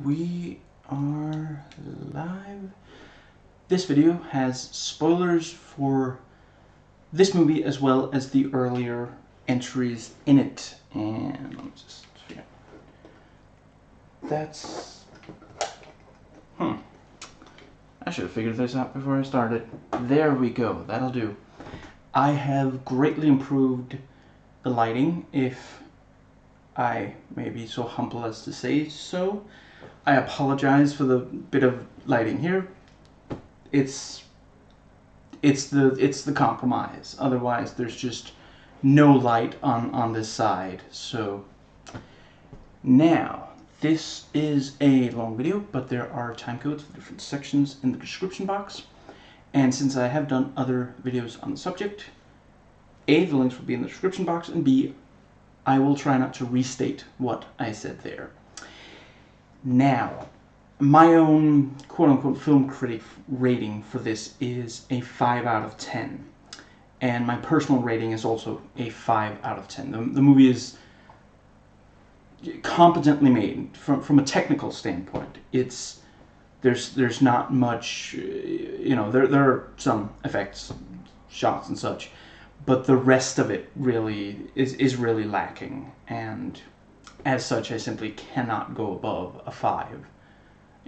We are live. This video has spoilers for this movie as well as the earlier entries in it. And let me just figure out. That's... I should have figured this out before I started. There we go. That'll do. I have greatly improved the lighting, if I may be so humble as to say so. I apologize for the bit of lighting here. It's the compromise. Otherwise, there's just no light on this side. So now, this is a long video, but there are time codes for different sections in the description box. And since I have done other videos on the subject, A, the links will be in the description box, and B, I will try not to restate what I said there. Now, my own quote-unquote film critic rating for this is a 5 out of 10. And my personal rating is also a 5 out of 10. The movie is competently made from a technical standpoint. There's not much, there are some effects, shots and such, but the rest of it really is really lacking, and as such I simply cannot go above a 5.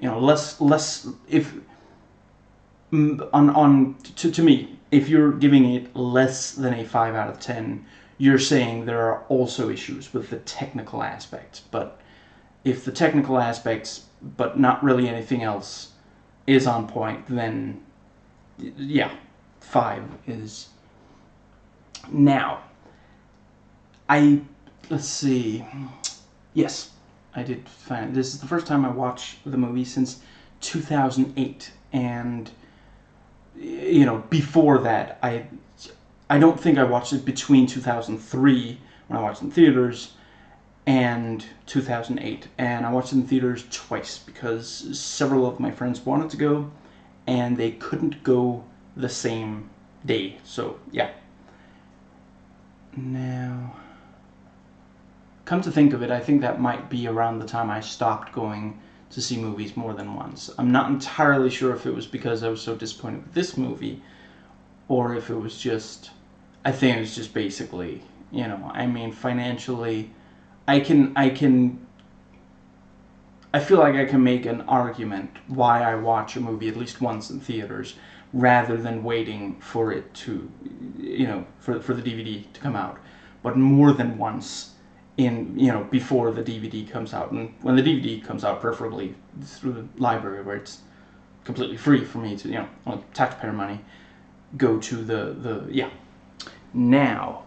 Less if to me, if you're giving it less than a 5 out of 10, you're saying there are also issues with the technical aspects. But if the technical aspects, but not really anything else, is on point, then yeah, 5 is. Now, let's see. Yes, I did find this is the first time I watched the movie since 2008, and before that I don't think I watched it between 2003 when I watched it in theaters and 2008, and I watched it in theaters twice because several of my friends wanted to go and they couldn't go the same day. So yeah. Now, come to think of it, I think that might be around the time I stopped going to see movies more than once. I'm not entirely sure if it was because I was so disappointed with this movie, or if it was just, I think it was just basically, financially, I feel like I can make an argument why I watch a movie at least once in theaters, rather than waiting for it to, for the DVD to come out, but more than once before the DVD comes out, and when the DVD comes out, preferably through the library where it's completely free for me to, taxpayer money, go to the. Now,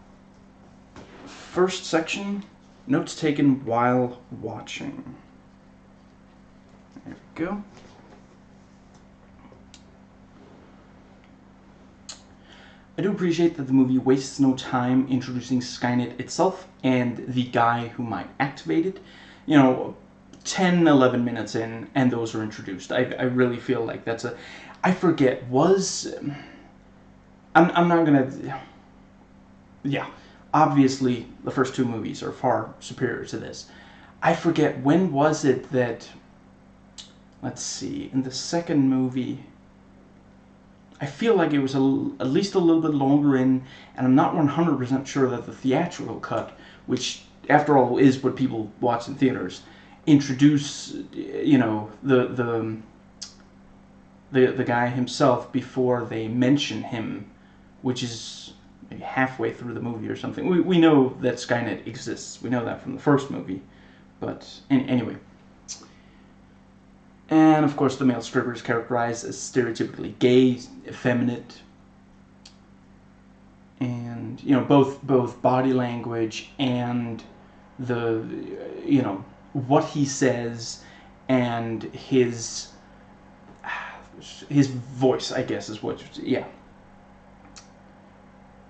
first section, notes taken while watching. There we go. I do appreciate that the movie wastes no time introducing Skynet itself and the guy who might activate it. 10, 11 minutes in, and those are introduced. I really feel like that's I forget, I'm not gonna... Yeah, obviously the first two movies are far superior to this. I forget, when was it that... Let's see, in the second movie... I feel like it was at least a little bit longer in, and I'm not 100% sure that the theatrical cut, which after all is what people watch in theaters, introduce the guy himself before they mention him, which is maybe halfway through the movie or something. We know that Skynet exists. We know that from the first movie, but anyway. And of course the male stripper is characterized as stereotypically gay, effeminate, and both body language and the what he says and his voice, I guess, is what.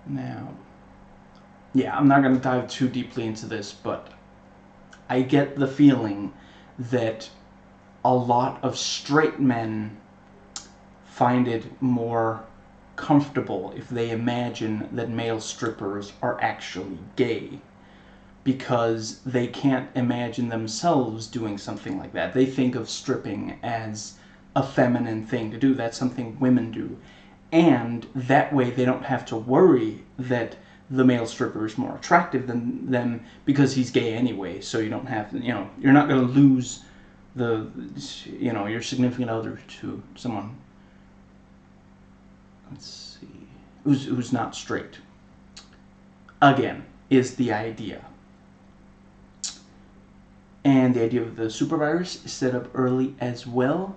Now, I'm not going to dive too deeply into this, but I get the feeling that a lot of straight men find it more comfortable if they imagine that male strippers are actually gay, because they can't imagine themselves doing something like that. They think of stripping as a feminine thing to do. That's something women do. And that way they don't have to worry that the male stripper is more attractive than them because he's gay anyway. So you don't have, you're not going to lose your significant other to someone, let's see, who's not straight. Again, is the idea. And the idea of the supervirus is set up early as well.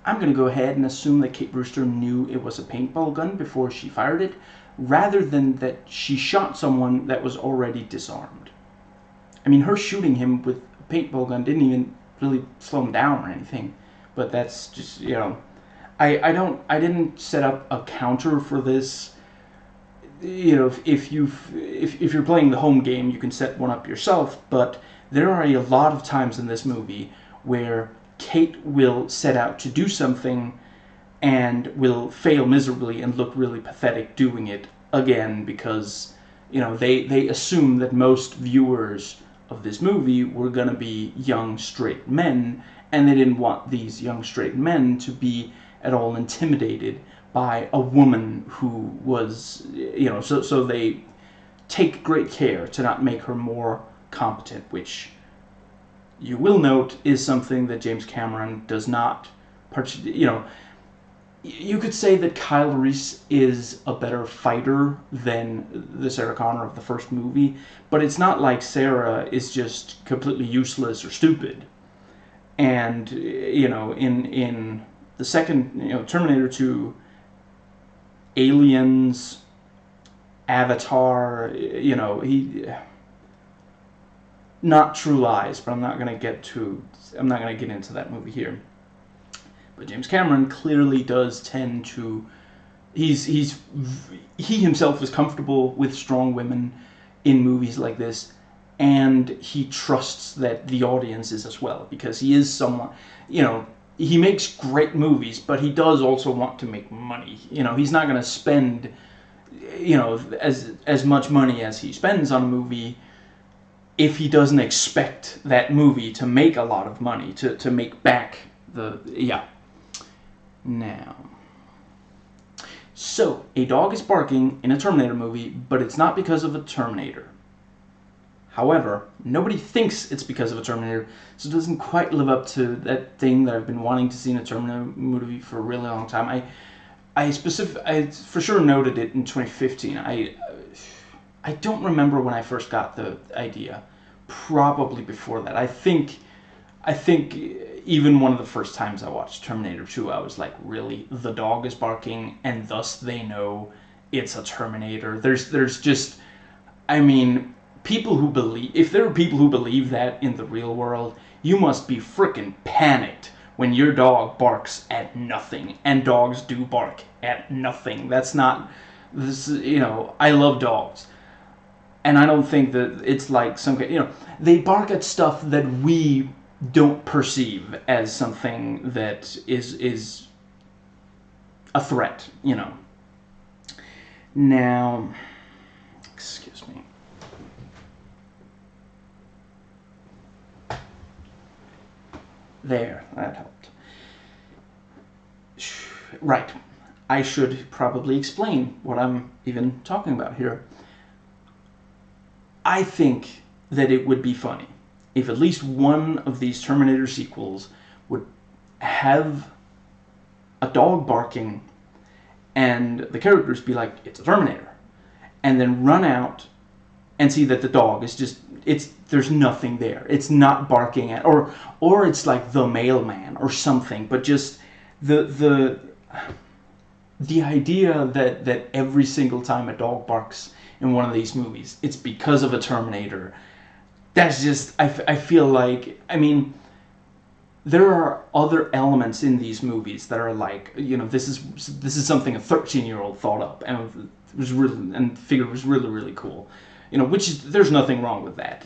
I'm going to go ahead and assume that Kate Brewster knew it was a paintball gun before she fired it, rather than that she shot someone that was already disarmed. I mean, her shooting him with a paintball gun didn't even really slow him down or anything, but that's just, I didn't set up a counter for this. If you're playing the home game, you can set one up yourself, but there are a lot of times in this movie where Kate will set out to do something and will fail miserably and look really pathetic doing it again, because they assume that most viewers of this movie were going to be young straight men, and they didn't want these young straight men to be at all intimidated by a woman who was, so they take great care to not make her more competent, which you will note is something that James Cameron does not, you could say that Kyle Reese is a better fighter than the Sarah Connor of the first movie, but it's not like Sarah is just completely useless or stupid. And, in the second, Terminator 2, Aliens, Avatar, not True Lies, but I'm not going to get into that movie here. But James Cameron clearly does tend to, he himself is comfortable with strong women in movies like this, and he trusts that the audience is as well, because he is someone, he makes great movies, but he does also want to make money. He's not going to spend, as much money as he spends on a movie if he doesn't expect that movie to make a lot of money, to make back Now, so a dog is barking in a Terminator movie, but it's not because of a Terminator. However, nobody thinks it's because of a Terminator, so it doesn't quite live up to that thing that I've been wanting to see in a Terminator movie for a really long time. I for sure noted it in 2015. I don't remember when I first got the idea. Probably before that. I think even one of the first times I watched Terminator 2, I was like, really? The dog is barking, and thus they know it's a Terminator. There's just, people who believe, if there are people who believe that in the real world, you must be frickin' panicked when your dog barks at nothing, and dogs do bark at nothing. That's not, I love dogs. And I don't think that it's like some, they bark at stuff that we don't perceive as something that is a threat, Now, excuse me. There, that helped. Right. I should probably explain what I'm even talking about here. I think that it would be funny if at least one of these Terminator sequels would have a dog barking and the characters be like, it's a Terminator, and then run out and see that the dog is just, there's nothing there. It's not barking at, or it's like the mailman or something, but just the idea that every single time a dog barks in one of these movies, it's because of a Terminator. That's just, I feel like, there are other elements in these movies that are like, this is something a 13-year-old thought up and was really, and figured was really, really cool. Which is, there's nothing wrong with that.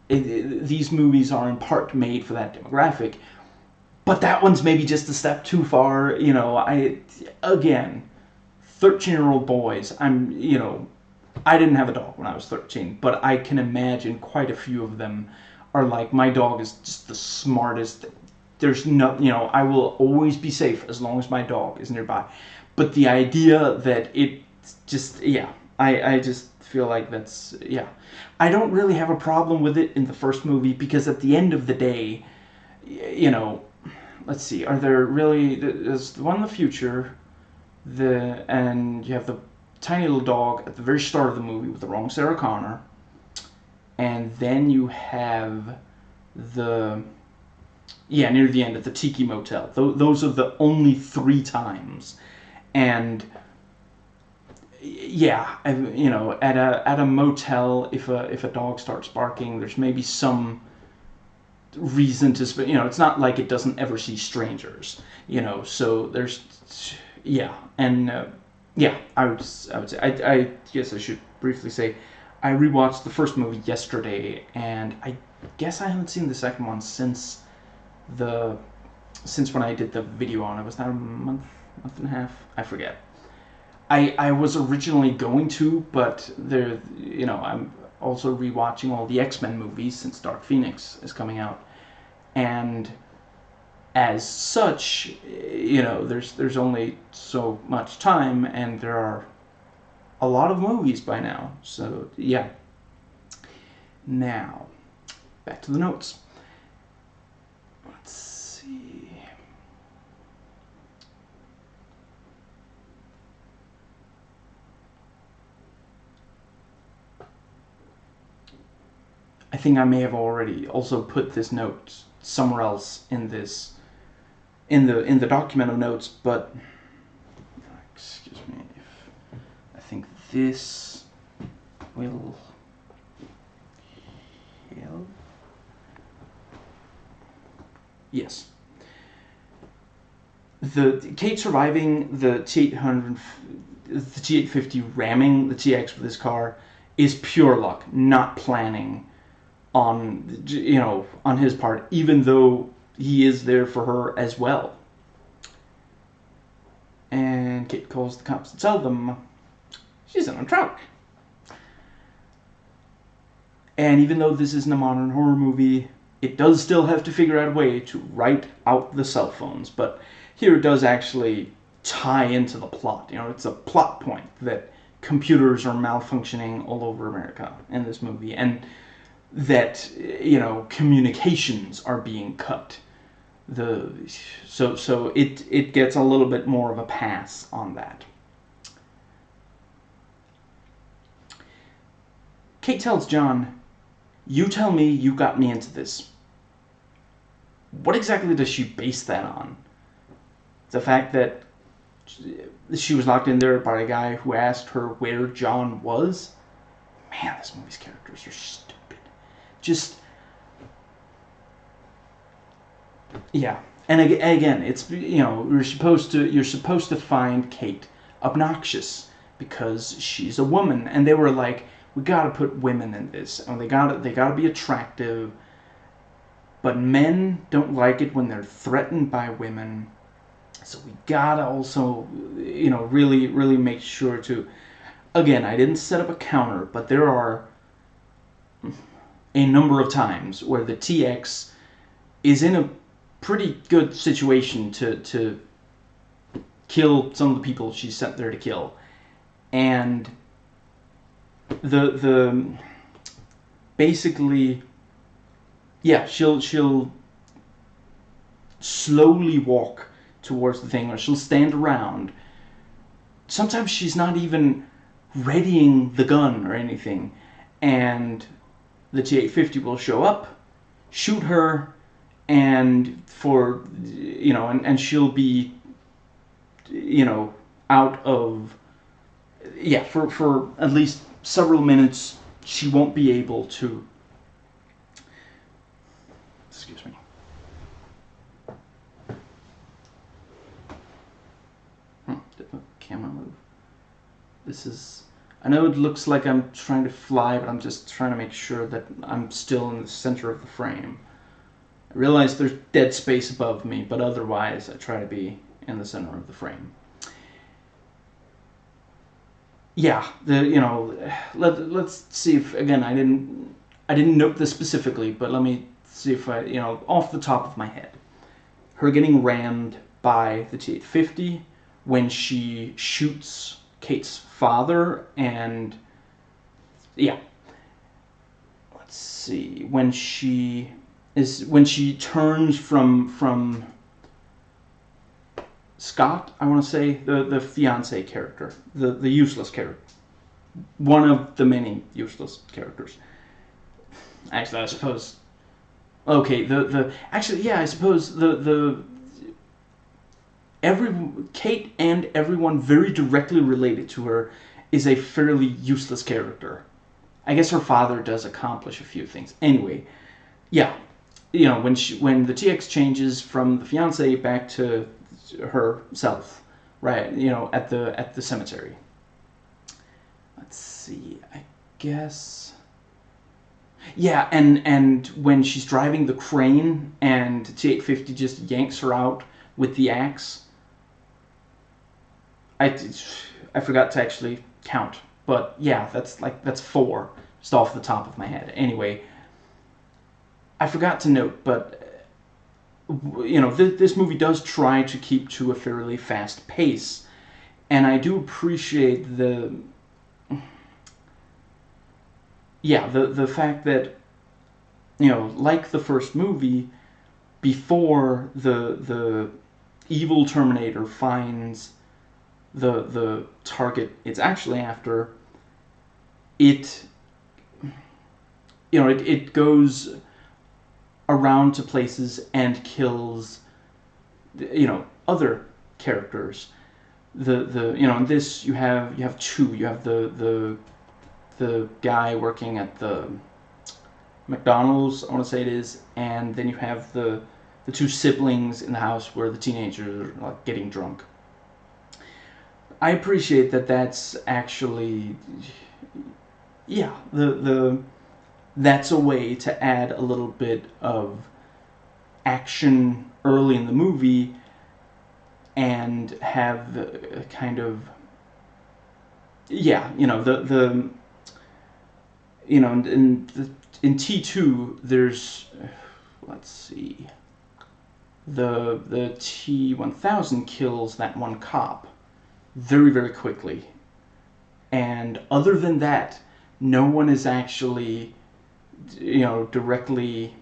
These movies are in part made for that demographic, but that one's maybe just a step too far. Again, 13-year-old boys. I didn't have a dog when I was 13, but I can imagine quite a few of them are like, my dog is just the smartest. There's no, I will always be safe as long as my dog is nearby. But the idea that it just, I just feel like that's, I don't really have a problem with it in the first movie, because at the end of the day, let's see, are there really, there's the one in the future, and you have the tiny little dog at the very start of the movie with the wrong Sarah Connor, and then you have near the end at the Tiki Motel. Those are the only 3 times, and at a motel, if a dog starts barking, there's maybe some reason to it's not like it doesn't ever see strangers, so there's and I would say, I guess I should briefly say, I rewatched the first movie yesterday, and I guess I haven't seen the second one since when I did the video on it. Was that a month and a half? I forget. I was originally going to, but I'm also rewatching all the X-Men movies since Dark Phoenix is coming out, and as such, there's only so much time, and there are a lot of movies by now. So now back to the notes. Let's see. I think I may have already also put this note somewhere else in the document of notes, but excuse me, I think this will help. Yes. The Kate surviving the T800, the T850 ramming the TX with his car is pure luck, not planning on his part, even though he is there for her as well. And Kate calls the cops to tell them she's in a truck. And even though this isn't a modern horror movie, it does still have to figure out a way to write out the cell phones. But here it does actually tie into the plot. It's a plot point that computers are malfunctioning all over America in this movie, and that communications are being cut. So it gets a little bit more of a pass on that. Kate tells John, "You tell me you got me into this." What exactly does she base that on? The fact that she was locked in there by a guy who asked her where John was? Man, this movie's characters are stupid. Just, and again, it's you're supposed to find Kate obnoxious because she's a woman, and they were like, we gotta put women in this, and they gotta be attractive, but men don't like it when they're threatened by women, so we gotta also really make sure to. Again, I didn't set up a counter, but there are a number of times where the TX is in a pretty good situation to kill some of the people she's sent there to kill, and the basically, she'll slowly walk towards the thing, or she'll stand around. Sometimes she's not even readying the gun or anything, and the T-850 will show up, shoot her, and and she'll be, out of, for at least several minutes, she won't be able to, excuse me. Did the camera move? This is, I know it looks like I'm trying to fly, but I'm just trying to make sure that I'm still in the center of the frame. I realize there's dead space above me, but otherwise I try to be in the center of the frame. Yeah, let's see if, again, I didn't note this specifically, but let me see if I, off the top of my head, her getting rammed by the T-850 when she shoots Kate's father, and yeah, let's see, when she turns from Scott, I want to say, the fiance character, the useless character, one of the many useless characters. Actually, I suppose. Okay, actually, yeah, I suppose Kate and everyone very directly related to her is a fairly useless character. I guess her father does accomplish a few things. Anyway, yeah, when the TX changes from the fiance back to herself, right? At the cemetery. Let's see. I guess. Yeah, and when she's driving the crane and T-850 just yanks her out with the axe. I forgot to actually count, but yeah, that's 4, just off the top of my head. Anyway, I forgot to note, but this movie does try to keep to a fairly fast pace, and I do appreciate the fact that, like the first movie, before the evil Terminator finds the target it's actually after, it goes around to places and kills other characters. In this you have 2. You have the guy working at the McDonald's, I want to say it is, and then you have the 2 siblings in the house where the teenagers are like getting drunk. I appreciate that. That's actually, yeah, that's a way to add a little bit of action early in the movie and have a kind of, yeah, in T2 there's, let's see, the T-1000 kills that one cop very, very quickly, and other than that, no one is actually, directly,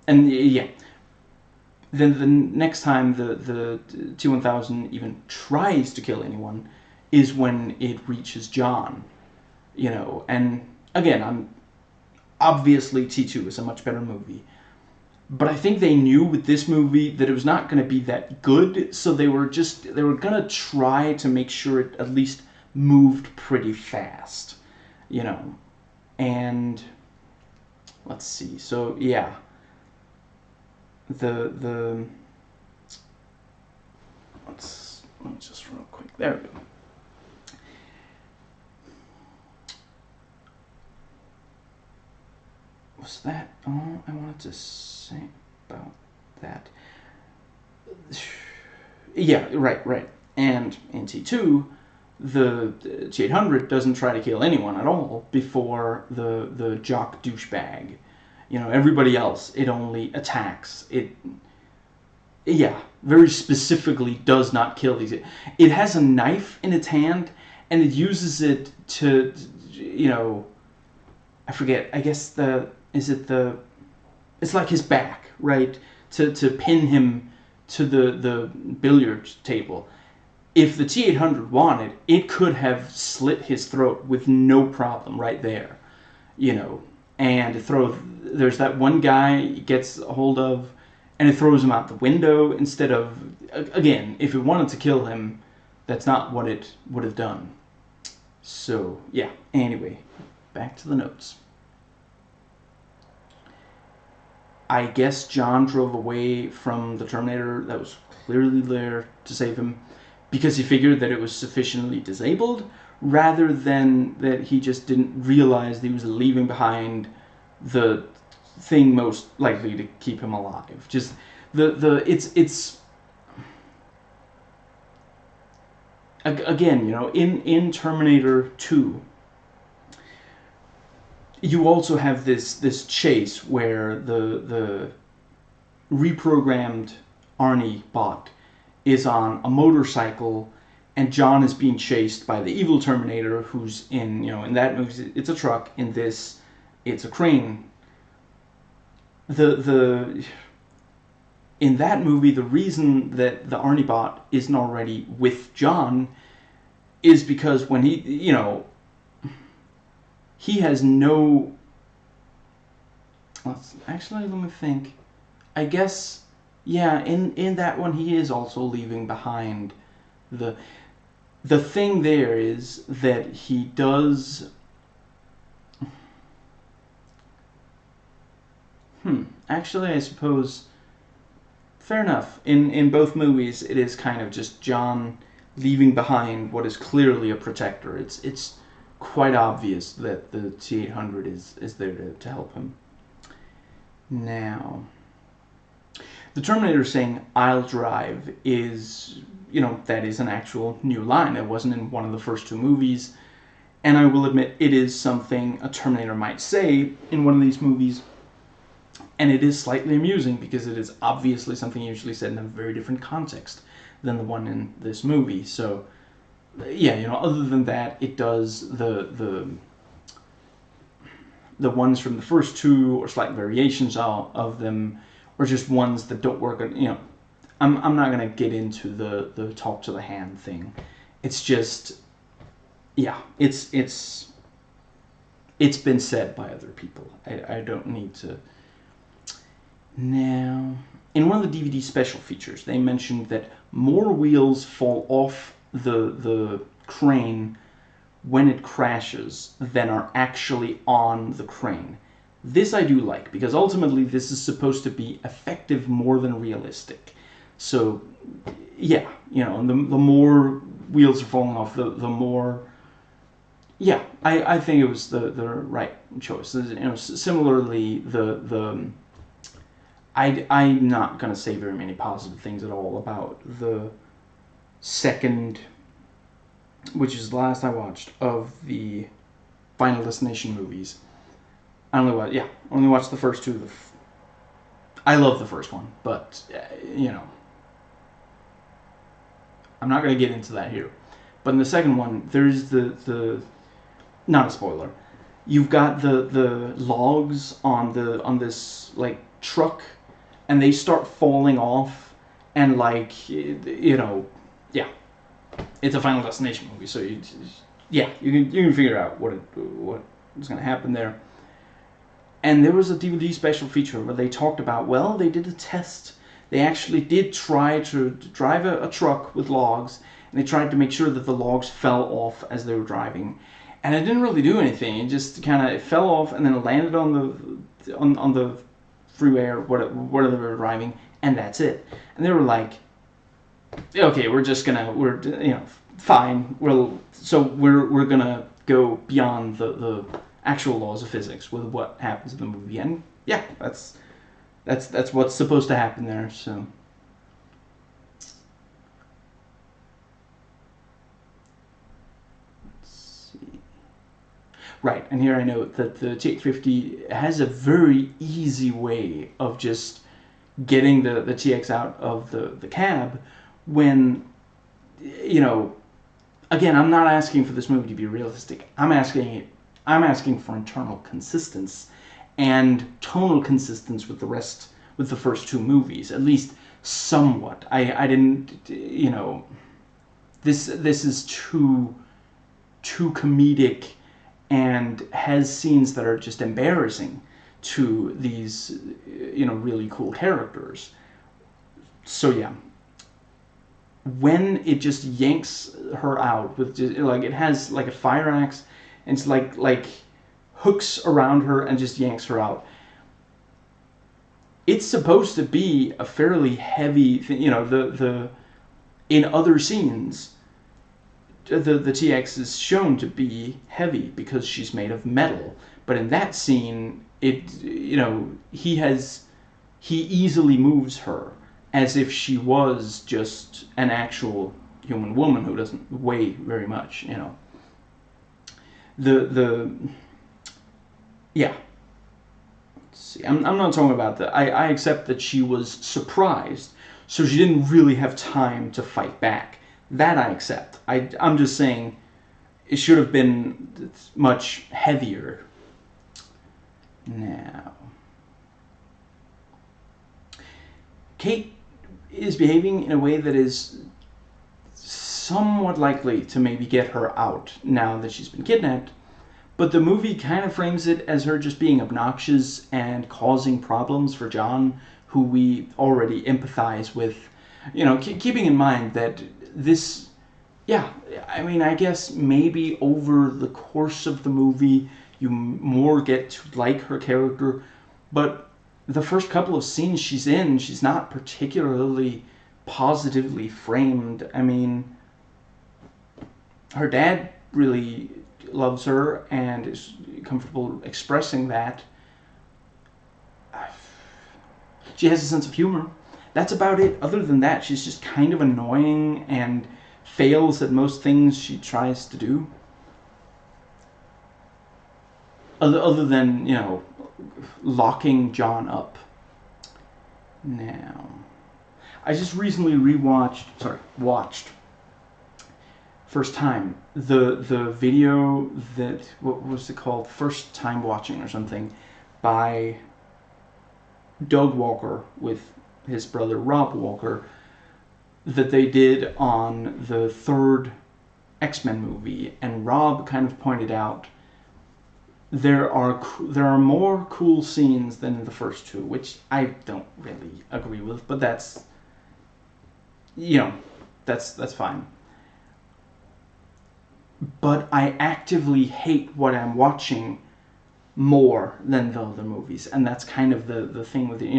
and yeah, then the next time the T-1000 even tries to kill anyone is when it reaches John, and again, obviously T2 is a much better movie, but I think they knew with this movie that it was not going to be that good, so they were going to try to make sure it at least moved pretty fast, and let's see, so yeah, let me just real quick, there we go. Was that all I wanted to say about that? Yeah, right. And in T2, the T-800 doesn't try to kill anyone at all before the jock douchebag. Everybody else, it only attacks. Very specifically does not kill these. It has a knife in its hand, and it uses it to, I forget, I guess it's like his back, right? To pin him to the billiard table. If the T-800 wanted, it could have slit his throat with no problem right there, and there's that one guy it gets a hold of, and it throws him out the window instead of, again, if it wanted to kill him, that's not what it would have done. So, yeah, anyway, back to the notes. I guess John drove away from the Terminator that was clearly there to save him because he figured that it was sufficiently disabled, rather than that he just didn't realize that he was leaving behind the thing most likely to keep him alive. Just it's again, in Terminator 2, you also have this chase where the reprogrammed Arnie bot is on a motorcycle, and John is being chased by the evil Terminator, who's in that movie it's a truck, in this it's a crane. In that movie, the reason that the Arnie bot isn't already with John is because when he has no... Actually, let me think. I guess, yeah, in that one, he is also leaving behind the thing. There is that he does... Actually, I suppose... Fair enough. In both movies, it is kind of just John leaving behind what is clearly a protector. It's quite obvious that the T-800 is there to help him. Now, the Terminator saying, "I'll drive," is, that is an actual new line. It wasn't in one of the first two movies. And I will admit, it is something a Terminator might say in one of these movies. And it is slightly amusing because it is obviously something usually said in a very different context than the one in this movie. So, yeah, other than that, it does the ones from the first two, or slight variations of them, or just ones that don't work. I'm not gonna get into the talk to the hand thing. It's just, yeah, it's been said by other people. I don't need to. Now, in one of the DVD special features, they mentioned that more wheels fall off the crane when it crashes than are actually on the crane. This I do like, because ultimately this is supposed to be effective more than realistic. So, yeah, the more wheels are falling off, the more... Yeah, I think it was the right choice. Similarly, I'm not going to say very many positive things at all about the second, which is the last I watched, of the Final Destination movies. I only watched the first two. I love the first one, but, I'm not going to get into that here. But in the second one, there's the not a spoiler. You've got the logs on this, truck, and they start falling off, and yeah, it's a Final Destination movie, so you can figure out what is going to happen there. And there was a DVD special feature where they talked about, well, they did a test. They actually did try to drive a truck with logs, and they tried to make sure that the logs fell off as they were driving, and it didn't really do anything. It just kind of fell off, and then it landed on the freeway or whatever they were driving, and that's it. And they were like, okay, we're fine. We're gonna go beyond the actual laws of physics with what happens in the movie, and yeah, that's what's supposed to happen there. So. Right, and here I note that the T850 has a very easy way of just getting the TX out of the cab when, again, I'm not asking for this movie to be realistic. I'm asking for internal consistency and tonal consistency with the first two movies, at least somewhat. I didn't, this is too comedic and has scenes that are just embarrassing to these, really cool characters. So yeah, when it just yanks her out with it has like a fire axe, and it's like hooks around her and just yanks her out. It's supposed to be a fairly heavy thing, in other scenes. The TX is shown to be heavy because she's made of metal, but in that scene, he easily moves her as if she was just an actual human woman who doesn't weigh very much, The yeah. Let's see. I'm not talking about that. I accept that she was surprised, so she didn't really have time to fight back. That I accept. I'm just saying it should have been much heavier. Now, Kate is behaving in a way that is somewhat likely to maybe get her out now that she's been kidnapped, but the movie kind of frames it as her just being obnoxious and causing problems for John, who we already empathize with. Keeping in mind that this, yeah, I mean, I guess maybe over the course of the movie, you more get to like her character, but the first couple of scenes she's in, she's not particularly positively framed. I mean, her dad really loves her and is comfortable expressing that. She has a sense of humor. That's about it. Other than that, she's just kind of annoying and fails at most things she tries to do. Other than, locking John up. Now, I just recently watched first time the video that, what was it called, first time watching or something, by Doug Walker with his brother Rob Walker, that they did on the third X-Men movie, and Rob kind of pointed out there are more cool scenes than in the first two, which I don't really agree with, but that's fine. But I actively hate what I'm watching more than the other movies, and that's kind of the thing with it.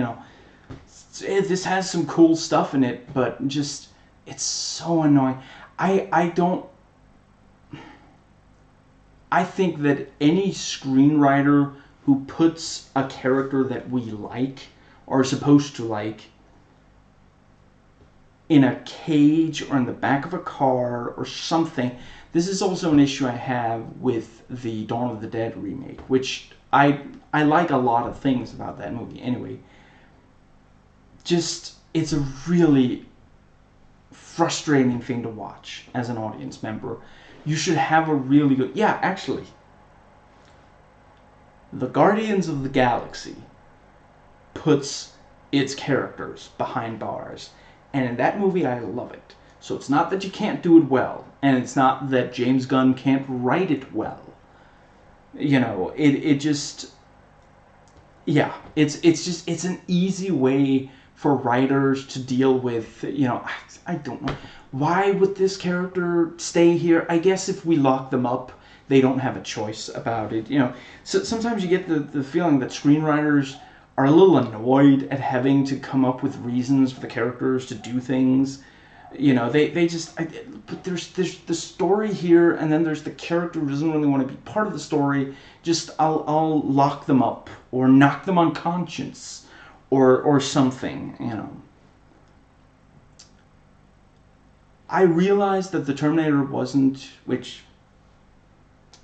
This has some cool stuff in it, but just it's so annoying. I think that any screenwriter who puts a character that we like, or are supposed to like, in a cage or in the back of a car or something. This is also an issue I have with the Dawn of the Dead remake, which I like a lot of things about that movie anyway. Just, it's a really frustrating thing to watch as an audience member. You should have a really good... Yeah, actually, the Guardians of the Galaxy puts its characters behind bars. And in that movie, I love it. So it's not that you can't do it well, and it's not that James Gunn can't write it well. It just... Yeah, it's an easy way for writers to deal with, I don't know. Why would this character stay here? I guess if we lock them up, they don't have a choice about it. So sometimes you get the feeling that screenwriters are a little annoyed at having to come up with reasons for the characters to do things. They just... but there's the story here, and then there's the character who doesn't really want to be part of the story. Just, I'll lock them up, or knock them unconscious, or something, I realized that the Terminator wasn't, which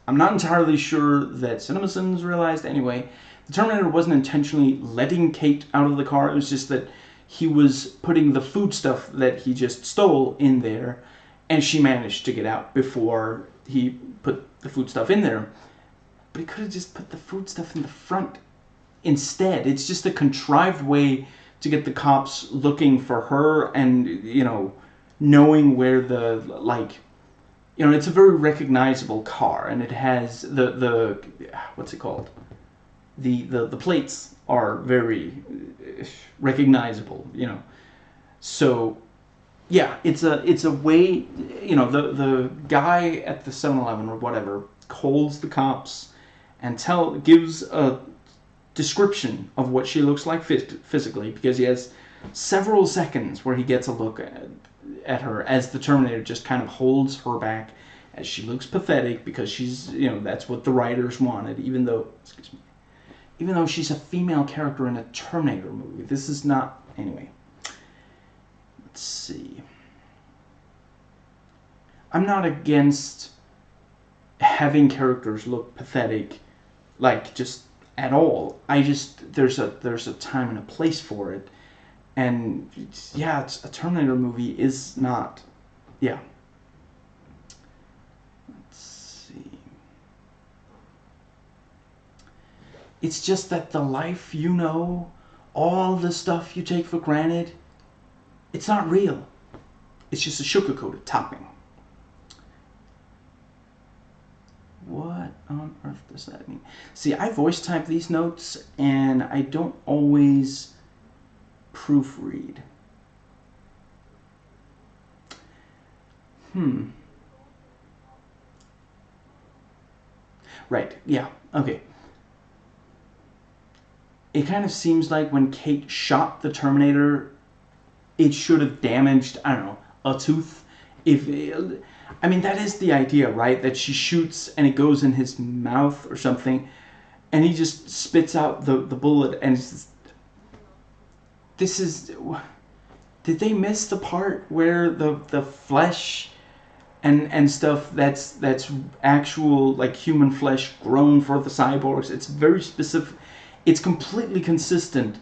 I'm not entirely sure that CinemaSins realized anyway. The Terminator wasn't intentionally letting Kate out of the car. It was just that he was putting the food stuff that he just stole in there, and she managed to get out before he put the food stuff in there. But he could have just put the food stuff in the front instead. It's just a contrived way to get the cops looking for her and, knowing where it's a very recognizable car, and it has the what's it called? The plates are very recognizable, So, yeah, it's a way, the guy at the 7-Eleven or whatever calls the cops and gives a description of what she looks like physically, because he has several seconds where he gets a look at her as the Terminator just kind of holds her back as she looks pathetic, because she's, that's what the writers wanted, even though, excuse me, even though she's a female character in a Terminator movie. This is not... Anyway. Let's see. I'm not against having characters look pathetic, like, just at all. I just... There's a time and a place for it. And, yeah, it's a Terminator movie is not... Yeah. Let's see. It's just that the life you know, all the stuff you take for granted, it's not real. It's just a sugar-coated topping. What on earth does that mean? See, I voice type these notes, and I don't always proofread. Right, yeah, okay. It kind of seems like when Kate shot the Terminator, it should have damaged, I don't know, a tooth. I mean, that is the idea, right? That she shoots and it goes in his mouth or something, and he just spits out the bullet, and it's just, this is... Did they miss the part where the flesh and stuff that's actual, like, human flesh grown for the cyborgs? It's very specific. It's completely consistent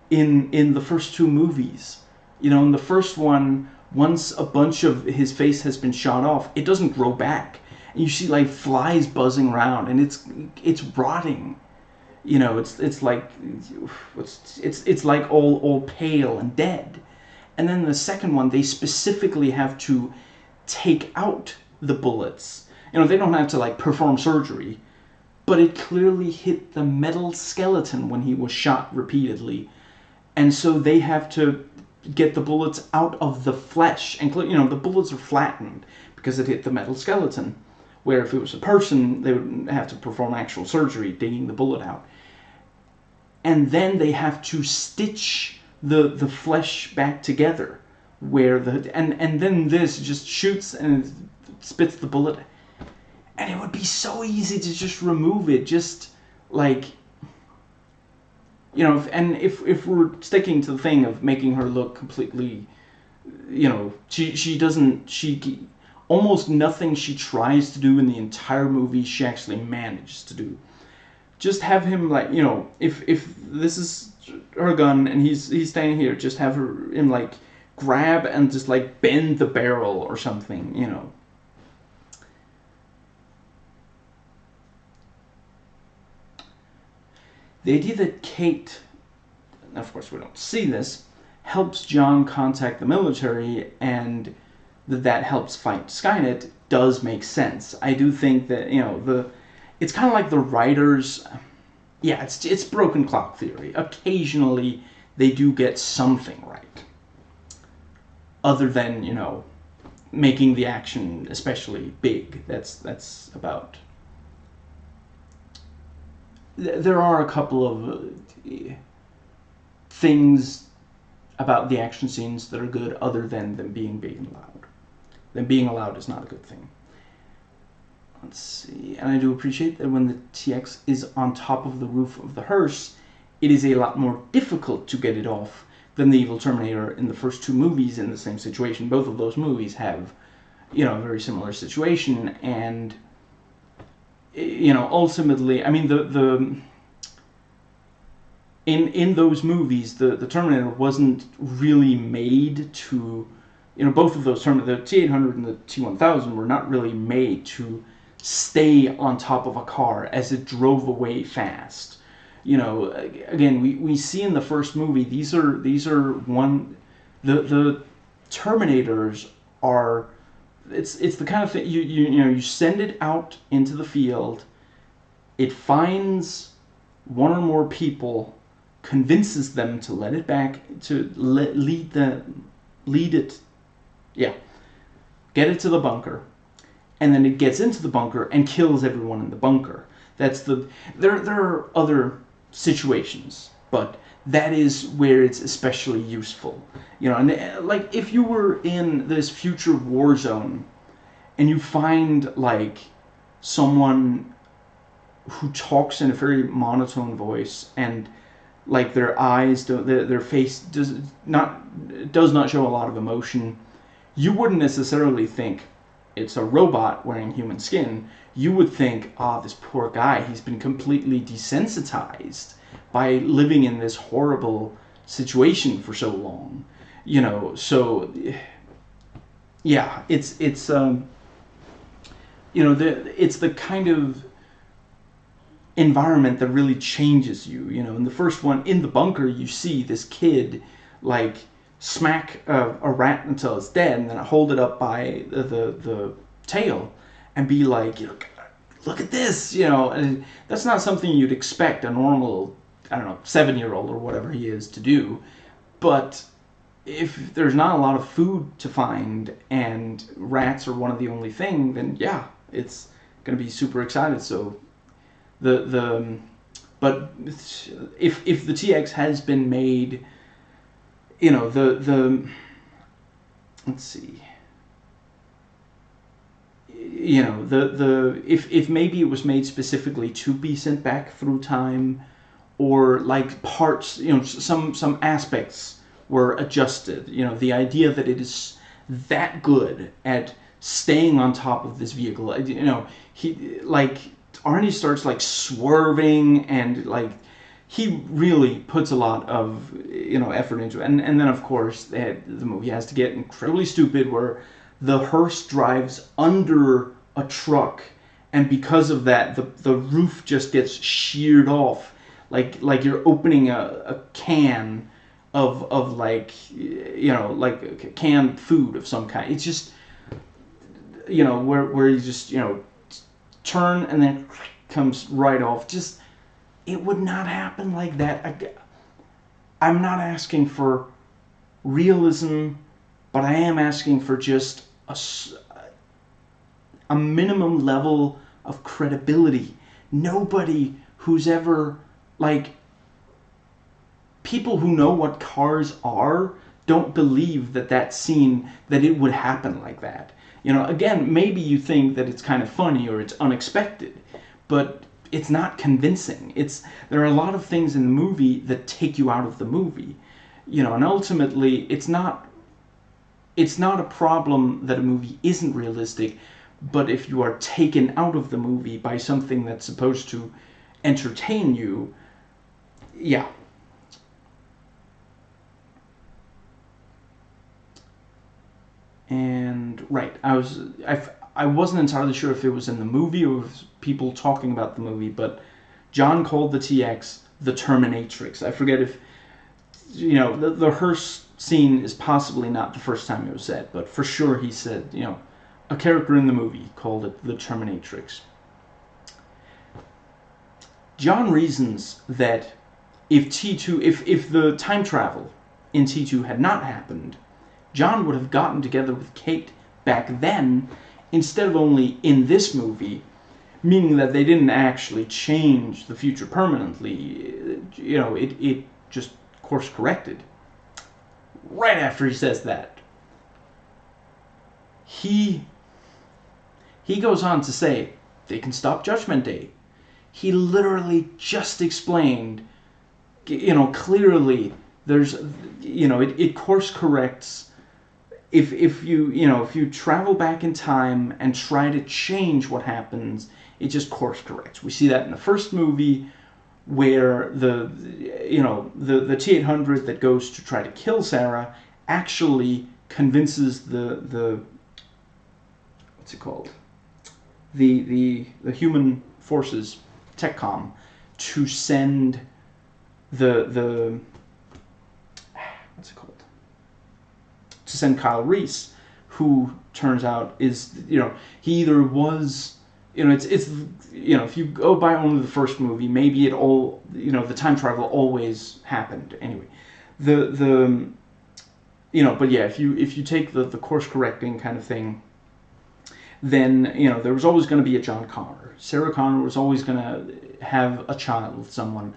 in the first two movies. You know, in the first one, once a bunch of his face has been shot off, it doesn't grow back. And you see, like, flies buzzing around, and it's rotting. You know, it's like all pale and dead. And then the second one, they specifically have to take out the bullets. You know, they don't have to, like, perform surgery, but it clearly hit the metal skeleton when he was shot repeatedly. And so they have to get the bullets out of the flesh. And, you know, the bullets are flattened because it hit the metal skeleton. Where if it was a person, they would have to perform actual surgery, digging the bullet out. And then they have to stitch the flesh back together. And then this just shoots and spits the bullet. And it would be so easy to just remove it, just, like, you know, if we're sticking to the thing of making her look completely, you know, she almost nothing she tries to do in the entire movie, she actually manages to do. Just have him, like, you know, if this is her gun and he's standing here, just have him, like, grab and just, like, bend the barrel or something, you know. The idea that Kate, of course we don't see this, helps John contact the military and that helps fight Skynet does make sense. I do think that, you know, it's kind of like the writers, yeah, it's broken clock theory. Occasionally they do get something right. Other than, you know, making the action especially big. That's about... There are a couple of things about the action scenes that are good, other than them being big and loud. Them being loud is not a good thing. Let's see, and I do appreciate that when the TX is on top of the roof of the hearse, it is a lot more difficult to get it off than the evil Terminator in the first two movies in the same situation. Both of those movies have, you know, a very similar situation, and, you know, ultimately, I mean, in those movies, the Terminator wasn't really made to, you know, both of those Terminator, the T-800 and the T-1000 were not really made to stay on top of a car as it drove away fast. You know, again, we see in the first movie, these are the Terminators are, it's the kind of thing, you know, you send it out into the field, it finds one or more people, convinces them to let it back, to lead it, yeah, get it to the bunker, and then it gets into the bunker and kills everyone in the bunker. That's there are other situations, but that is where it's especially useful. You know, and like, if you were in this future war zone and you find, like, someone who talks in a very monotone voice, and like their eyes don't, their face does not show a lot of emotion. You wouldn't necessarily think it's a robot wearing human skin. You would think, this poor guy, he's been completely desensitized by living in this horrible situation for so long. So yeah, it's it's the kind of environment that really changes you. In the first one, in the bunker, you see this kid like smack a rat until it's dead, and then hold it up by the tail, and be like, look at this, and that's not something you'd expect a normal, I don't know, 7-year-old or whatever he is to do. But if there's not a lot of food to find and rats are one of the only thing, then yeah, it's gonna be super excited. So but if the TX has been made, let's see, if maybe it was made specifically to be sent back through time, or like parts, some aspects were adjusted. The idea that it is that good at staying on top of this vehicle. He like Arnie starts like swerving, and like he really puts a lot of effort into it. And then of course the movie has to get incredibly stupid, where the hearse drives under a truck, and because of that the roof just gets sheared off, like you're opening a can of like like canned food of some kind. It's just where you just turn and then comes right off. Just, it would not happen like that. I'm not asking for realism, but I am asking for just a minimum level of credibility. Nobody who's ever, like, people who know what cars are don't believe that scene, that it would happen like that. Again, maybe you think that it's kind of funny or it's unexpected, but it's not convincing. There are a lot of things in the movie that take you out of the movie. And ultimately it's not a problem that a movie isn't realistic, but if you are taken out of the movie by something that's supposed to entertain you, yeah. And right, I wasn't entirely sure if it was in the movie or if people talking about the movie, but John called the TX the Terminatrix. I forget if the hearse scene is possibly not the first time it was said, but for sure he said, a character in the movie called it the Terminatrix. John reasons that if T2, if the time travel in T2 had not happened, John would have gotten together with Kate back then instead of only in this movie, meaning that they didn't actually change the future permanently. It just course corrected. Right after he says that, he goes on to say they can stop Judgment Day. He literally just explained, clearly there's, it course corrects. If you travel back in time and try to change what happens, it just course corrects. We see that in the first movie, where the T-800 that goes to try to kill Sarah actually convinces the what's it called, the human forces, TechCom, to send the what's it called, to send Kyle Reese, who turns out is, he either was, it's if you go by only the first movie, maybe it all, the time travel always happened anyway. But yeah, if you take the course correcting kind of thing, then there was always going to be a John Connor. Sarah Connor was always going to have a child with someone,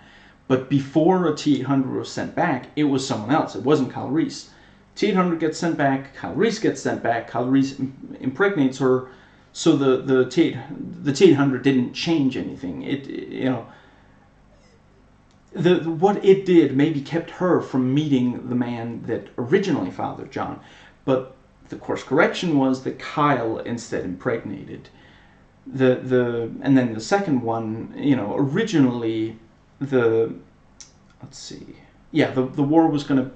but before a T-800 was sent back, it was someone else. It wasn't Kyle Reese. T-800 gets sent back, Kyle Reese gets sent back, Kyle Reese impregnates her, So the T-800 didn't change anything. What it did maybe kept her from meeting the man that originally fathered John, but the course correction was that Kyle instead impregnated. And then the second one, originally the let's see, yeah, the war was gonna,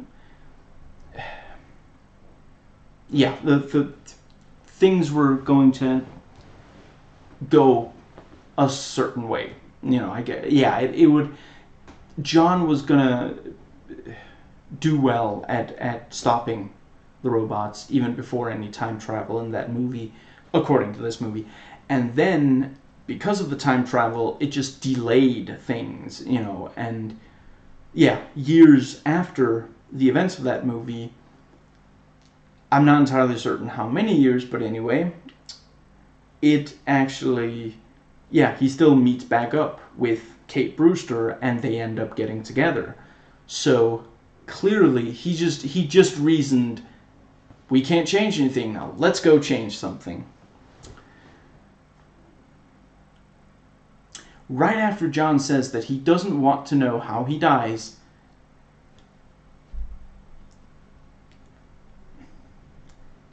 yeah, the things were going to go a certain way. I get, yeah, it would. John was gonna do well at stopping the robots even before any time travel in that movie, according to this movie. And then because of the time travel, it just delayed things, and yeah, years after the events of that movie, I'm not entirely certain how many years, but anyway, it actually, yeah, he still meets back up with Kate Brewster and they end up getting together. So clearly he just reasoned, we can't change anything now, let's go change something. Right after John says that he doesn't want to know how he dies,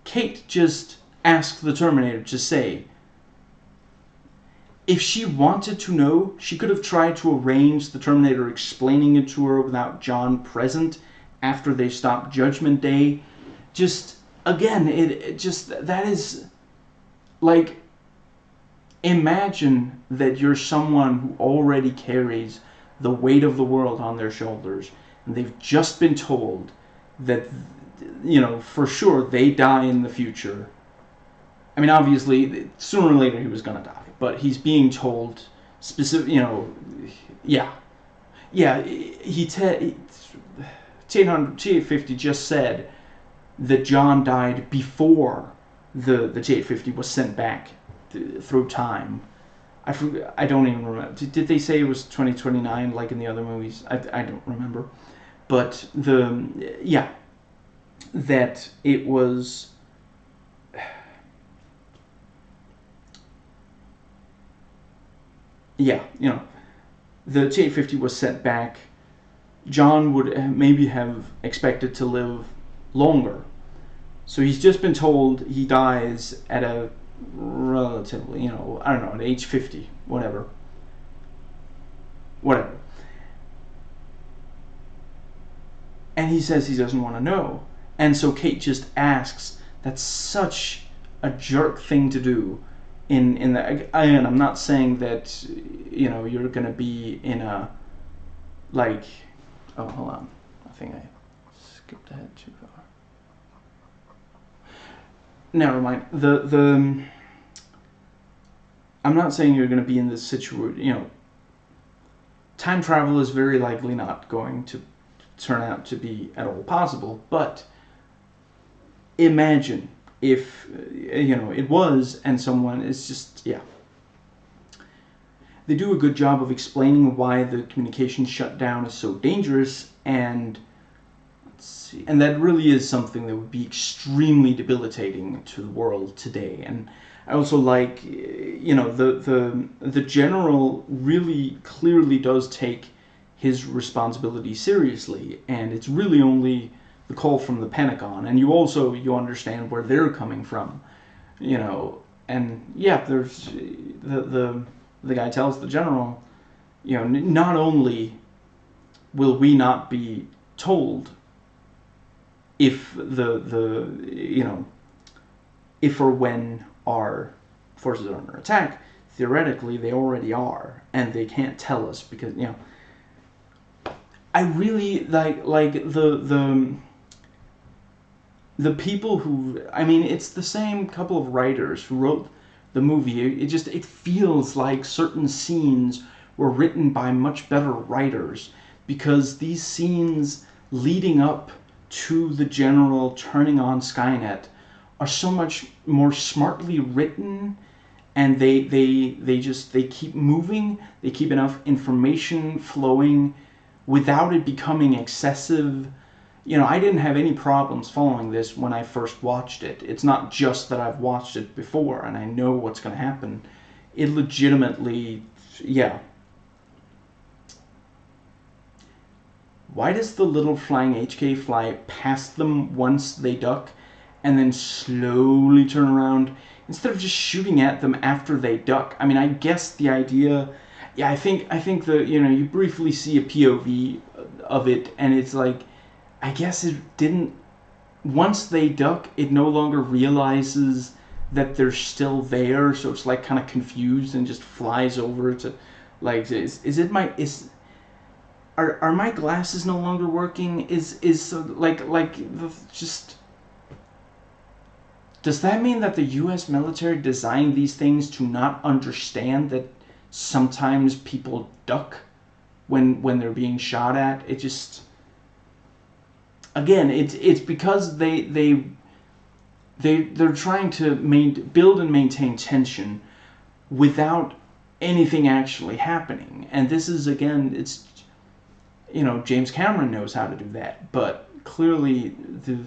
Kate just asks the Terminator to say, if she wanted to know, she could have tried to arrange the Terminator explaining it to her without John present after they stopped Judgment Day. Just, again, that is, like, imagine that you're someone who already carries the weight of the world on their shoulders, and they've just been told that, for sure they die in the future. I mean, obviously, sooner or later he was going to die, but he's being told specific, yeah. T-850 just said that John died before the T-850 was sent back through time. I don't even remember. Did they say it was 2029 like in the other movies? I don't remember. But that it was. Yeah, the T-850 was sent back. John would maybe have expected to live longer. So he's just been told he dies at a relatively, I don't know, at age 50, whatever. And he says he doesn't want to know. And so Kate just asks. That's such a jerk thing to do. In that, and I'm not saying that you're gonna be in a, like, oh, hold on, I think I skipped ahead too far. Never mind. I'm not saying you're gonna be in this situation. Time travel is very likely not going to turn out to be at all possible. But imagine if it was, and someone is just, yeah. They do a good job of explaining why the communication shutdown is so dangerous, and let's see, and that really is something that would be extremely debilitating to the world today. And I also like, the general really clearly does take his responsibility seriously, and it's really only the call from the Pentagon, and you understand where they're coming from, and yeah, there's the guy tells the general, not only will we not be told if if or when our forces are under attack, theoretically they already are, and they can't tell us because I really like the people who, I mean, it's the same couple of writers who wrote the movie. It feels like certain scenes were written by much better writers, because these scenes leading up to the general turning on Skynet are so much more smartly written, and they keep moving, they keep enough information flowing without it becoming excessive. I didn't have any problems following this when I first watched it. It's not just that I've watched it before and I know what's going to happen. It legitimately, yeah. Why does the little flying HK fly past them once they duck and then slowly turn around instead of just shooting at them after they duck? I mean, I guess the idea, yeah, I think the, you briefly see a POV of it and it's like, I guess it didn't, once they duck, it no longer realizes that they're still there, so it's like kind of confused and just flies over to, like, are my glasses no longer working? Just, does that mean that the U.S. military designed these things to not understand that sometimes people duck when they're being shot at? It just, again, it's because they're trying to build and maintain tension without anything actually happening. And this is, again, it's, James Cameron knows how to do that, but clearly the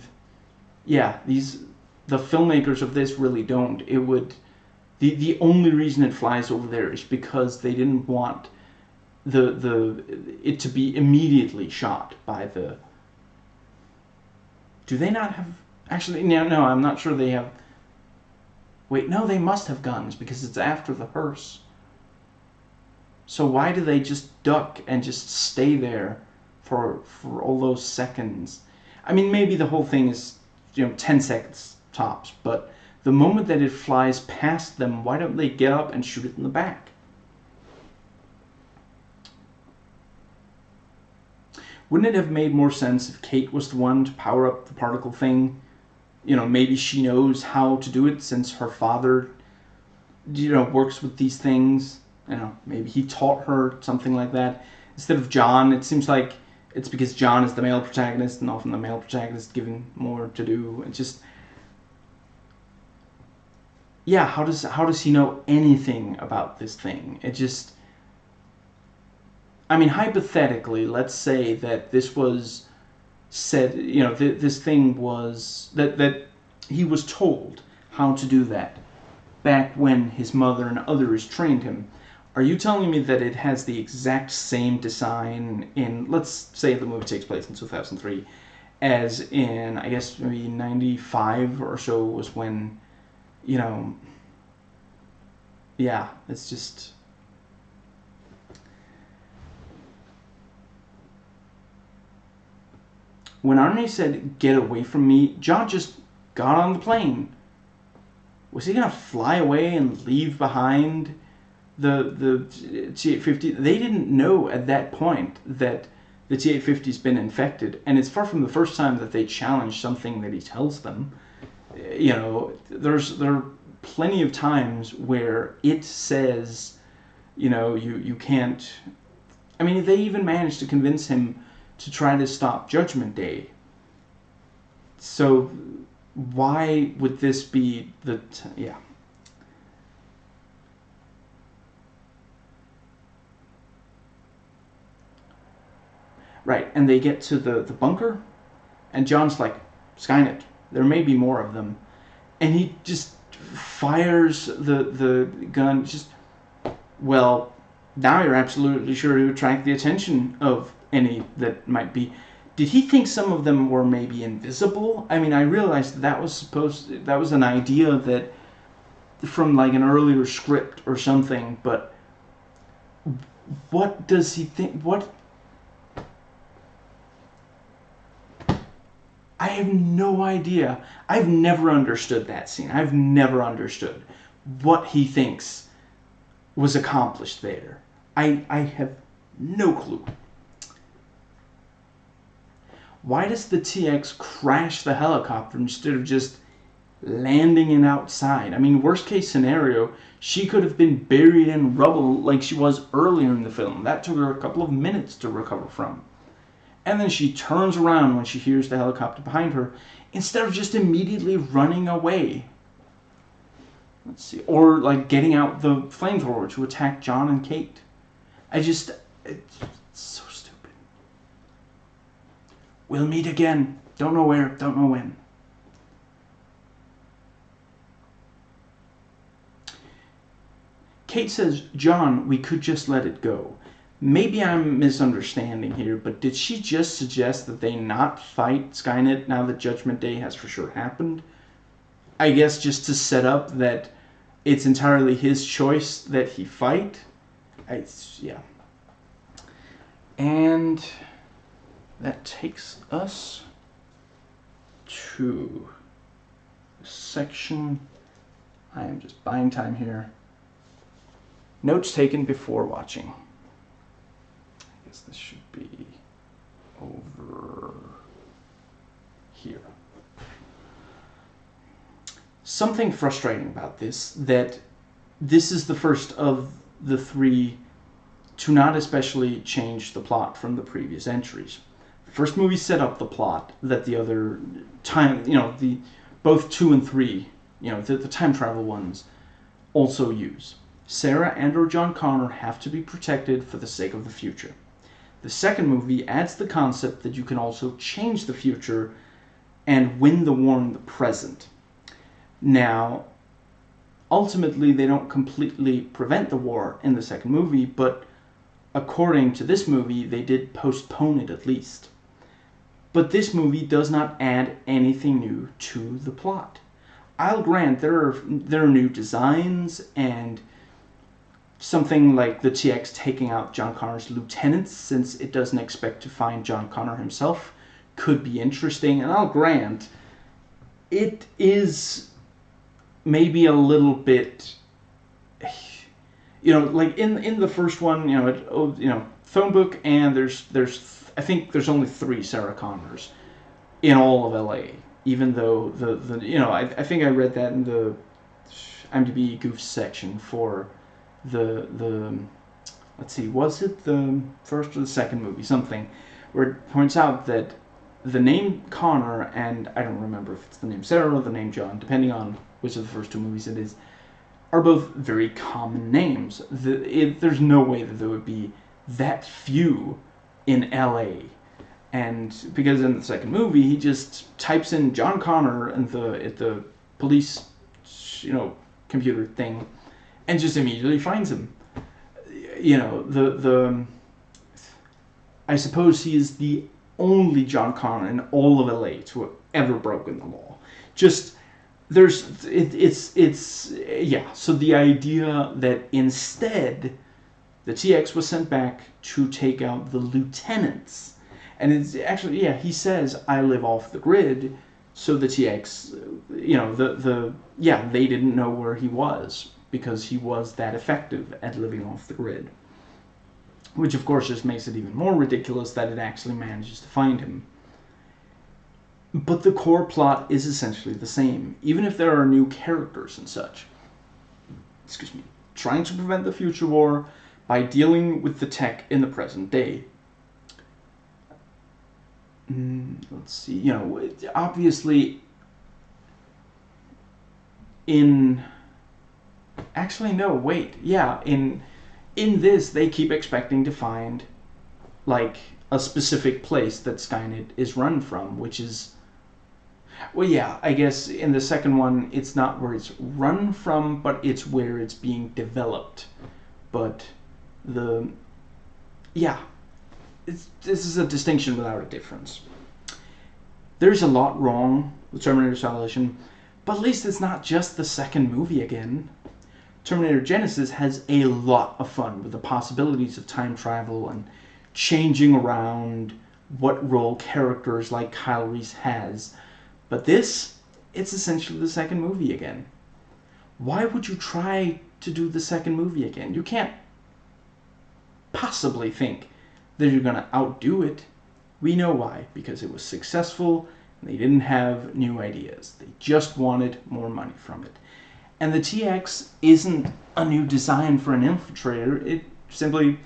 filmmakers of this really don't. It would, the only reason it flies over there is because they didn't want it to be immediately shot by the. Do they not have, actually, no, I'm not sure they have. Wait, no, they must have guns because it's after the hearse. So why do they just duck and just stay there for all those seconds? I mean, maybe the whole thing is, 10 seconds tops, but the moment that it flies past them, why don't they get up and shoot it in the back? Wouldn't it have made more sense if Kate was the one to power up the particle thing? Maybe she knows how to do it since her father, works with these things. Maybe he taught her something like that. Instead of John, it seems like it's because John is the male protagonist and often the male protagonist is given more to do. And just, yeah, how does he know anything about this thing? It just, I mean, hypothetically, let's say that this was said, this thing was, that he was told how to do that back when his mother and others trained him. Are you telling me that it has the exact same design in, let's say the movie takes place in 2003, as in, I guess, maybe 95 or so was when, yeah, it's just. When Arnie said, "Get away from me," John just got on the plane. Was he going to fly away and leave behind the T-850? They didn't know at that point that the T-850's been infected, and it's far from the first time that they challenge something that he tells them. There are plenty of times where it says, you can't. I mean, they even managed to convince him to try to stop Judgment Day. So why would this be yeah. Right, and they get to the bunker, and John's like, Skynet, there may be more of them. And he just fires the gun, just, well, now you're absolutely sure to attract the attention of any that might be. Did he think some of them were maybe invisible? I mean, I realized that was an idea that from like an earlier script or something, but what does he think? I have no idea. I've never understood that scene. I've never understood what he thinks was accomplished there. I have no clue. Why does the TX crash the helicopter instead of just landing it outside? I mean, worst case scenario, she could have been buried in rubble like she was earlier in the film. That took her a couple of minutes to recover from. And then she turns around when she hears the helicopter behind her, instead of just immediately running away. Let's see. Or like getting out the flamethrower to attack John and Kate. It's so stupid. We'll meet again. Don't know where, don't know when. Kate says, John, we could just let it go. Maybe I'm misunderstanding here, but did she just suggest that they not fight Skynet now that Judgment Day has for sure happened? I guess just to set up that it's entirely his choice that he fight? Yeah. And that takes us to the section. I am just buying time here. Notes taken before watching. I guess this should be over here. Something frustrating about this, that this is the first of the three to not especially change the plot from the previous entries. The first movie set up the plot that the other time, both 2 and 3, the time travel ones also use. Sarah and/or John Connor have to be protected for the sake of the future. The second movie adds the concept that you can also change the future and win the war in the present. Now, ultimately, they don't completely prevent the war in the second movie, but according to this movie, they did postpone it at least. But this movie does not add anything new to the plot. I'll grant there are new designs, and something like the TX taking out John Connor's lieutenants, since it doesn't expect to find John Connor himself, could be interesting. And I'll grant it is maybe a little bit, like in the first one, phone book, and there's I think there's only 3 Sarah Connors in all of LA, even though I think I read that in the IMDb Goofs section for the let's see, was it the first or the second movie, something, where it points out that the name Connor, and I don't remember if it's the name Sarah or the name John, depending on which of the first 2 movies it is, are both very common names. There's no way that there would be that few in LA. And because in the second movie, he just types in John Connor and the police, computer thing, and just immediately finds him. I suppose he is the only John Connor in all of LA to have ever broken the law. So the idea that instead the TX was sent back to take out the lieutenants, and it's actually, he says, I live off the grid, so the TX, they didn't know where he was because he was that effective at living off the grid. Which, of course, just makes it even more ridiculous that it actually manages to find him. But the core plot is essentially the same, even if there are new characters and such. Trying to prevent the future war by dealing with the tech in the present day. Let's see, obviously in this, they keep expecting to find, like, a specific place that Skynet is run from, which is, I guess in the second one, it's not where it's run from, but it's where it's being developed. But this is a distinction without a difference. There's a lot wrong with Terminator Salvation, but at least it's not just the second movie again. Terminator Genisys has a lot of fun with the possibilities of time travel and changing around what role characters like Kyle Reese has. But it's essentially the second movie again. Why would you try to do the second movie again? You can't possibly think that you're going to outdo it. We know why. Because it was successful and they didn't have new ideas. They just wanted more money from it. And the TX isn't a new design for an infiltrator. It simply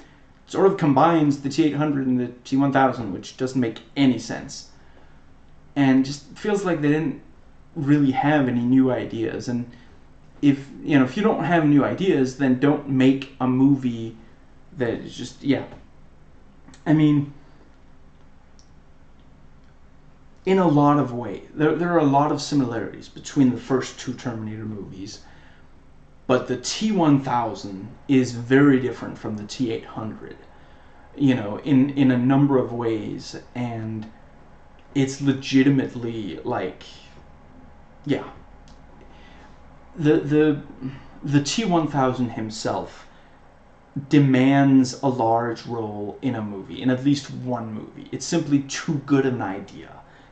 sort of combines the T-800 and the T-1000, which doesn't make any sense. And just feels like they didn't really have any new ideas. And if you don't have new ideas, then don't make a movie that is just, I mean, in a lot of ways. There are a lot of similarities between the first two Terminator movies, but the T-1000 is very different from the T-800, in a number of ways, and it's legitimately like, yeah. The T-1000 himself demands a large role in a movie, in at least one movie. It's simply too good an idea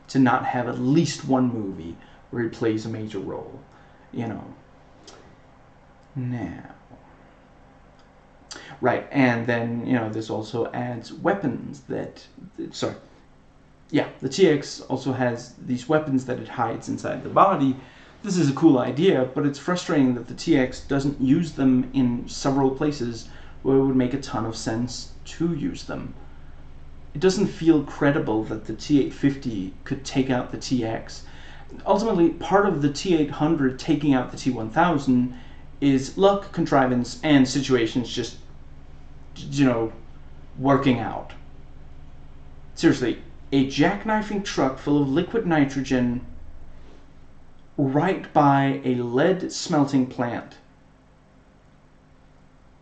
to not have at least one movie where he plays a major role, Now, right, and then, this also adds weapons that, the TX also has these weapons that it hides inside the body. This is a cool idea, but it's frustrating that the TX doesn't use them in several places where it would make a ton of sense to use them. It doesn't feel credible that the T-850 could take out the TX. Ultimately, part of the T-800 taking out the T-1000 is luck, contrivance, and situations just, working out. Seriously, a jackknifing truck full of liquid nitrogen right by a lead smelting plant,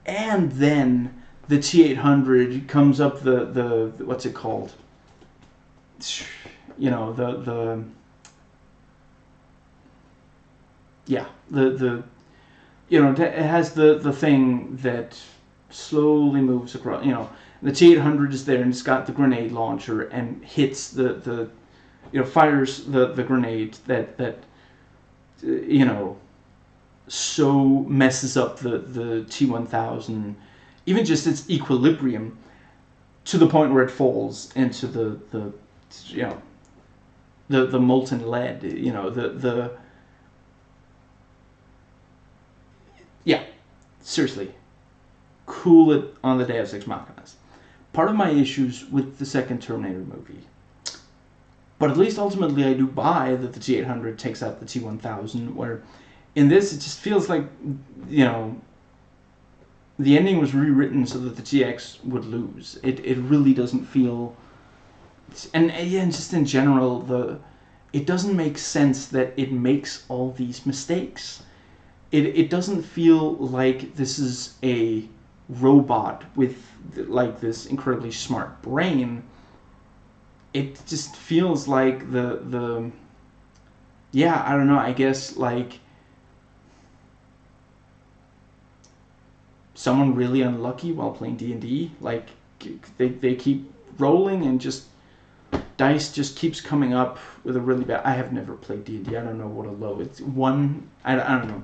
and then the T-800 comes up the what's it called? It has the thing that slowly moves across. The T-800 is there, and it's got the grenade launcher and hits fires the grenade that so messes up the T-1000, even just its equilibrium, to the point where it falls into the molten lead. Seriously, cool it on the Deus Ex Machinas. Part of my issues with the second Terminator movie, but at least ultimately I do buy that the T-800 takes out the T-1000, where in this it just feels like, the ending was rewritten so that the TX would lose. It really doesn't feel, and just in general, it doesn't make sense that it makes all these mistakes. It doesn't feel like this is a robot with like this incredibly smart brain. It just feels like I don't know, I guess like someone really unlucky while playing D&D. Like they keep rolling and just dice just keeps coming up with a really bad. I have never played D&D. I don't know what a low. It's one. I don't know.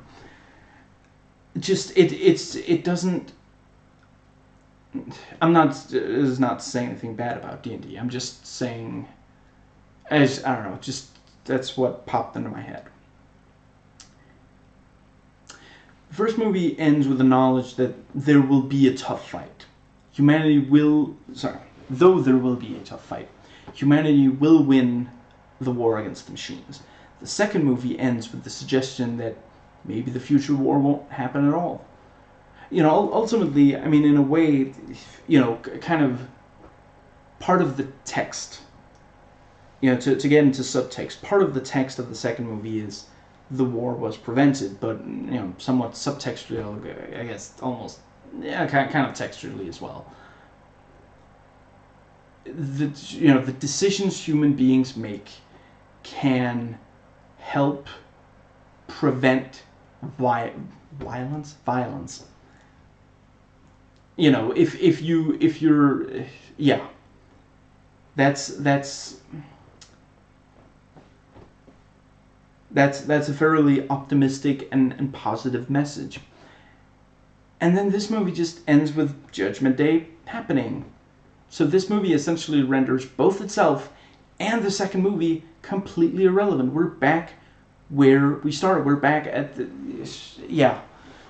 Just it doesn't. I'm not saying anything bad about D&D. I'm just saying, I don't know. Just that's what popped into my head. The first movie ends with the knowledge that there will be a tough fight. Though there will be a tough fight, humanity will win the war against the machines. The second movie ends with the suggestion that maybe the future war won't happen at all. Ultimately, I mean, in a way, kind of part of the text, to get into subtext, part of the text of the second movie is the war was prevented, but somewhat subtextual, I guess, almost, kind of textually as well. The decisions human beings make can help prevent violence. If you're that's a fairly optimistic and positive message. And then this movie just ends with Judgment Day happening. So this movie essentially renders both itself and the second movie completely irrelevant. We're back where we started. We're back at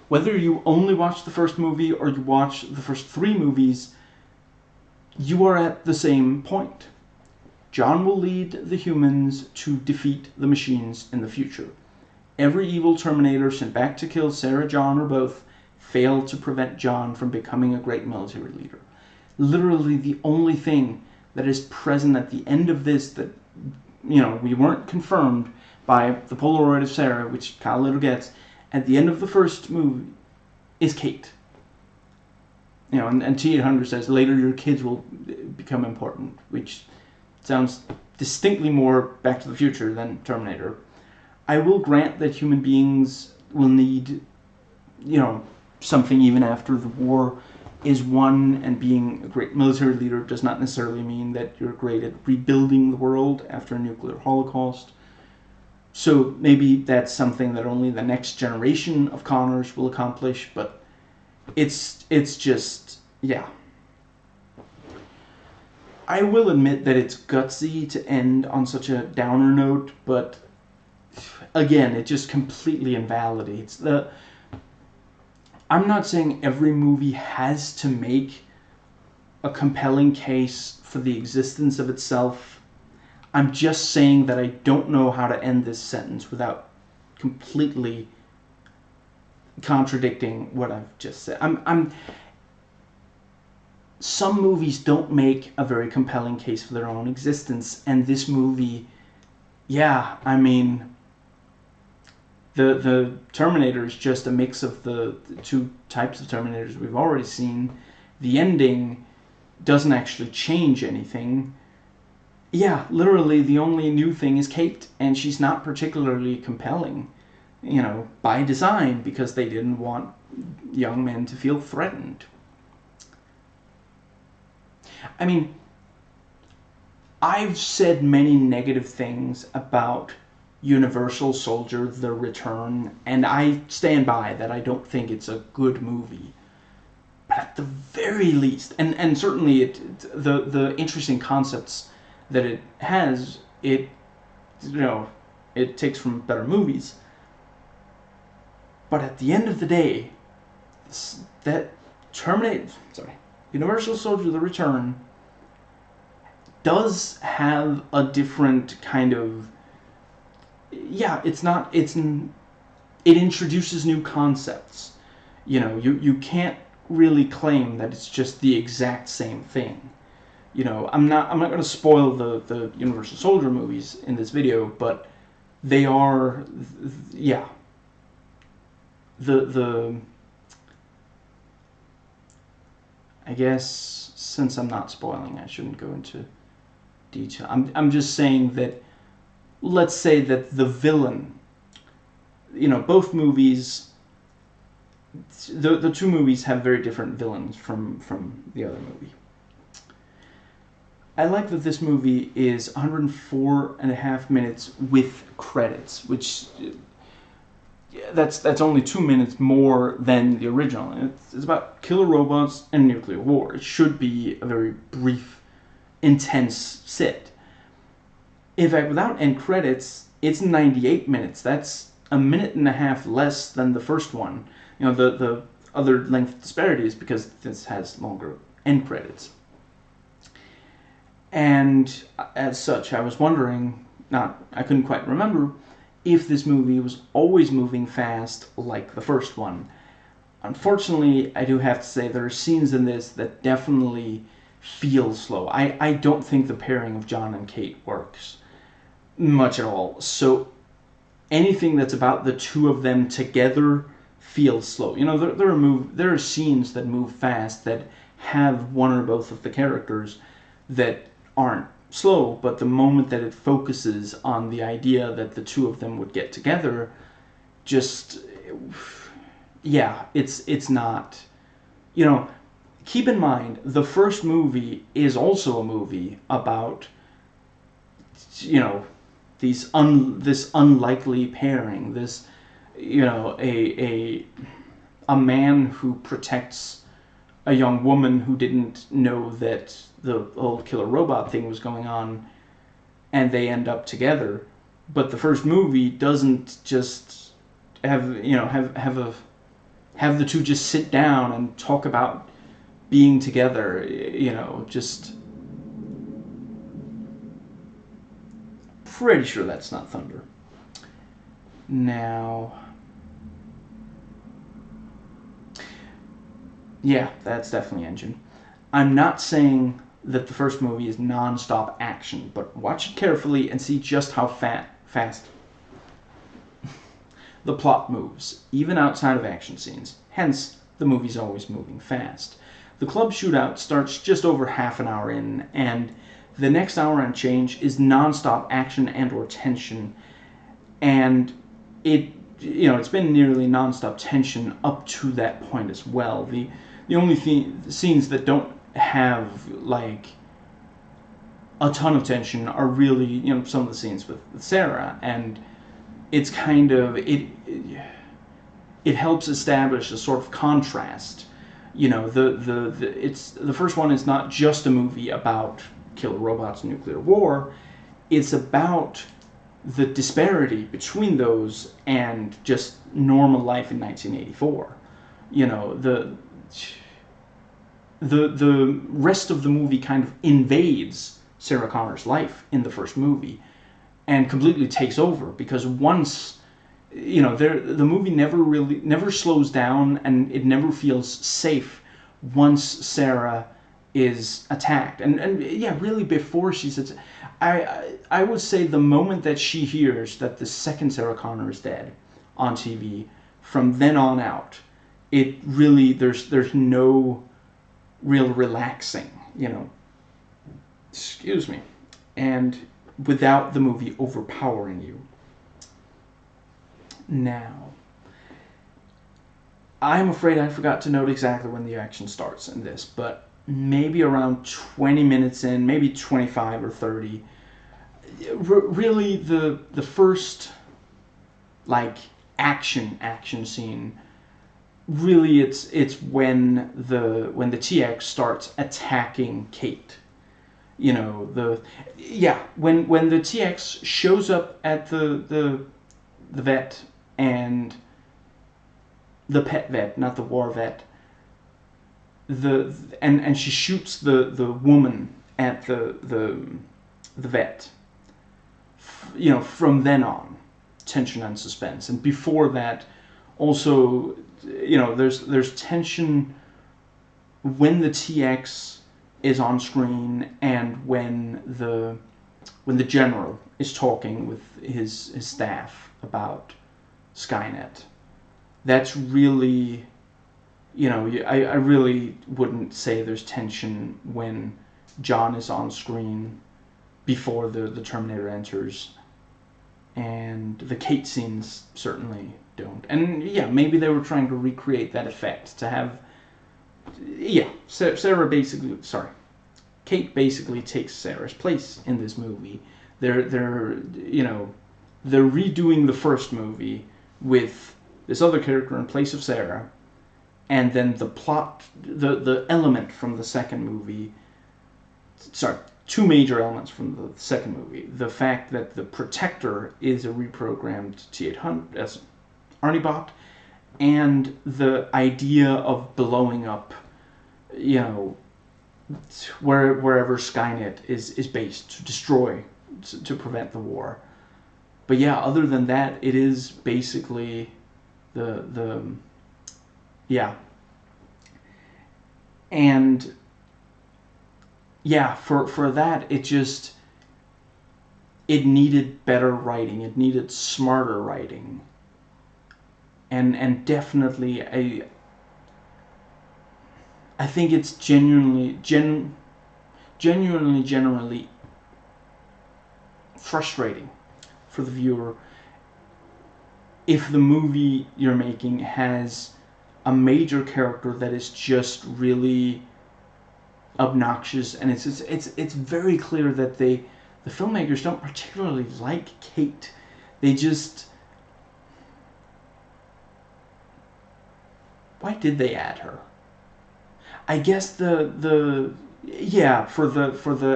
whether you only watch the first movie or you watch the first three movies, you are at the same point. John will lead the humans to defeat the machines in the future. Every evil Terminator sent back to kill Sarah, John, or both failed to prevent John from becoming a great military leader. Literally the only thing that is present at the end of this that we weren't confirmed by the Polaroid of Sarah, which Kyle Little gets at the end of the first movie, is Kate. And T-800 says later your kids will become important, which sounds distinctly more Back to the Future than Terminator. I will grant that human beings will need, something even after the war is won, and being a great military leader does not necessarily mean that you're great at rebuilding the world after a nuclear holocaust. So maybe that's something that only the next generation of Connors will accomplish, but it's just, yeah. I will admit that it's gutsy to end on such a downer note, but again, it just completely invalidates I'm not saying every movie has to make a compelling case for the existence of itself. I'm just saying that I don't know how to end this sentence without completely contradicting what I've just said. Some movies don't make a very compelling case for their own existence, and this movie, yeah, the Terminator is just a mix of the two types of Terminators we've already seen. The ending doesn't actually change anything. Yeah, literally the only new thing is Kate, and she's not particularly compelling, by design, because they didn't want young men to feel threatened. I've said many negative things about Universal Soldier: The Return, and I stand by that. I don't think it's a good movie. But at the very least, and certainly the interesting concepts that it has, it takes from better movies. But at the end of the day, that Universal Soldier: The Return does have a different kind of, it introduces new concepts. You can't really claim that it's just the exact same thing. I'm not going to spoil the Universal Soldier movies in this video, but they are, I guess, since I'm not spoiling, I shouldn't go into detail. I'm just saying that, let's say that the villain, both movies, the two movies have very different villains from the other movie. I like that this movie is 104.5 minutes with credits, which that's only 2 minutes more than the original. It's about killer robots and nuclear war. It should be a very brief, intense sit. In fact, without end credits, it's 98 minutes. That's a minute and a half less than the first one. The other length disparity is because this has longer end credits. And as such, I was wondering, I couldn't quite remember, if this movie was always moving fast like the first one. Unfortunately, I do have to say there are scenes in this that definitely feel slow. I don't think the pairing of John and Kate works much at all. So anything that's about the two of them together feels slow. There are scenes that move fast that have one or both of the characters that aren't slow, but the moment that it focuses on the idea that the two of them would get together, just, it's not, keep in mind, the first movie is also a movie about, this unlikely pairing, this, a man who protects a young woman who didn't know that the old killer robot thing was going on, and they end up together. But the first movie doesn't just have the two just sit down and talk about being together. Just pretty sure that's not Thunder. Now, yeah, that's definitely Engine. I'm not saying that the first movie is non-stop action, but watch it carefully and see just how fast the plot moves, even outside of action scenes. Hence, the movie's always moving fast. The club shootout starts just over half an hour in, and the next hour and change is non-stop action and or tension, and it's been nearly non-stop tension up to that point as well. The only scenes that don't have like a ton of tension are really some of the scenes with Sarah, and it's kind of it helps establish a sort of contrast. The first one is not just a movie about killer robots and nuclear war. It's about the disparity between those and just normal life in 1984. The rest of the movie kind of invades Sarah Connor's life in the first movie and completely takes over, because once the movie never slows down, and it never feels safe once Sarah is attacked. And yeah, really before she says, I would say the moment that she hears that the second Sarah Connor is dead on TV, from then on out, it really there's no real relaxing, excuse me, and without the movie overpowering you. Now, I'm afraid I forgot to note exactly when the action starts in this, but maybe around 20 minutes in, maybe 25 or 30. Really, the first like action scene. Really, it's when the TX starts attacking Kate. When the TX shows up at the vet, and the pet vet, not the war vet. And she shoots the woman at the vet. From then on, tension and suspense. And before that, also, there's tension when the TX is on screen, and when the general is talking with his staff about Skynet. That's really, I really wouldn't say there's tension when John is on screen before the Terminator enters, and the Kate scenes certainly don't. And yeah, maybe they were trying to recreate that effect, to have, Kate basically takes Sarah's place in this movie. They're redoing the first movie with this other character in place of Sarah, and then the plot, the element from the second movie, two major elements from the second movie. The fact that the Protector is a reprogrammed T-800 as Arnie bot, and the idea of blowing up, wherever Skynet is based, to destroy, to prevent the war. But yeah, other than that, it is basically and yeah, for that, it needed better writing, it needed smarter writing, and definitely I think it's genuinely frustrating for the viewer if the movie you're making has a major character that is just really obnoxious, and it's very clear that the filmmakers don't particularly like Kate. They just, why did they add her? I guess for the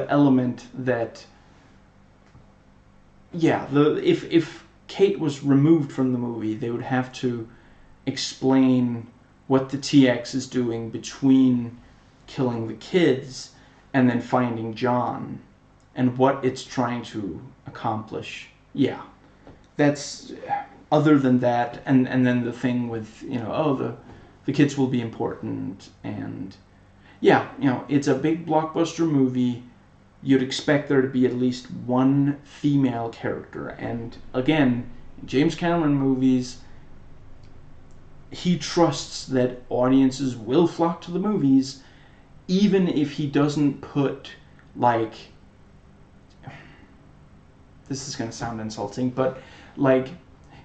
element that, if Kate was removed from the movie, they would have to explain what the TX is doing between killing the kids and then finding John, and what it's trying to accomplish. Yeah, that's, other than that, and then the thing with, the kids will be important, and yeah, it's a big blockbuster movie. You'd expect there to be at least one female character. And again, in James Cameron movies, he trusts that audiences will flock to the movies, even if he doesn't put, like, this is going to sound insulting, but, like,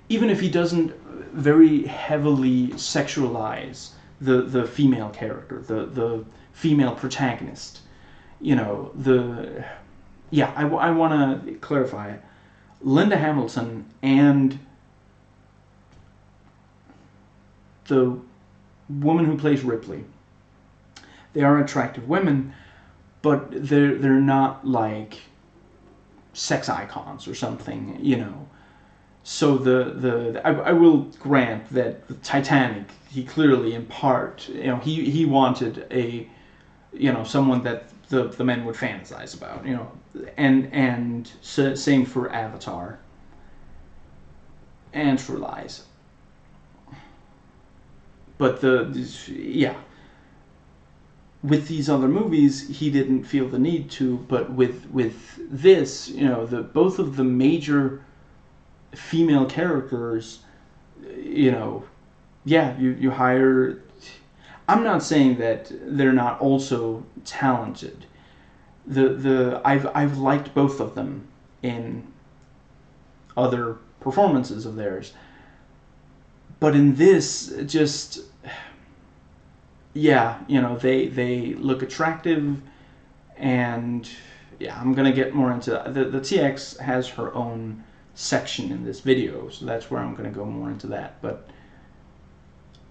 even if he doesn't very heavily sexualize the female character, the female protagonist, I want to clarify, Linda Hamilton and the woman who plays Ripley, they are attractive women, but they're not like sex icons or something, So I will grant that the Titanic, he clearly in part, he wanted a, someone that the men would fantasize about, and same for Avatar and True Lies. But with these other movies, he didn't feel the need to. But with this, both of the major female characters, you hire. I'm not saying that they're not also talented. I've liked both of them in other performances of theirs, but in this, just they look attractive, and I'm gonna get more into that. The TX has her own section in this video, so that's where I'm gonna go more into that. But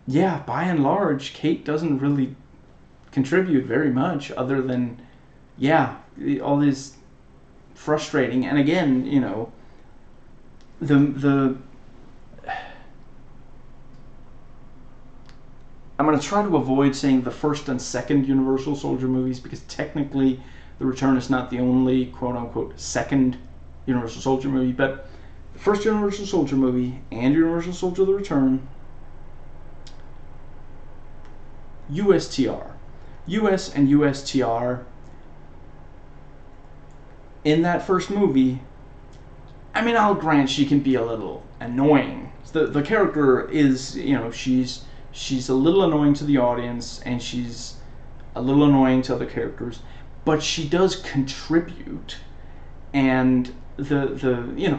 yeah, by and large, Kate doesn't really contribute very much, other than all these frustrating, and again, the I'm going to try to avoid saying the first and second Universal Soldier movies, because technically The Return is not the only quote-unquote second Universal Soldier movie, but the first Universal Soldier movie and Universal Soldier The Return, USTR. US and USTR, in that first movie, I'll grant she can be a little annoying. The character is, she's a little annoying to the audience, and she's a little annoying to other characters, but she does contribute. And the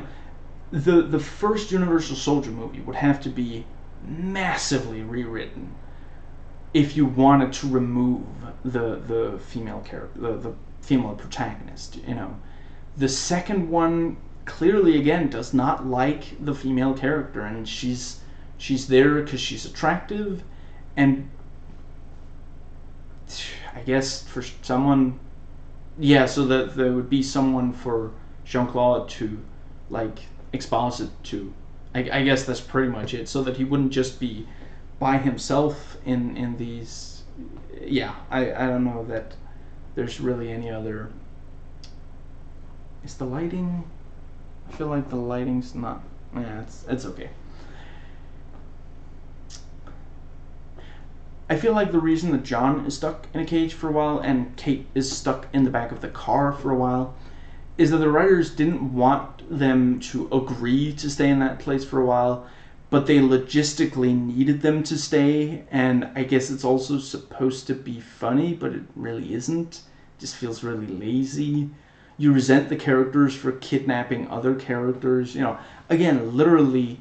first Universal Soldier movie would have to be massively rewritten if you wanted to remove the female character, the female protagonist. The second one clearly, again, does not like the female character, and she's there because she's attractive, and I guess for someone, so that there would be someone for Jean-Claude to, like, exposit to. I guess that's pretty much it, so that he wouldn't just be by himself in these. I don't know that there's really any other. Is the lighting? I feel like the lighting's not. It's okay. I feel like the reason that John is stuck in a cage for a while and Kate is stuck in the back of the car for a while is that the writers didn't want them to agree to stay in that place for a while, but they logistically needed them to stay, and I guess it's also supposed to be funny, but it really isn't. It just feels really lazy. You resent the characters for kidnapping other characters. Again, literally,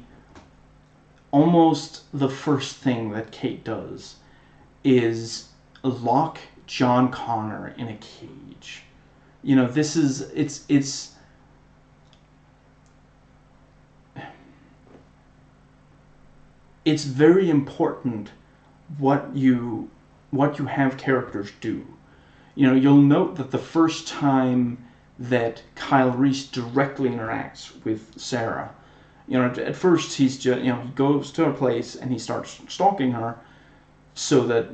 almost the first thing that Kate does is lock John Connor in a cage. This is, it's very important what you have characters do. You'll note that the first time that Kyle Reese directly interacts with Sarah, at first he's just, he goes to her place and he starts stalking her, so that,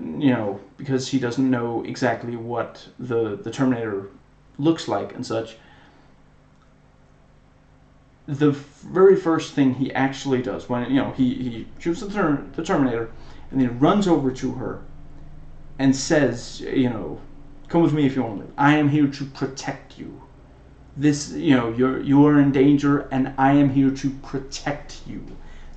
because he doesn't know exactly what the Terminator looks like and such. The very first thing he actually does when he shoots the Terminator and then runs over to her, and says, you know, come with me if you want to live. I am here to protect you. This, you know, you are in danger, and I am here to protect you.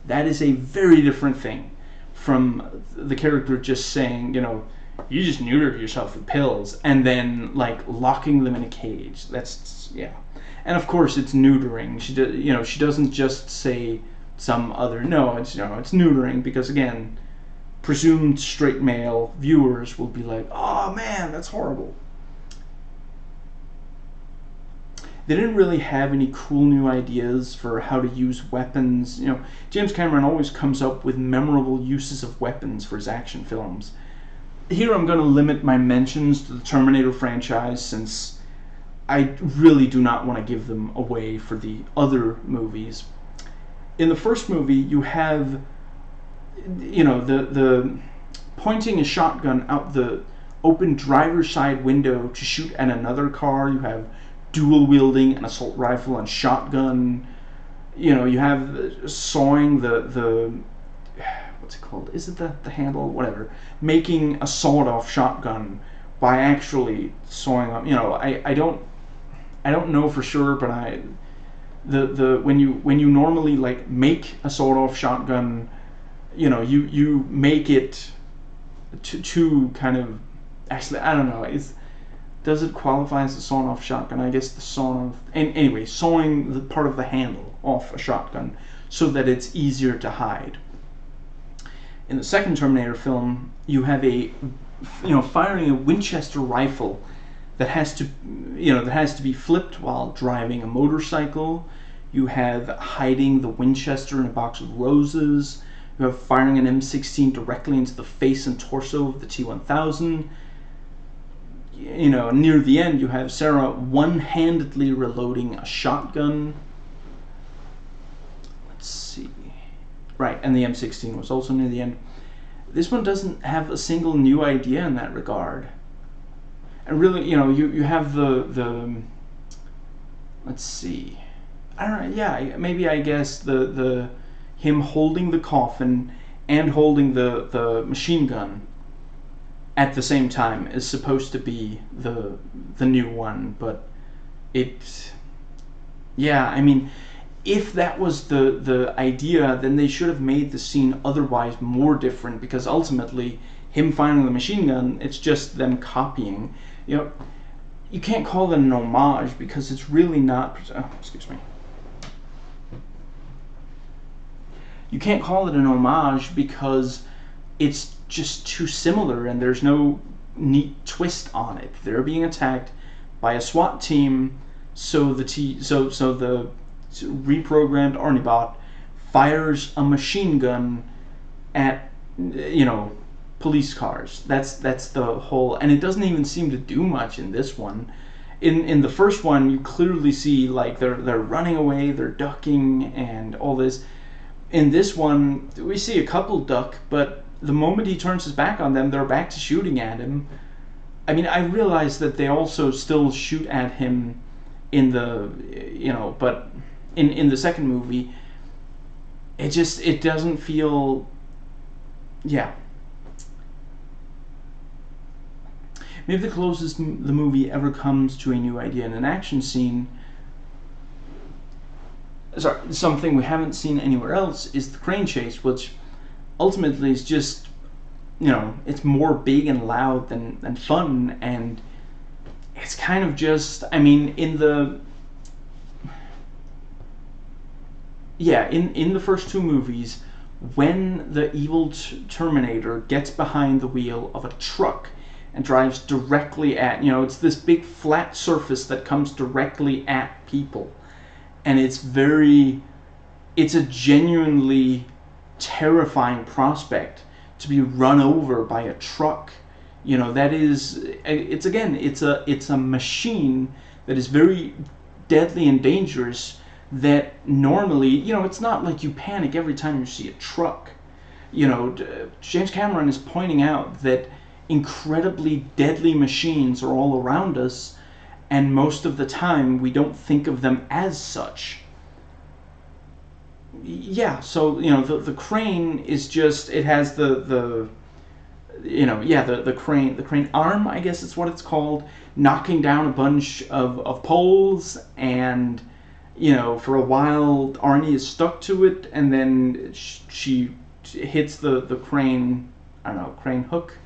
That is a very different thing from the character just saying, you know, you just neuter yourself with pills, and then like locking them in a cage. That's, yeah. And of course, it's neutering. She doesn't just say some other. No, it's, you know, it's neutering because, again, presumed straight male viewers will be like, oh man, that's horrible. They didn't really have any cool new ideas for how to use weapons. You know, James Cameron always comes up with memorable uses of weapons for his action films. Here I'm going to limit my mentions to the Terminator franchise, since I really do not want to give them away for the other movies. In the first movie, you have, you know, the pointing a shotgun out the open driver's side window to shoot at another car. You have dual wielding an assault rifle and shotgun. You know, you have sawing the what's it called? Is it the handle? Whatever. Making a sawed-off shotgun by actually sawing up. You know, I don't know for sure, but when you normally like make a sawed-off shotgun, you know, you make it to kind of, actually, I don't know. Does it qualify as a sawn-off shotgun? I guess the sawn-off. Anyway, sawing the part of the handle off a shotgun so that it's easier to hide. In the second Terminator film, you have firing a Winchester rifle that has to be flipped while driving a motorcycle. You have hiding the Winchester in a box of roses. You have firing an M16 directly into the face and torso of the T-1000. You know, near the end, you have Sarah one-handedly reloading a shotgun. Let's see. Right, and the M16 was also near the end. This one doesn't have a single new idea in that regard. And really, you know, you have the let's see. I don't know, yeah, maybe I guess the him holding the coffin and holding the machine gun at the same time is supposed to be the new one, but yeah, I mean, if that was the idea, then they should have made the scene otherwise more different, because ultimately him firing the machine gun, it's just them copying. You know, you can't call it an homage because it's really not. Excuse me. You can't call it an homage because it's just too similar and there's no neat twist on it. They're being attacked by a SWAT team, so the reprogrammed Arnibot fires a machine gun at, you know, police cars. That's the whole, and it doesn't even seem to do much in this one. In the first one, you clearly see like they're running away, they're ducking, and all this. In this one, we see a couple duck, but the moment he turns his back on them, they're back to shooting at him. I mean, I realize that they also still shoot at him in the, you know, but in the second movie, it doesn't feel, yeah. Maybe the closest the movie ever comes to a new idea in an action scene, something we haven't seen anywhere else, is the crane chase, which ultimately is just, you know, it's more big and loud than fun, and it's kind of just, I mean, in the first two movies, when the evil Terminator gets behind the wheel of a truck and drives directly at, you know, it's this big flat surface that comes directly at people, and it's a genuinely terrifying prospect to be run over by a truck. You know, that is, it's a machine that is very deadly and dangerous, that normally, you know, it's not like you panic every time you see a truck. You know, James Cameron is pointing out that incredibly deadly machines are all around us, and most of the time we don't think of them as such. Yeah, so, you know, the crane is just, it has the the crane arm, I guess is what it's called, knocking down a bunch of poles, and for a while Arnie is stuck to it, and then she hits the crane, I don't know, crane hook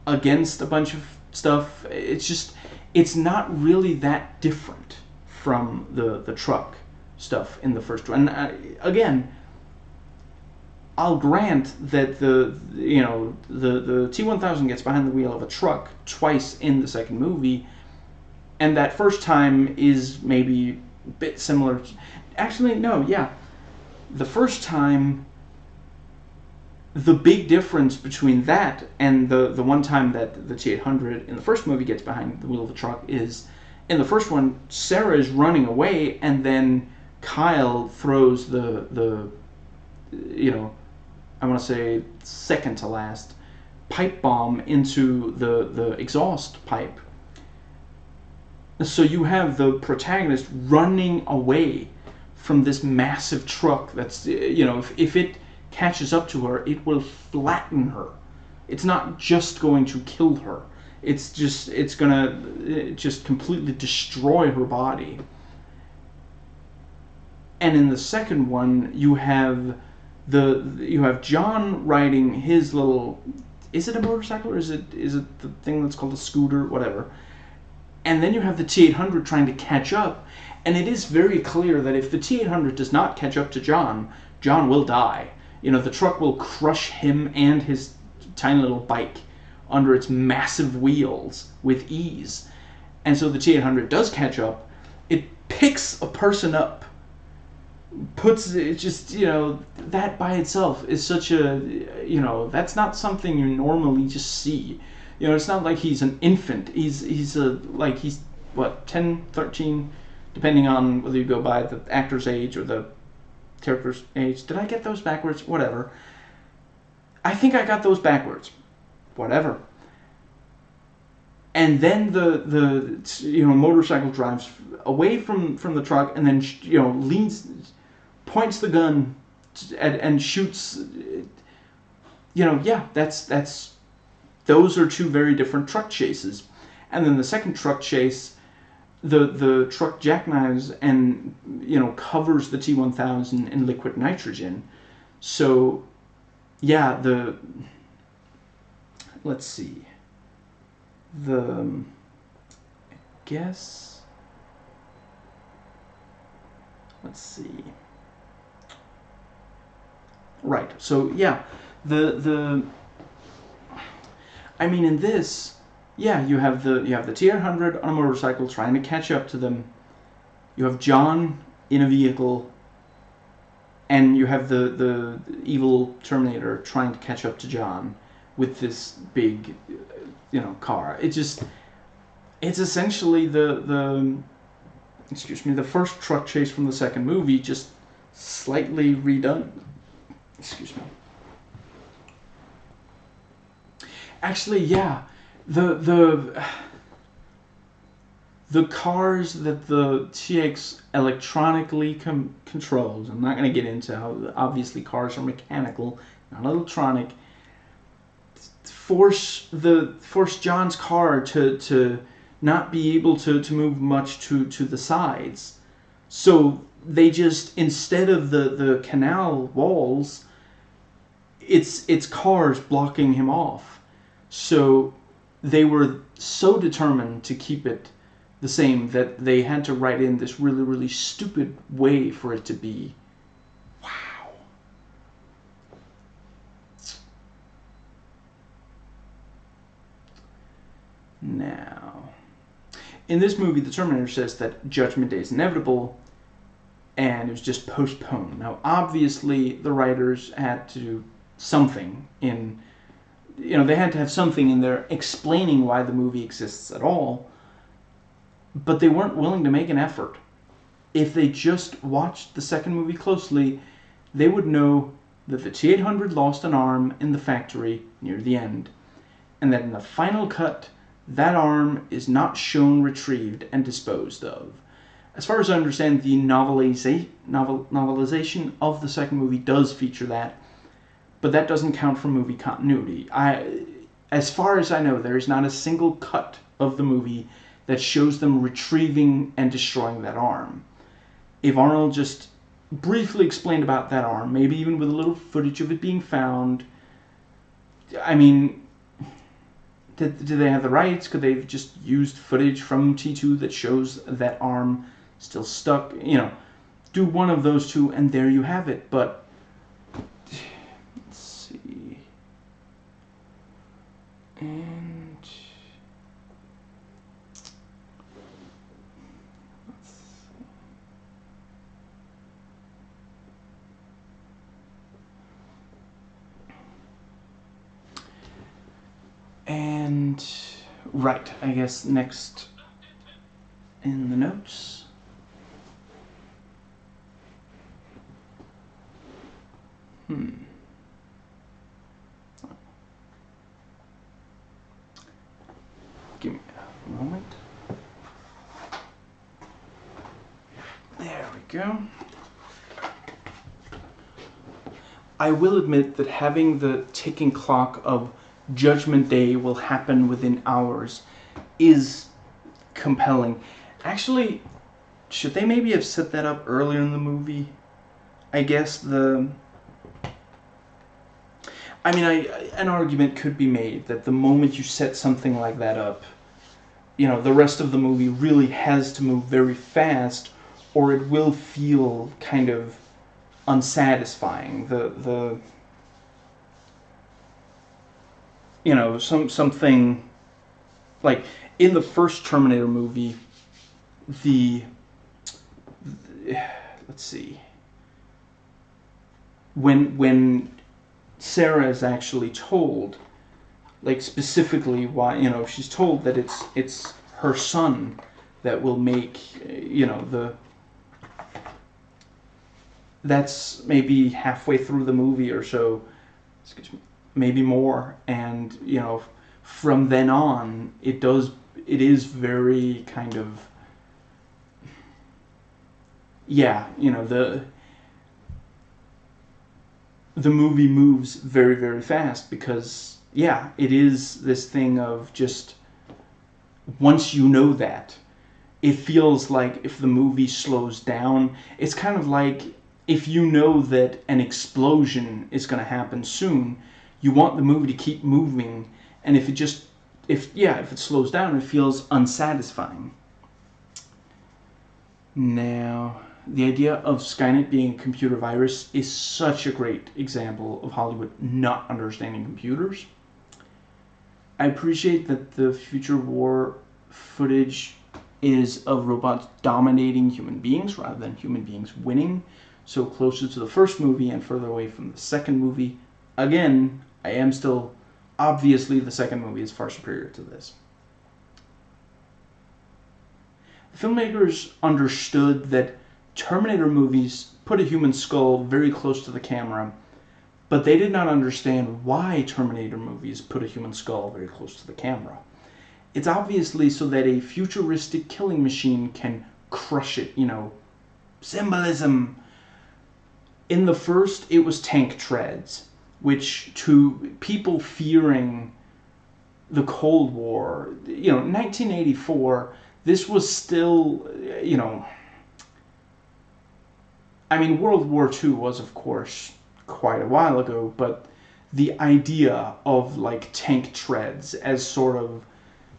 against a bunch of stuff. It's not really that different from the truck stuff in the first one. And again, I'll grant that the T-1000 gets behind the wheel of a truck twice in the second movie, and that first time is maybe a bit similar. Actually, no, yeah. The first time, the big difference between that and the one time that the T-800 in the first movie gets behind the wheel of the truck is, in the first one, Sarah is running away, and then Kyle throws the I want to say second to last pipe bomb into the exhaust pipe. So you have the protagonist running away from this massive truck that's, if it catches up to her, it will flatten her. It's not just going to kill her. It's gonna just completely destroy her body. And in the second one, you have John riding his little, is it a motorcycle or is it the thing that's called a scooter, whatever. And then you have the T-800 trying to catch up, and it is very clear that if the T-800 does not catch up to John, John will die. The truck will crush him and his tiny little bike under its massive wheels with ease. And so the T-800 does catch up. It picks a person up, puts it, that by itself is such a, that's not something you normally just see. It's not like he's an infant. He's what, 10, 13, depending on whether you go by the actor's age or the character's age. Did I get those backwards? Whatever. I think I got those backwards. Whatever. And then the motorcycle drives away from the truck, and then leans, points the gun and shoots. That's those are two very different truck chases. And then the second truck chase, the truck jackknives and covers the T-1000 in liquid nitrogen. So yeah, let's see. Let's see. Right. So yeah, in this, yeah, you have the T-800 on a motorcycle trying to catch up to them. You have John in a vehicle, and you have the evil Terminator trying to catch up to John with this big, car. It's essentially the first truck chase from the second movie, just slightly redone. Excuse me. Actually, yeah, the cars that the TX electronically controls. I'm not going to get into how obviously cars are mechanical, not electronic. Force John's car to not be able to move much to the sides. So they just, instead of the canal walls, it's cars blocking him off. So they were so determined to keep it the same that they had to write in this really, really stupid way for it to be. Wow. Now, in this movie, the Terminator says that Judgment Day is inevitable, and it was just postponed. Now, obviously, the writers had to do something in, they had to have something in there explaining why the movie exists at all, but they weren't willing to make an effort. If they just watched the second movie closely, they would know that the T-800 lost an arm in the factory near the end, and that in the final cut, that arm is not shown retrieved and disposed of. As far as I understand, the novelization of the second movie does feature that, but that doesn't count for movie continuity. as far as I know, there is not a single cut of the movie that shows them retrieving and destroying that arm. If Arnold just briefly explained about that arm, maybe even with a little footage of it being found, I mean, did they have the rights? Could they have just used footage from T2 that shows that arm still stuck? You know, do one of those two, and there you have it. But let's see, and and right, I guess next in the notes. Give me a moment. There we go. I will admit that having the ticking clock of Judgment Day will happen within hours is compelling. Actually, should they maybe have set that up earlier in the movie? I guess an argument could be made that the moment you set something like that up, you know, the rest of the movie really has to move very fast, or it will feel kind of unsatisfying. The you know, something like in the first Terminator movie, let's see, when Sarah is actually told, like specifically why, you know, she's told that it's her son that will make, you know, that's maybe halfway through the movie or so, excuse me, maybe more, and you know, from then on, it is very kind of, yeah, you know, the movie moves very, very fast because, yeah, it is this thing of just, once you know that, it feels like if the movie slows down, it's kind of like if you know that an explosion is going to happen soon, you want the movie to keep moving, and if it slows down, it feels unsatisfying. Now, the idea of Skynet being a computer virus is such a great example of Hollywood not understanding computers. I appreciate that the future war footage is of robots dominating human beings rather than human beings winning, so closer to the first movie and further away from the second movie. Again, I am still, obviously the second movie is far superior to this. The filmmakers understood that Terminator movies put a human skull very close to the camera, but they did not understand why Terminator movies put a human skull very close to the camera. It's obviously so that a futuristic killing machine can crush it, you know, symbolism. In the first, it was tank treads, which to people fearing the Cold War, you know, 1984, this was still, you know, I mean, World War II was, of course, quite a while ago, but the idea of, like, tank treads as sort of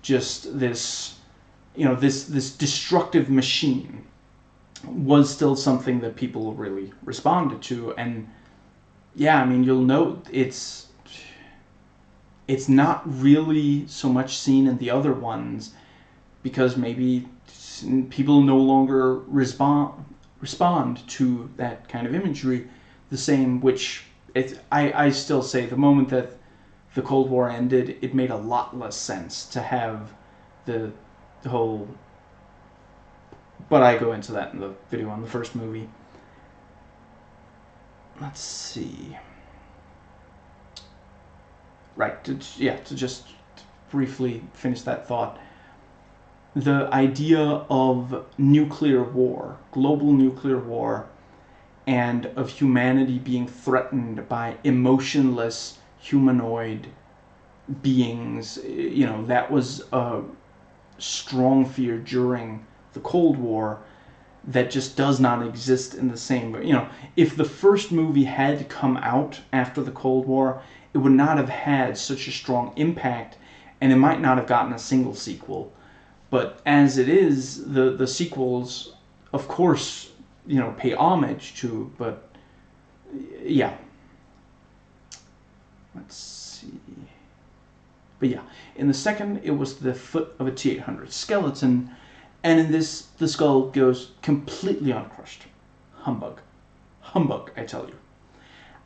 just this, you know, this destructive machine was still something that people really responded to. And yeah, I mean, you'll note it's not really so much seen in the other ones because maybe people no longer respond to that kind of imagery the same, which I still say the moment that the Cold War ended, it made a lot less sense to have the whole, but I go into that in the video on the first movie. Let's see. Right, to just briefly finish that thought. The idea of nuclear war, global nuclear war, and of humanity being threatened by emotionless humanoid beings. That was a strong fear during the Cold War that just does not exist in the same way. If the first movie had come out after the Cold War, it would not have had such a strong impact, and it might not have gotten a single sequel. But as it is, the sequels, of course, pay homage to. But yeah, let's see. But yeah, in the second, it was the foot of a T-800 skeleton, and in this, the skull goes completely uncrushed. Humbug. Humbug, I tell you.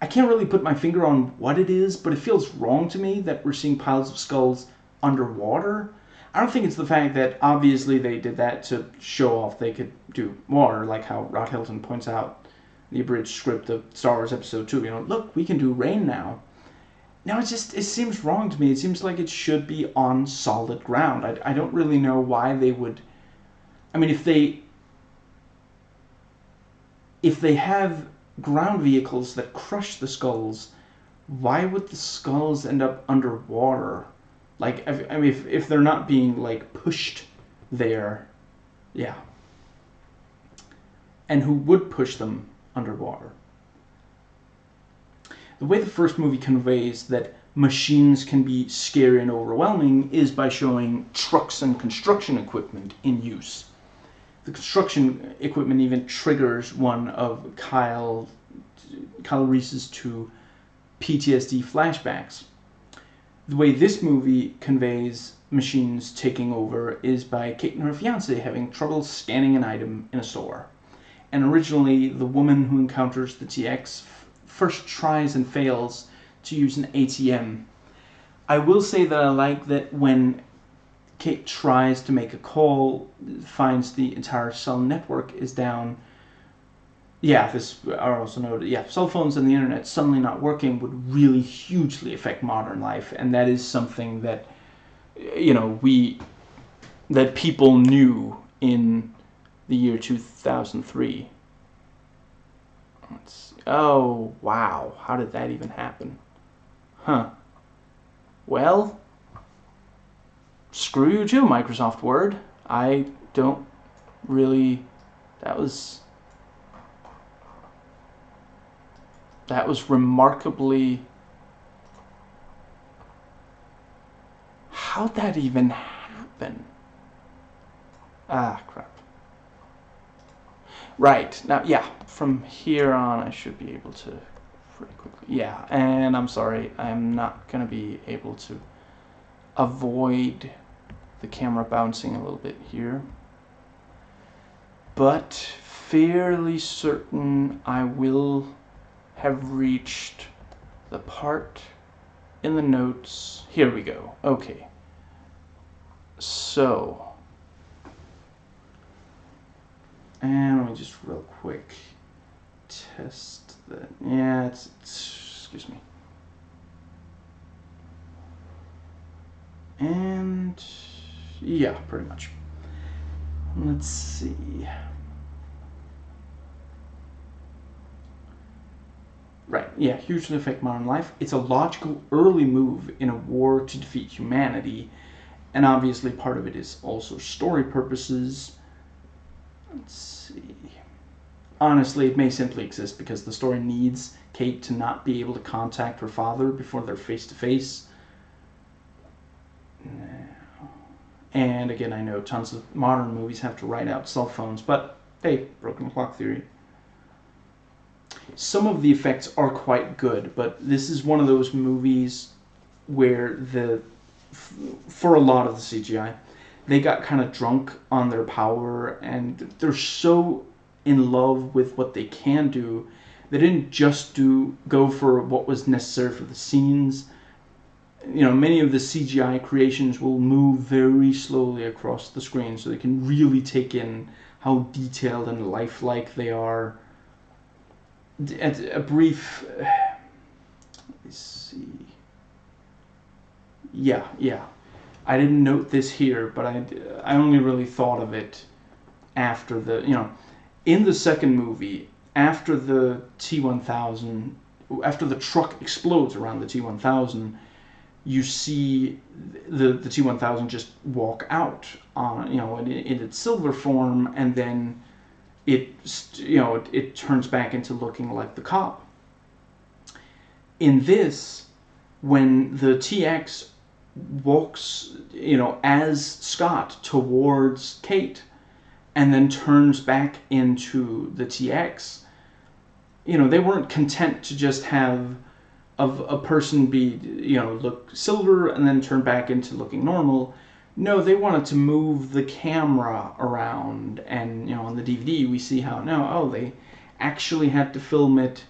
I can't really put my finger on what it is, but it feels wrong to me that we're seeing piles of skulls underwater. I don't think it's the fact that obviously they did that to show off they could do water, like how Rod Hilton points out in the abridged script of Star Wars Episode 2. Look, we can do rain now. No, it seems wrong to me. It seems like it should be on solid ground. I don't really know why they would. I mean, if they have ground vehicles that crush the skulls, why would the skulls end up underwater? Like, I mean, if they're not being, like, pushed there, yeah. And who would push them underwater? The way the first movie conveys that machines can be scary and overwhelming is by showing trucks and construction equipment in use. The construction equipment even triggers one of Kyle Reese's two PTSD flashbacks. The way this movie conveys machines taking over is by Kate and her fiance having trouble scanning an item in a store. And originally, the woman who encounters the TX first tries and fails to use an ATM. I will say that I like that when Kate tries to make a call, finds the entire cell network is down. Yeah, this I also noted. Yeah, cell phones and the internet suddenly not working would really hugely affect modern life, and that is something that that people knew in the year 2003. Oh wow, how did that even happen? Huh. Well, screw you too, Microsoft Word. I don't really. That was remarkably. How'd that even happen? Ah, crap. Right, now, yeah, from here on I should be able to pretty quickly. Yeah, and I'm sorry, I'm not going to be able to avoid the camera bouncing a little bit here. But fairly certain I will have reached the part in the notes. Here we go. Okay. So, and let me just real quick test that. Yeah, it's excuse me. And yeah, pretty much. Let's see. Right, yeah, hugely affect modern life. It's a logical early move in a war to defeat humanity, and obviously part of it is also story purposes. Let's see. Honestly, it may simply exist because the story needs Kate to not be able to contact her father before they're face to face. And again, I know tons of modern movies have to write out cell phones, but hey, broken clock theory. Some of the effects are quite good, but this is one of those movies where for a lot of the CGI, they got kind of drunk on their power, and they're so in love with what they can do. They didn't just go for what was necessary for the scenes. Many of the CGI creations will move very slowly across the screen so they can really take in how detailed and lifelike they are. A brief. Let me see. Yeah. I didn't note this here, but I only really thought of it after in the second movie, after the T-1000, after the truck explodes around the T-1000, you see the T-1000 just walk out on, in its silver form, and then it turns back into looking like the cop. In this, when the TX walks, as Scott towards Kate, and then turns back into the TX, they weren't content to just have a person be, look silver and then turn back into looking normal. No, they wanted to move the camera around, and on the DVD we see how they actually had to film it,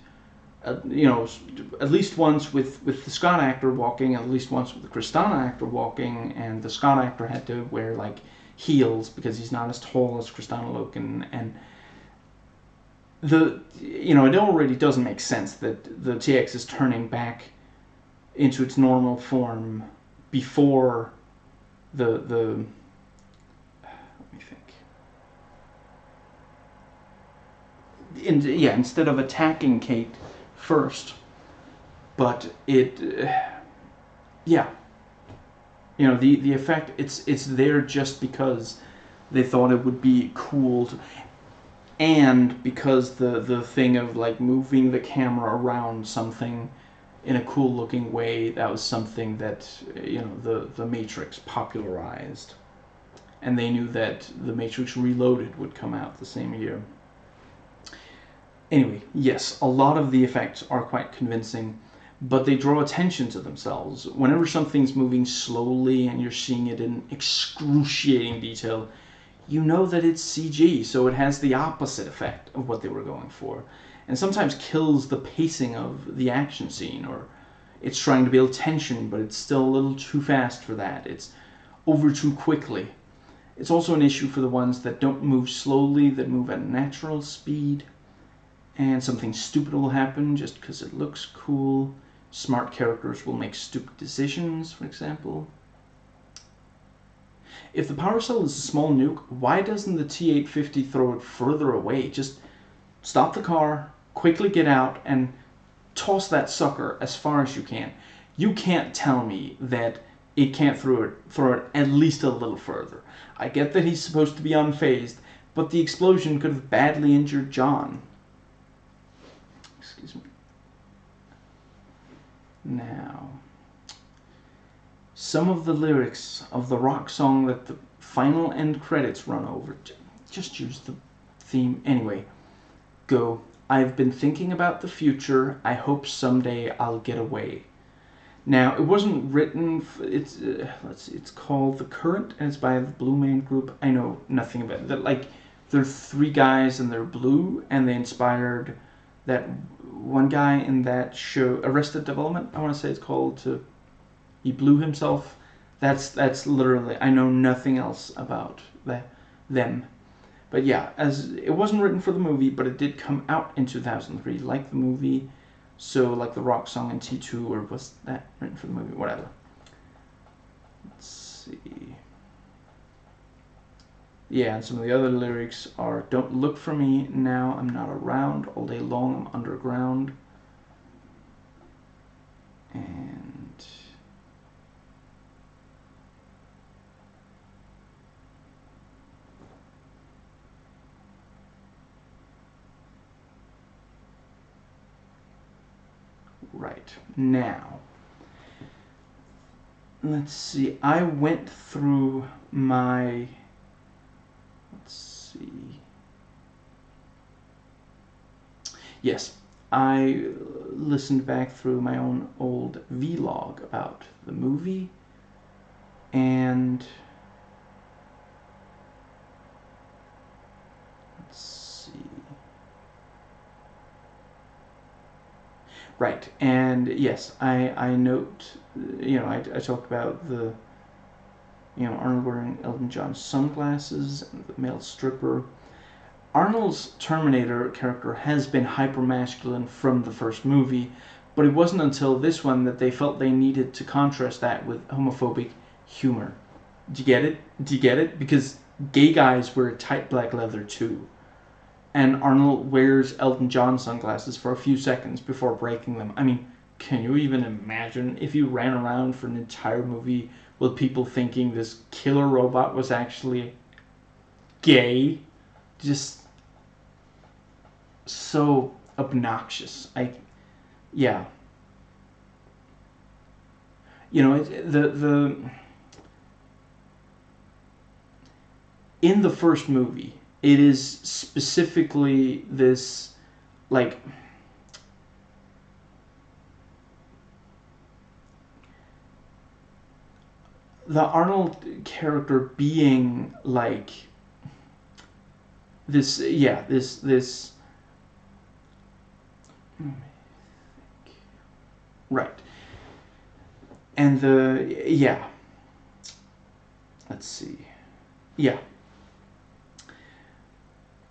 at least once with the Scott actor walking, at least once with the Kristana actor walking, and the Scott actor had to wear like heels because he's not as tall as Kristana looking, and it already doesn't make sense that the TX is turning back into its normal form before the let me think. Instead of attacking Kate first, but the effect, it's there just because they thought it would be cool and because the thing of like moving the camera around something in a cool looking way, that was something that the Matrix popularized, and they knew that the Matrix Reloaded would come out the same year. Anyway, yes, a lot of the effects are quite convincing, but they draw attention to themselves. Whenever something's moving slowly and you're seeing it in excruciating detail, you know that it's CG, so it has the opposite effect of what they were going for, and sometimes kills the pacing of the action scene, or it's trying to build tension, but it's still a little too fast for that. It's over too quickly. It's also an issue for the ones that don't move slowly, that move at natural speed, and something stupid will happen just because it looks cool. Smart characters will make stupid decisions, for example. If the power cell is a small nuke, why doesn't the T-850 throw it further away? Just stop the car, quickly get out, and toss that sucker as far as you can. You can't tell me that it can't throw it at least a little further. I get that he's supposed to be unfazed, but the explosion could have badly injured John. Excuse me. Now, some of the lyrics of the rock song that the final end credits run over. Just use the theme. Anyway, go. I've been thinking about the future. I hope someday I'll get away. Now, it wasn't written. Let's see. It's called The Current, and it's by the Blue Man Group. I know nothing about it. Like, they're three guys and they're blue, and they inspired that one guy in that show, Arrested Development. I want to say it's called. He blew himself. That's literally. I know nothing else about them. But yeah, as it wasn't written for the movie, but it did come out in 2003, like the movie. So like the rock song in T2, or was that written for the movie? Whatever. Let's see. Yeah, and some of the other lyrics are, "Don't look for me now, I'm not around. All day long I'm underground." And right, now, let's see, I went through my, let's see, yes, I listened back through my own old vlog about the movie, and let's see. Right, and yes, I note, I talked about the, Arnold wearing Elton John's sunglasses and the male stripper. Arnold's Terminator character has been hypermasculine from the first movie, but it wasn't until this one that they felt they needed to contrast that with homophobic humor. Do you get it? Do you get it? Because gay guys wear tight black leather too. And Arnold wears Elton John sunglasses for a few seconds before breaking them. I mean, can you even imagine if you ran around for an entire movie with people thinking this killer robot was actually gay? Just so obnoxious. Yeah. You know, the in the first movie, it is specifically this, like, the Arnold character being like this, yeah, this right. And yeah, let's see. Yeah.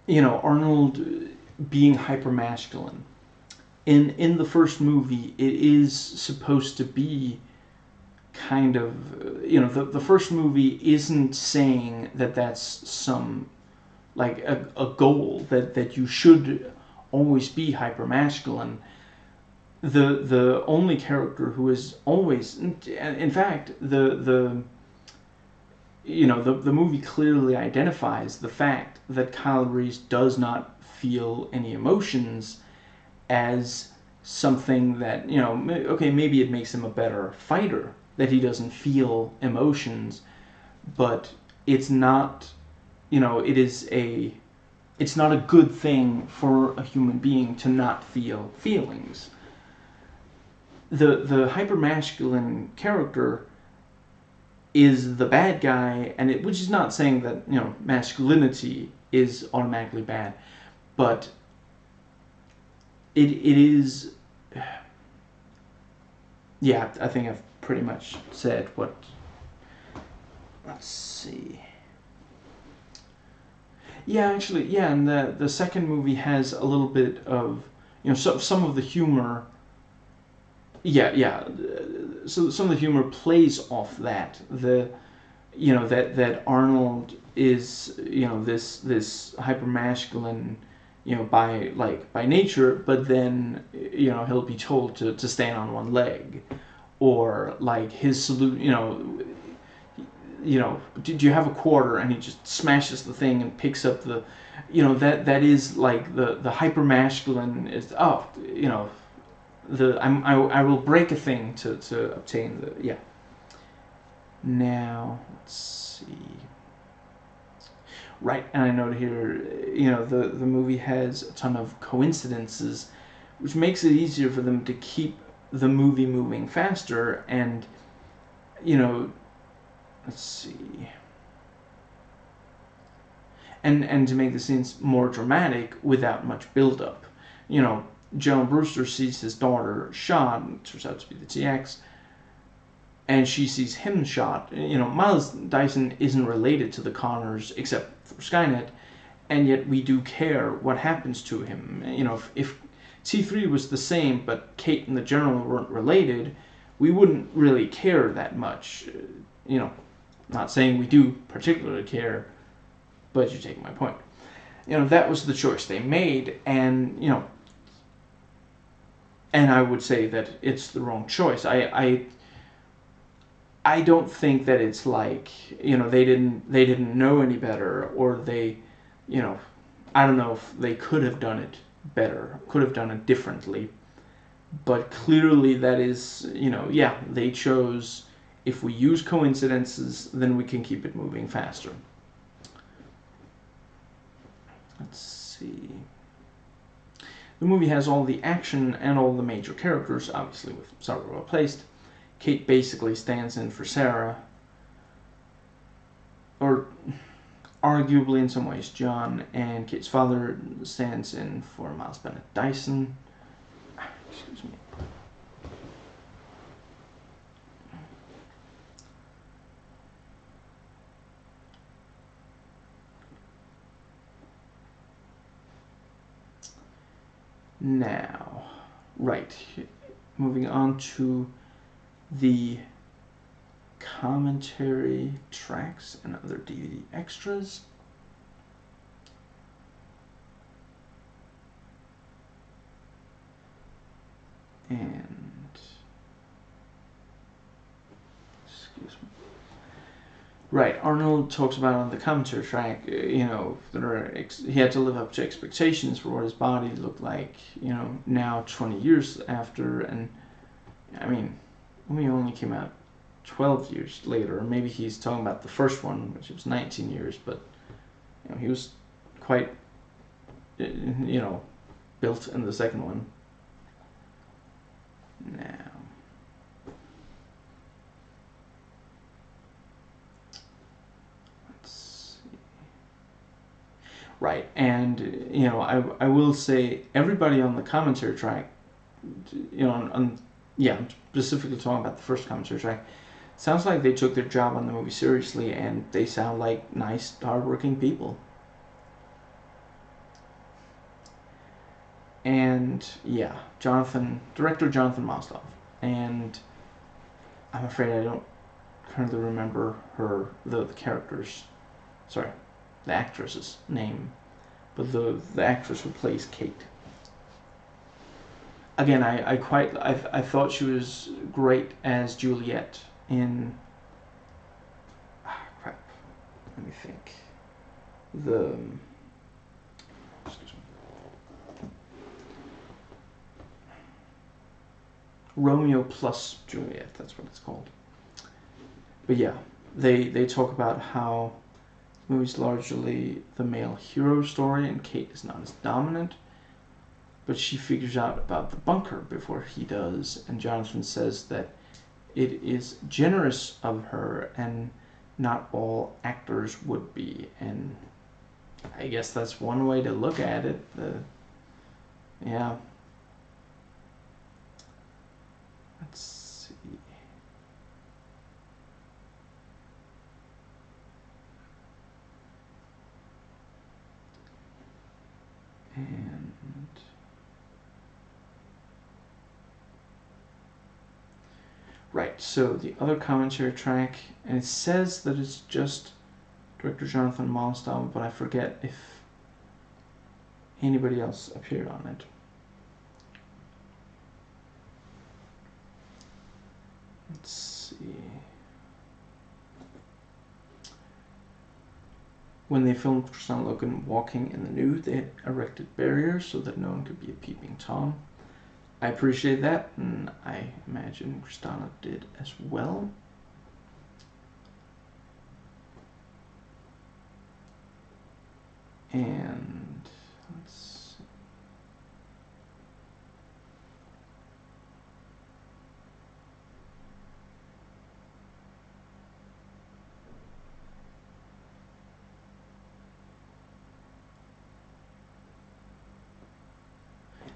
You know, Arnold being hypermasculine. In the first movie, it is supposed to be kind of, you know, the first movie isn't saying that that's some, like, a goal that you should always be hypermasculine. The only character who is always, in fact, the you know, the movie clearly identifies the fact that Kyle Reese does not feel any emotions as something that, you know, okay, maybe it makes him a better fighter that he doesn't feel emotions, but it's not, you know, it's not a good thing for a human being to not feel feelings. The hypermasculine character is the bad guy, and which is not saying that, you know, masculinity is automatically bad, but it is. Yeah, I think I've pretty much said what. Let's see. Yeah, actually, yeah, and the second movie has a little bit of, you know, some of the humor. Yeah. So some of the humor plays off that. You know, that Arnold is, you know, this hyper masculine, you know, by nature, but then, you know, he'll be told to stand on one leg, or like his salute, you know, do you have a quarter, and he just smashes the thing and picks up the, you know, that is like the hyper masculine is, oh, you know, I will break a thing to obtain the, yeah. Now, let's see. Right, and I note here, you know, the movie has a ton of coincidences, which makes it easier for them to keep the movie moving faster, and, you know, let's see. And to make the scenes more dramatic without much build-up. You know, General Brewster sees his daughter shot, and it turns out to be the TX, and she sees him shot. You know, Miles Dyson isn't related to the Connors except for Skynet, and yet we do care what happens to him. You know, if T3 was the same, but Kate and the General weren't related, we wouldn't really care that much. You know, not saying we do particularly care, but you take my point. You know, that was the choice they made, and, you know, and I would say that it's the wrong choice. I don't think that it's like, you know, they didn't know any better, or they, you know, I don't know if they could have done it better, could have done it differently, but clearly that is, you know, yeah, they chose, if we use coincidences, then we can keep it moving faster. Let's see. The movie has all the action and all the major characters, obviously with Sarah well placed. Kate basically stands in for Sarah, or arguably in some ways John, and Kate's father stands in for Miles Bennett Dyson. Excuse me. Now, right, moving on to the commentary tracks and other DVD extras. And Right, Arnold talks about on the commentary track, you know, he had to live up to expectations for what his body looked like, you know, now 20 years after, and I mean, we only came out 12 years later, or maybe he's talking about the first one, which was 19 years, but, you know, he was quite, you know, built in the second one. Now, right, and you know, I will say everybody on the commentary track, you know, yeah, I'm specifically talking about the first commentary track, sounds like they took their job on the movie seriously, and they sound like nice, hardworking people. And yeah, director Jonathan Mostoff, and I'm afraid I don't currently remember the character's, sorry, the actress's name, but the actress who plays Kate. Again, I thought she was great as Juliet in, crap, let me think, the, excuse me, Romeo plus Juliet, that's what it's called. But yeah, they talk about how the movie's largely the male hero story, and Kate is not as dominant, but she figures out about the bunker before he does, and Jonathan says that it is generous of her, and not all actors would be, and I guess that's one way to look at it. Yeah. Let's see. And right, so the other commentary track, and it says that it's just director Jonathan Mollenstone, but I forget if anybody else appeared on it. Let's see. When they filmed Kristanna Loken walking in the nude, they had erected barriers so that no one could be a peeping Tom. I appreciate that, and I imagine Kristanna did as well. And let's see.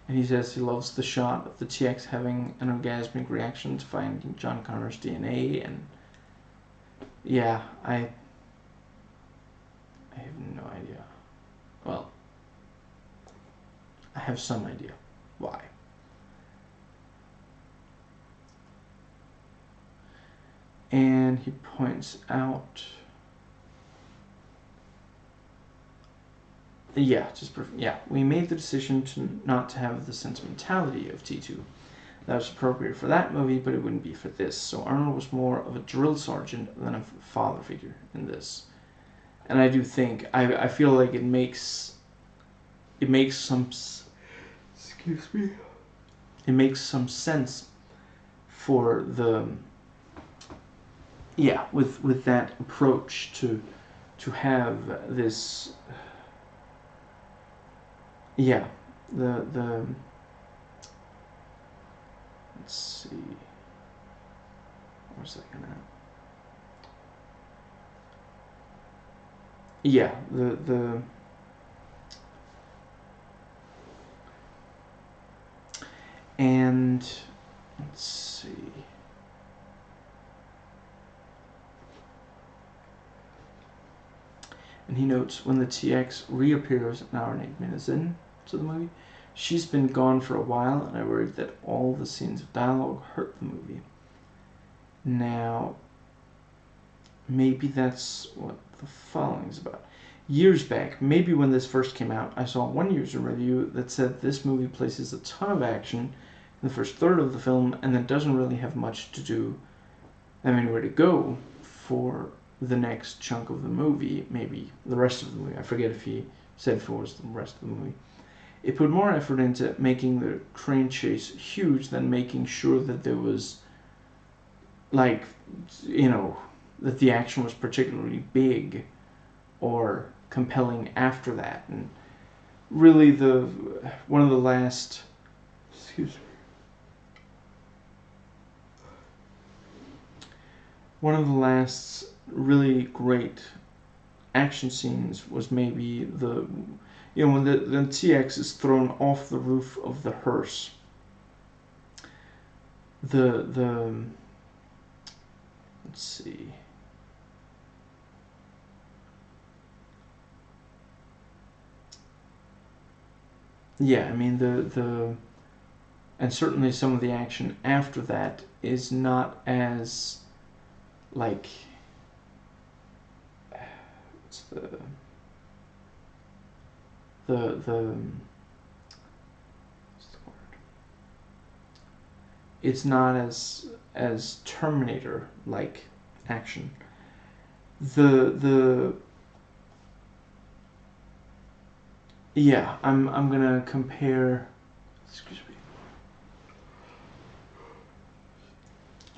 And he says he loves the shot of the TX having an orgasmic reaction to finding John Connor's DNA, and yeah, I have no idea. Well, I have some idea why. And he points out, yeah, we made the decision to not to have the sentimentality of T2. That was appropriate for that movie, but it wouldn't be for this. So Arnold was more of a drill sergeant than a father figure in this. And I do think, I feel like it makes some, excuse me, it makes some sense for the, yeah, with that approach to have this, yeah, the let's see, where's that gonna, yeah, the and let's see. And he notes, when the TX reappears an hour and 8 minutes into the movie, she's been gone for a while, and I worried that all the scenes of dialogue hurt the movie. Now, maybe that's what the following is about. Years back, maybe when this first came out, I saw one user review that said this movie places a ton of action in the first third of the film, and that doesn't really have much to do, I mean, where to go for the next chunk of the movie, maybe the rest of the movie. I forget if he said if it was the rest of the movie. It put more effort into making the train chase huge than making sure that there was, like, that the action was particularly big or compelling after that. And really, one of the last really great action scenes was maybe when the TX is thrown off the roof of the hearse. Let's see. Yeah, I mean and certainly some of the action after that is not as, like, what's the it's not as Terminator like action. I'm gonna compare. Excuse me.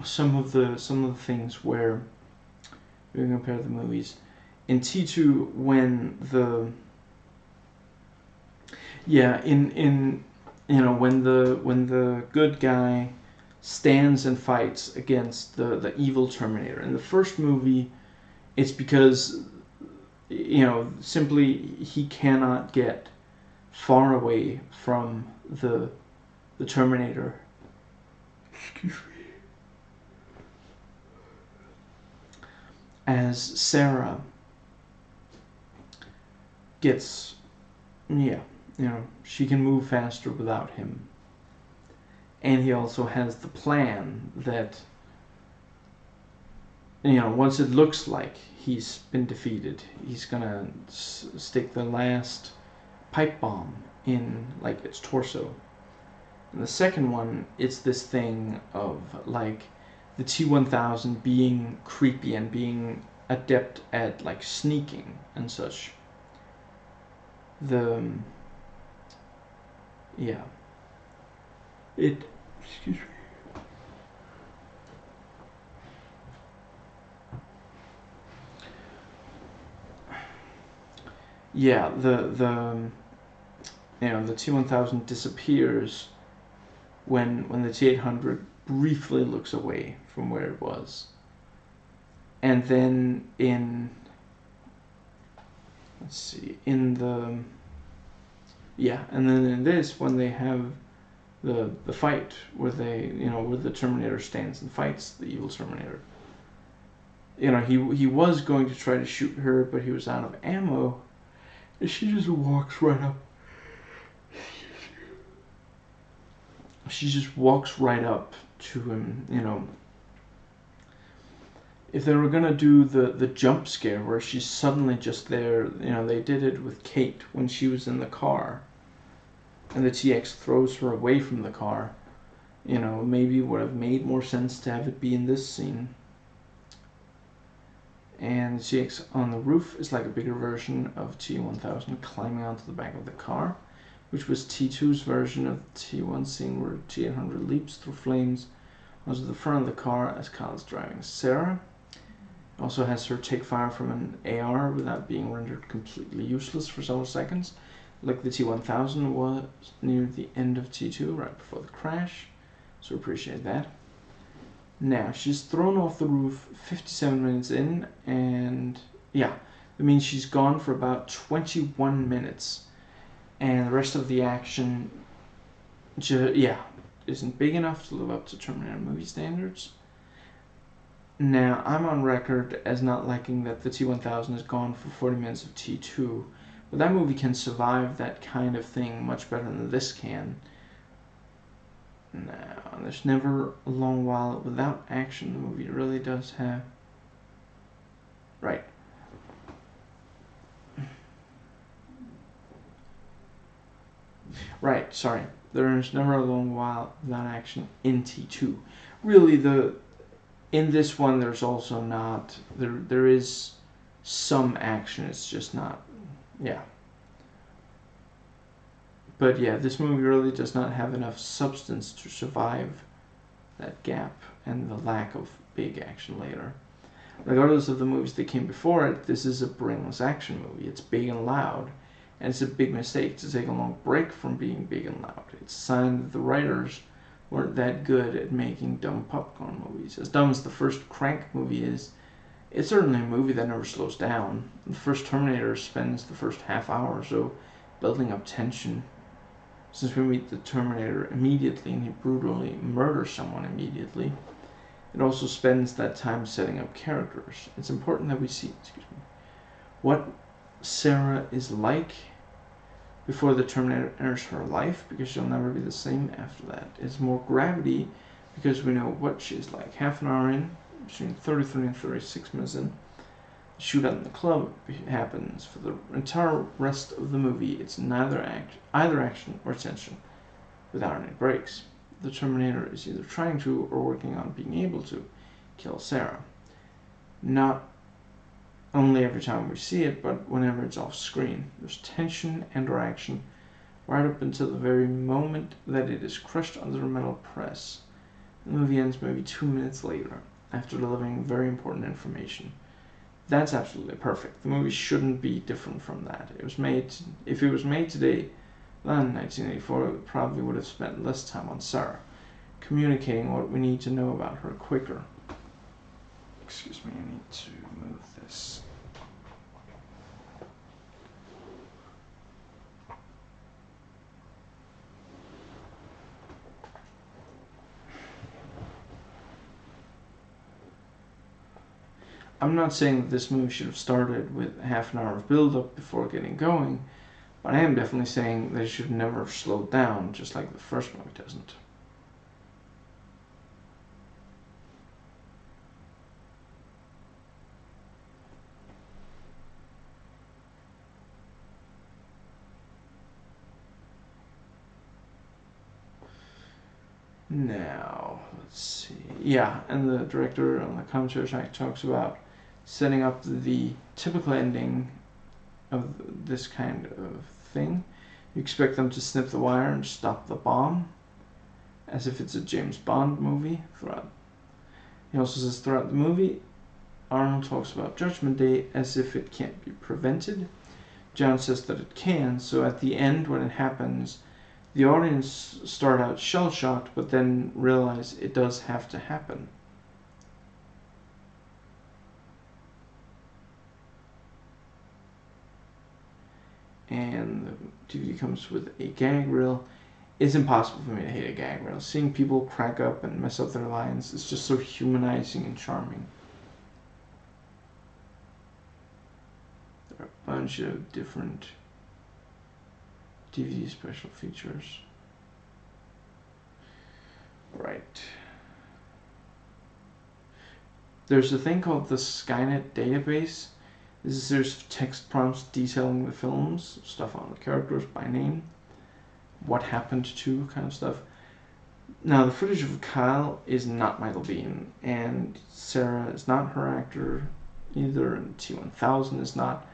Some of the things where we can compare the movies in T2 when when the good guy stands and fights against the evil Terminator. In the first movie, it's because simply he cannot get far away from the Terminator. Excuse me. As Sarah gets, she can move faster without him. And he also has the plan that, once it looks like he's been defeated, he's gonna stick the last pipe bomb in, like, its torso. And the second one, it's this thing of, like, the T-1000 being creepy and being adept at, like, sneaking and such. Excuse me. Yeah, the T-1000 disappears when the T-800 briefly looks away from where it was. And then in this, when they have the fight where where the Terminator stands and fights the evil Terminator, he was going to try to shoot her, but he was out of ammo, and she just walks right up. She just walks right up to him. If they were gonna do the jump scare where she's suddenly just there, they did it with Kate when she was in the car, and the TX throws her away from the car. Maybe it would have made more sense to have it be in this scene. And the TX on the roof is like a bigger version of T-1000 climbing onto the back of the car, which was T2's version of the T1 scene where T-800 leaps through flames onto the front of the car as Kyle is driving. Sarah also has her take fire from an AR without being rendered completely useless for several seconds, like the T-1000 was near the end of T2 right before the crash, so appreciate that. Now, she's thrown off the roof 57 minutes in, and that means she's gone for about 21 minutes, and the rest of the action isn't big enough to live up to Terminator movie standards. Now, I'm on record as not liking that the T-1000 has gone for 40 minutes of T2, but that movie can survive that kind of thing much better than this can. Now, there's never a long while without action. The movie really does have... Right, sorry. There's never a long while without action in T2. Really, in this one, there's also not there is some action. It's just not, yeah. But yeah, this movie really does not have enough substance to survive that gap and the lack of big action later. Regardless of the movies that came before it, this is a brainless action movie. It's big and loud, and it's a big mistake to take a long break from being big and loud. It's a sign that the writers weren't that good at making dumb popcorn movies. As dumb as the first Crank movie is, it's certainly a movie that never slows down. The first Terminator spends the first half hour or so building up tension. Since we meet the Terminator immediately and he brutally murders someone immediately, it also spends that time setting up characters. It's important that we see, what Sarah is like before the Terminator enters her life, because she'll never be the same after that. It's more gravity because we know what she's like. Half an hour in, between 33 and 36 minutes in, the shootout in the club happens. For the entire rest of the movie, it's either action or tension, without any breaks. The Terminator is either trying to or working on being able to kill Sarah. Not only every time we see it, but whenever it's off screen. There's tension and or action right up until the very moment that it is crushed under a metal press. The movie ends maybe 2 minutes later, after delivering very important information. That's absolutely perfect. The movie shouldn't be different from that. If it was made today, then 1984, it probably would have spent less time on Sarah, communicating what we need to know about her quicker. Excuse me, I need to move this. I'm not saying that this movie should have started with half an hour of build-up before getting going, but I am definitely saying that it should never have slowed down, just like the first movie doesn't. Now, let's see. Yeah, and the director on the commentary track talks about setting up the typical ending of this kind of thing. You expect them to snip the wire and stop the bomb, as if it's a James Bond movie throughout. He also says throughout the movie, Arnold talks about Judgment Day as if it can't be prevented. John says that it can, so at the end when it happens, the audience start out shell-shocked, but then realize it does have to happen. And the DVD comes with a gag reel. It's impossible for me to hate a gag reel. Seeing people crack up and mess up their lines is just so humanizing and charming. There are a bunch of different DVD special features. Right. There's a thing called the Skynet database. This is a series of text prompts detailing the films, stuff on the characters by name, what happened to kind of stuff. Now, the footage of Kyle is not Michael Biehn, and Sarah is not her actor either, and T-1000 is not.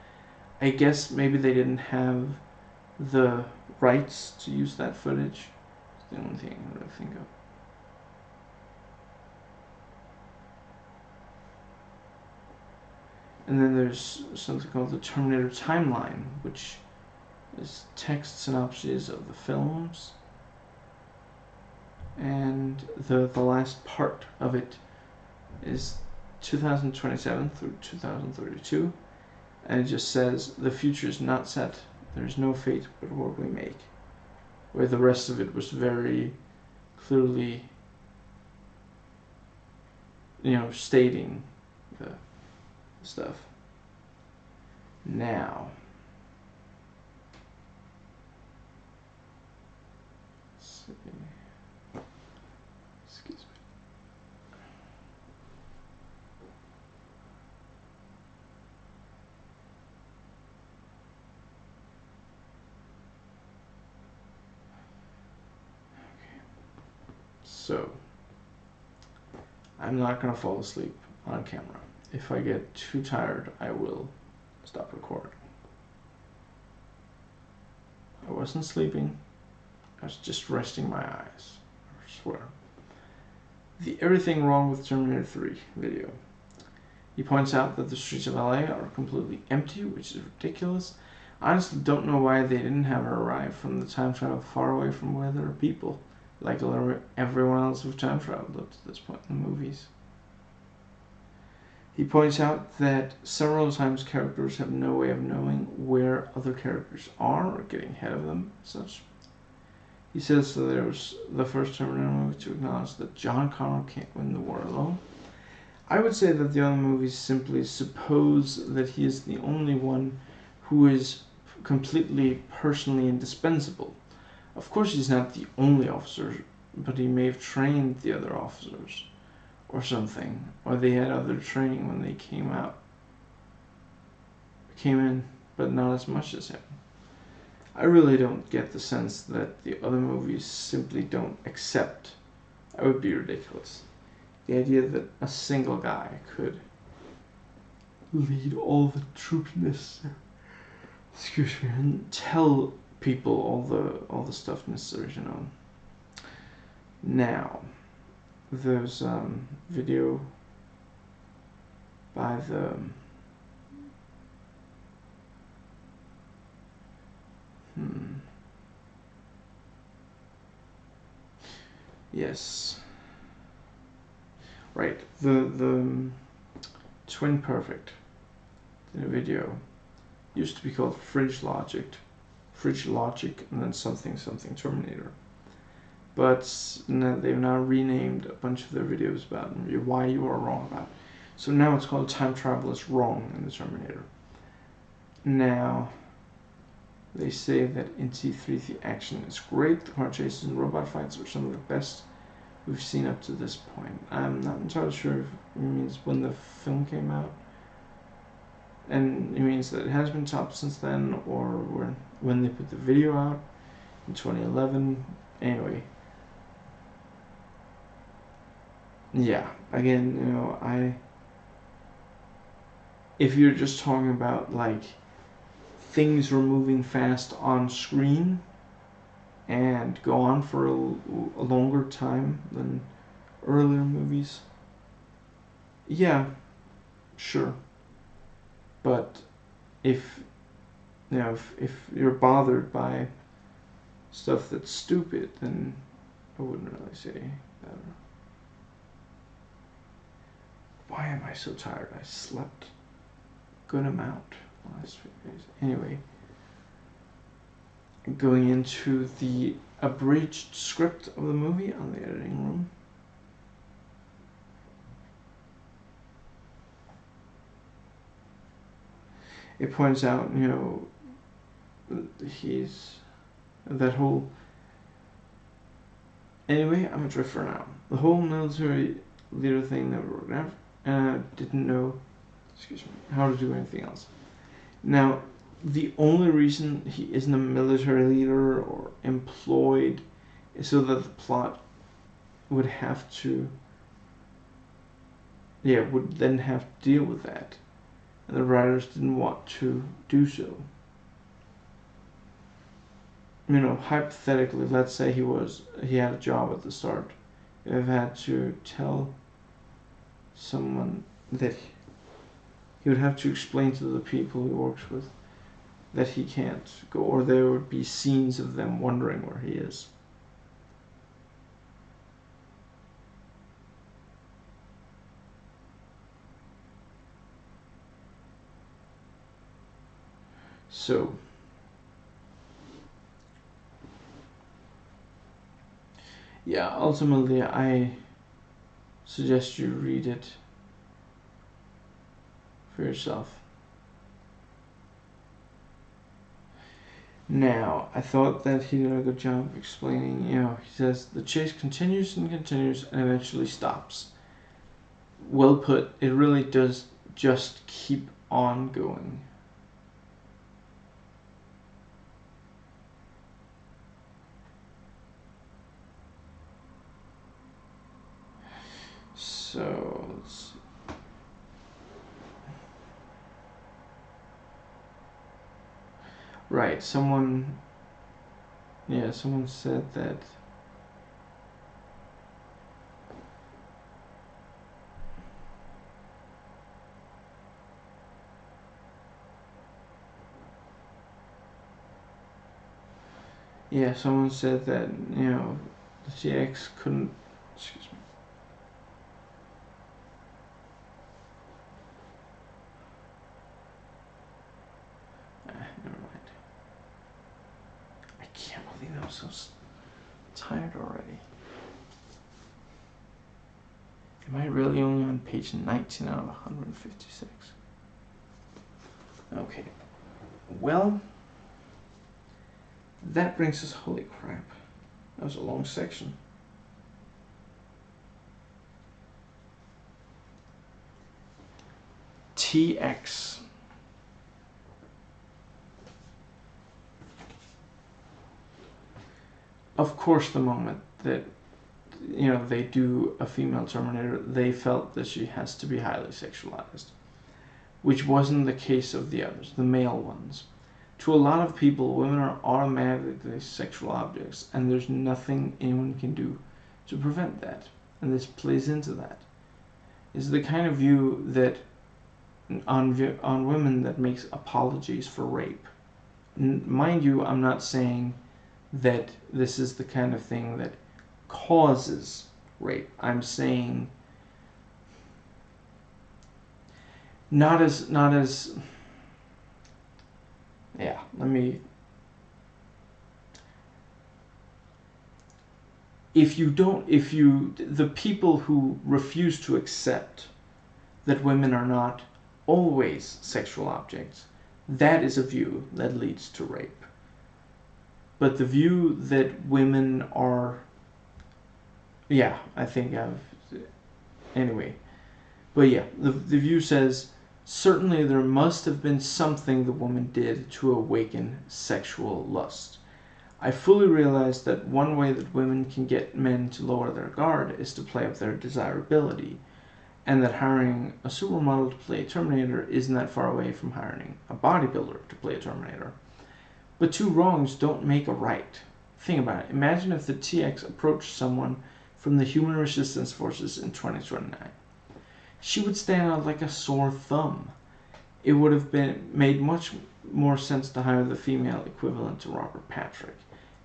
I guess maybe they didn't have the rights to use that footage. It's the only thing I can really think of. And then there's something called the Terminator Timeline, which is text synopses of the films. And the last part of it is 2027 through 2032. And it just says, the future is not set. There is no fate but what we make. Where the rest of it was very clearly, stating the stuff. Now, let's see. Excuse me. Okay. So, I'm not gonna fall asleep on camera. If I get too tired, I will stop recording. I wasn't sleeping. I was just resting my eyes. I swear. The Everything Wrong with Terminator 3 video. He points out that the streets of LA are completely empty, which is ridiculous. I honestly don't know why they didn't have her arrive from the time travel far away from where there are people, like everyone else who've time traveled up to this point in the movies. He points out that several times characters have no way of knowing where other characters are or getting ahead of them, such. He says that it was the first Terminator movie to acknowledge that John Connor can't win the war alone. I would say that the other movies simply suppose that he is the only one who is completely personally indispensable. Of course he's not the only officer, but he may have trained the other officers or something, or they had other training when they came in, but not as much as him. I really don't get the sense that the other movies simply don't accept. That would be ridiculous. The idea that a single guy could lead all the troops necessary, and tell people all the stuff necessary to know. Now, there's video by the yes, right, the Twin Perfect in a video used to be called Fridge Logic, and then something Terminator. But they've now renamed a bunch of their videos about why you are wrong about it. So now it's called Time Travel is Wrong in the Terminator. Now, they say that in T3 the action is great. The car chases and robot fights are some of the best we've seen up to this point. I'm not entirely sure if it means when the film came out, and it means that it has been topped since then, or when they put the video out in 2011. Anyway, yeah, again, if you're just talking about like things were moving fast on screen and go on for a longer time than earlier movies, yeah, sure. But if you're bothered by stuff that's stupid, then I wouldn't really say that. Why am I so tired? I slept a good amount last few days. Anyway, going into the abridged script of the movie on the editing room. It points out, he's that whole. Anyway, I'm a drifter now. The whole military leader thing never worked out, and I didn't know, how to do anything else. Now, the only reason he isn't a military leader or employed is so that the plot would then have to deal with that. And the writers didn't want to do so. Hypothetically, let's say he had a job at the start. You'd have had to tell someone that he would have to explain to the people he works with that he can't go, or there would be scenes of them wondering where he is. So, yeah, ultimately I suggest you read it for yourself. Now, I thought that he did a good job explaining, he says the chase continues and continues and eventually stops. Well put, it really does just keep on going. So, So let's see. Right, someone said that someone said that, the TX couldn't, excuse me. Never mind. I can't believe I'm so tired already. Am I really only on page 19 out of 156? Okay. Well, that brings us, holy crap. That was a long section. TX. Of course, the moment that they do a female Terminator, they felt that she has to be highly sexualized, which wasn't the case of the others, the male ones. To a lot of people, women are automatically sexual objects, and there's nothing anyone can do to prevent that. And this plays into that. It's the kind of view that on women that makes apologies for rape. Mind you, I'm not saying that this is the kind of thing that causes rape. I'm saying not as the people who refuse to accept that women are not always sexual objects, that is a view that leads to rape. But the view that women are, anyway. But the view says, certainly there must have been something the woman did to awaken sexual lust. I fully realize that one way that women can get men to lower their guard is to play up their desirability, and that hiring a supermodel to play a Terminator isn't that far away from hiring a bodybuilder to play a Terminator. But two wrongs don't make a right. Think about it. Imagine if the TX approached someone from the Human Resistance Forces in 2029. She would stand out like a sore thumb. It would have made much more sense to hire the female equivalent to Robert Patrick.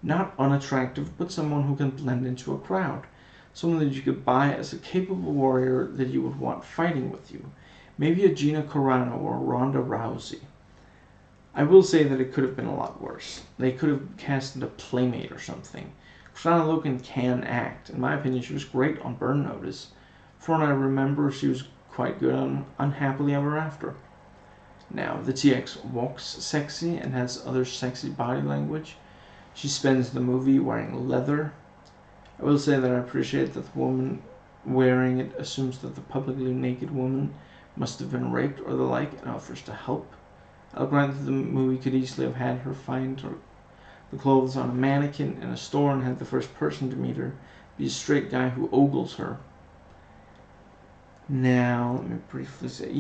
Not unattractive, but someone who can blend into a crowd. Someone that you could buy as a capable warrior that you would want fighting with you. Maybe a Gina Carano or a Ronda Rousey. I will say that it could have been a lot worse. They could have casted a playmate or something. Kristanna Loken can act. In my opinion, she was great on Burn Notice. From what I remember, she was quite good on Unhappily Ever After. Now, the TX walks sexy and has other sexy body language. She spends the movie wearing leather. I will say that I appreciate that the woman wearing it assumes that the publicly naked woman must have been raped or the like and offers to help. I'll grant that the movie could easily have had her find the clothes on a mannequin in a store and had the first person to meet her be a straight guy who ogles her. Now, let me briefly say,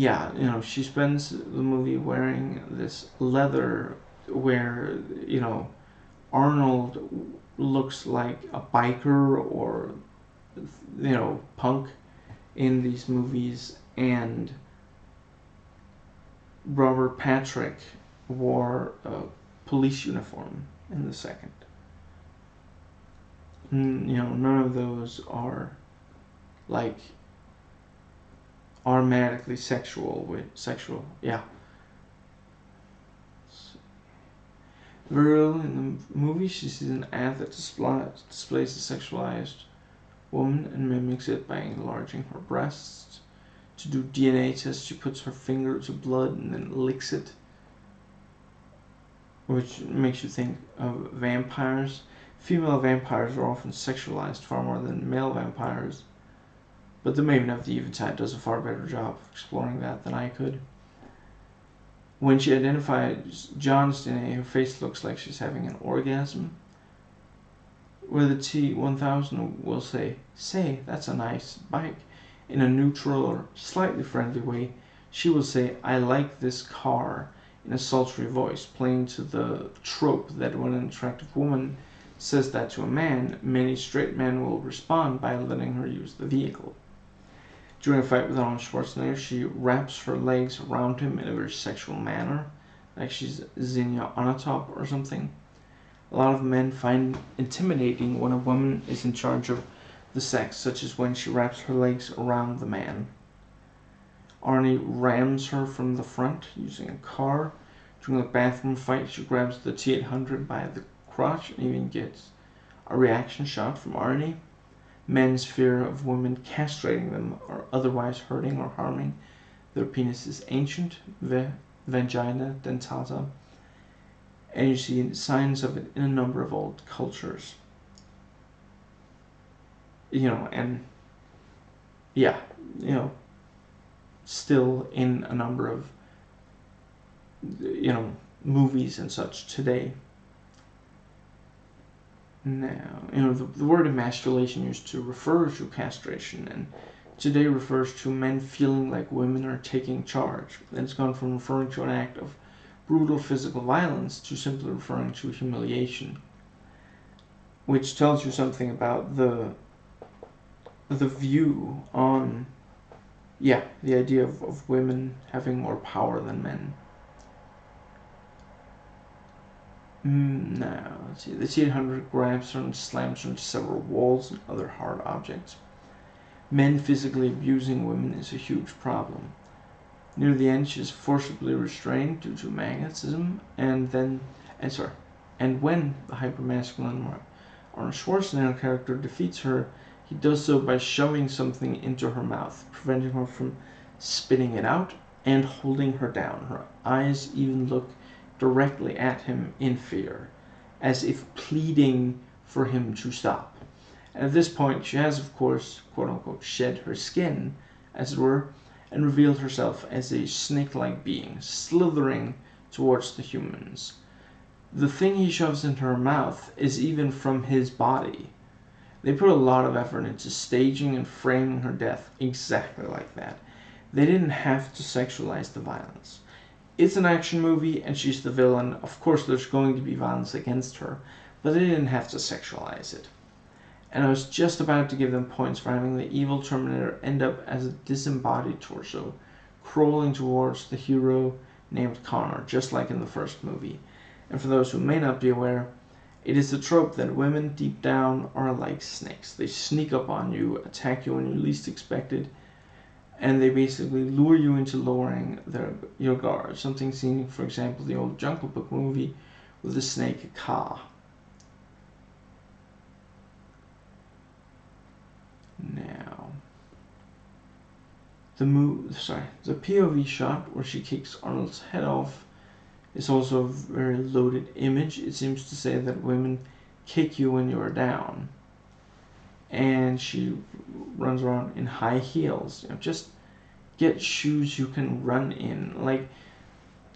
she spends the movie wearing this leather where, Arnold looks like a biker or, punk in these movies, and Robert Patrick wore a police uniform in the second. None of those are automatically sexual. Very early in the movie, she sees an ad that displays a sexualized woman and mimics it by enlarging her breasts. To do DNA tests, she puts her finger to blood and then licks it, which makes you think of vampires. Female vampires are often sexualized far more than male vampires, but the Maven of the Eventide does a far better job of exploring that than I could. When she identifies John's DNA, her face looks like she's having an orgasm, where the T-1000 will say, that's a nice bike, in a neutral or slightly friendly way, she will say, "I like this car," in a sultry voice, playing to the trope that when an attractive woman says that to a man, many straight men will respond by letting her use the vehicle. During a fight with Arnold Schwarzenegger, she wraps her legs around him in a very sexual manner, like she's Xenia Onatopp or something. A lot of men find intimidating when a woman is in charge of the sex, such as when she wraps her legs around the man. Arnie rams her from the front using a car. During the bathroom fight, she grabs the T-800 by the crotch and even gets a reaction shot from Arnie. Men's fear of women castrating them or otherwise hurting or harming their penis is ancient, vagina dentata, and you see signs of it in a number of old cultures. And yeah, still in a number of, movies and such today. Now, the word emasculation used to refer to castration, and today refers to men feeling like women are taking charge. And it's gone from referring to an act of brutal physical violence to simply referring to humiliation, which tells you something about the view on, the idea of women having more power than men. Now, let's see. The T-800 grabs her and slams her into several walls and other hard objects. Men physically abusing women is a huge problem. Near the end, she is forcibly restrained due to magnetism, and when the hypermasculine Arnold Schwarzenegger character defeats her, he does so by shoving something into her mouth, preventing her from spitting it out and holding her down. Her eyes even look directly at him in fear, as if pleading for him to stop. And at this point, she has, of course, quote-unquote, shed her skin, as it were, and revealed herself as a snake-like being, slithering towards the humans. The thing he shoves into her mouth is even from his body. They put a lot of effort into staging and framing her death exactly like that. They didn't have to sexualize the violence. It's an action movie and she's the villain. Of course there's going to be violence against her, but they didn't have to sexualize it. And I was just about to give them points for having the evil Terminator end up as a disembodied torso, crawling towards the hero named Connor, just like in the first movie. And for those who may not be aware, it is the trope that women deep down are like snakes. They sneak up on you, attack you when you least expect it, and they basically lure you into lowering your guard. Something seen, for example, the old Jungle Book movie with the snake Kaa. Now, the POV shot where she kicks Arnold's head off is also a very loaded image. It seems to say that women kick you when you are down. And she runs around in high heels. Just get shoes you can run in. Like,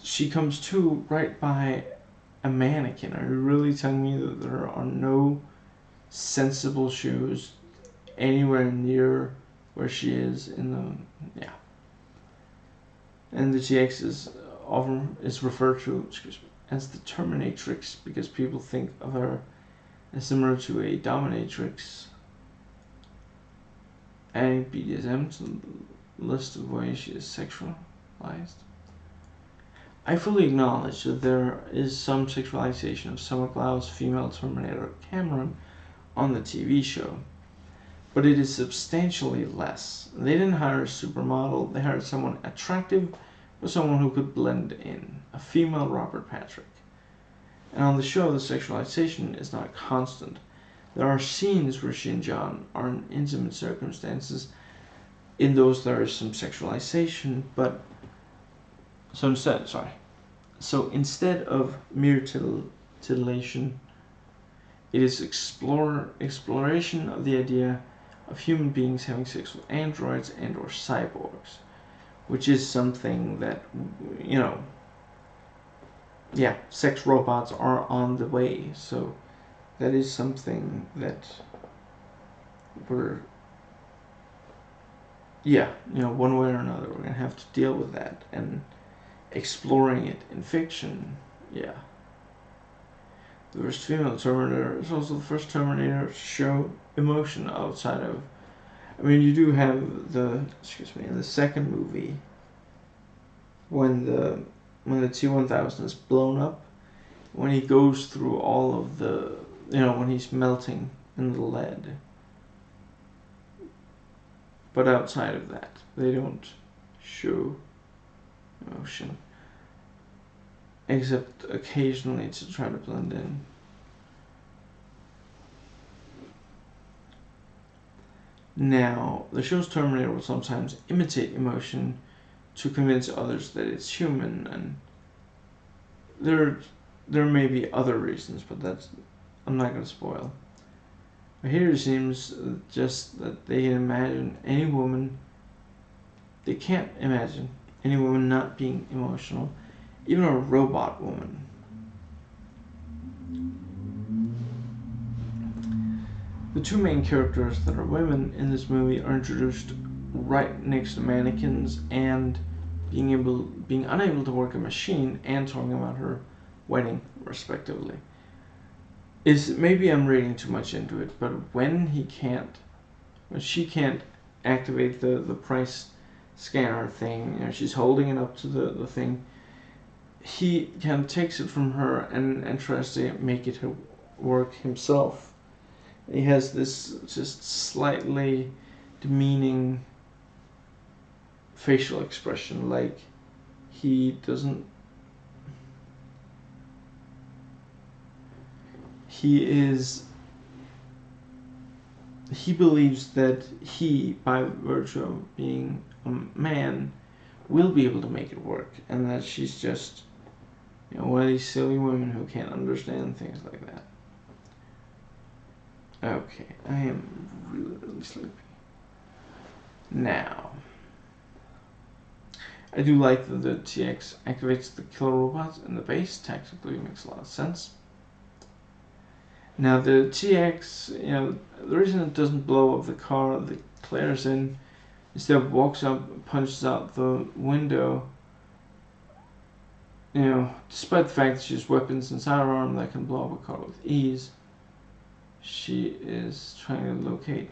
she comes to right by a mannequin. Are you really telling me that there are no sensible shoes anywhere near where she is in the... Yeah. And the GX is often referred to as the Terminatrix because people think of her as similar to a dominatrix. Adding BDSM to the list of ways she is sexualized. I fully acknowledge that there is some sexualization of Summer Glau's female Terminator Cameron on the TV show, but it is substantially less. They didn't hire a supermodel, they hired someone attractive but someone who could blend in, a female Robert Patrick. And on the show, the sexualization is not constant. There are scenes where she and John are in intimate circumstances. In those there is some sexualization, but so instead of mere titillation, it is exploration of the idea of human beings having sex with androids and or cyborgs, which is something that, sex robots are on the way, so that is something that we're yeah, one way or another, we're gonna have to deal with that, and exploring it in fiction, yeah. The first female Terminator is also the first Terminator to show emotion outside of. I mean, you do have in the second movie, when the T-1000 is blown up, when he goes through all of the, when he's melting in the lead. But outside of that, they don't show emotion, except occasionally to try to blend in. Now, the show's Terminator will sometimes imitate emotion to convince others that it's human, and there may be other reasons, but I'm not going to spoil. But here it seems just that they can imagine any woman. They can't imagine any woman not being emotional, even a robot woman. The two main characters that are women in this movie are introduced right next to mannequins and being unable to work a machine and talking about her wedding, respectively. Maybe I'm reading too much into it, but when she can't activate the price scanner thing, she's holding it up to the thing, he kind of takes it from her and tries to make it work himself. He has this just slightly demeaning facial expression, like he doesn't. He believes that he, by virtue of being a man, will be able to make it work, and that she's just, one of these silly women who can't understand things like that. Okay, I am really, really sleepy. Now, I do like that the TX activates the killer robots in the base. Tactically makes a lot of sense. Now the TX, the reason it doesn't blow up the car that Claire's in, instead of walks up, punches out the window, despite the fact that she has weapons inside her arm that can blow up a car with ease, she is trying to locate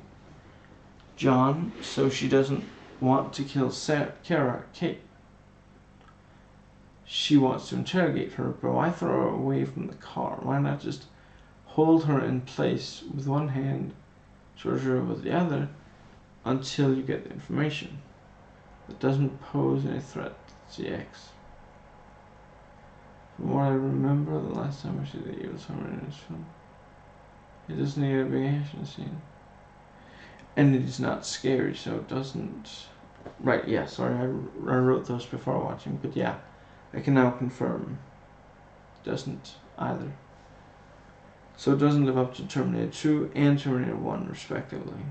John, so she doesn't want to kill Kate. She wants to interrogate her, but why throw her away from the car? Why not just hold her in place with one hand, charge her with the other, until you get the information that doesn't pose any threat to the X? From what I remember, the last time I see the evil Terminator in this film, it doesn't need a big action scene. And it is not scary, so it doesn't. Right, yeah, sorry, I wrote those before watching, but yeah, I can now confirm it doesn't either. So it doesn't live up to Terminator 2 and Terminator 1, respectively.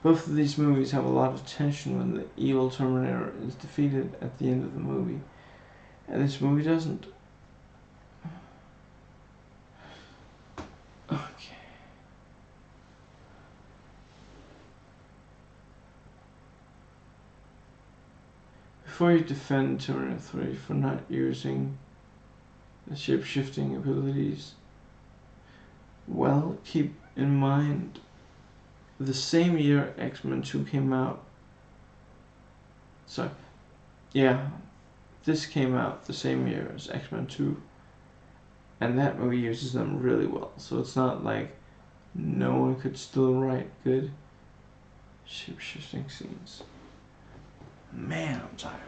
Both of these movies have a lot of tension when the evil Terminator is defeated at the end of the movie, and this movie doesn't. Okay. Before you defend Terminator 3 for not using the shape-shifting abilities, well, keep in mind the same year X-Men 2 came out. So, yeah, this came out the same year as X-Men 2, and that movie uses them really well. So it's not like no one could still write good shape-shifting scenes. Man, I'm tired.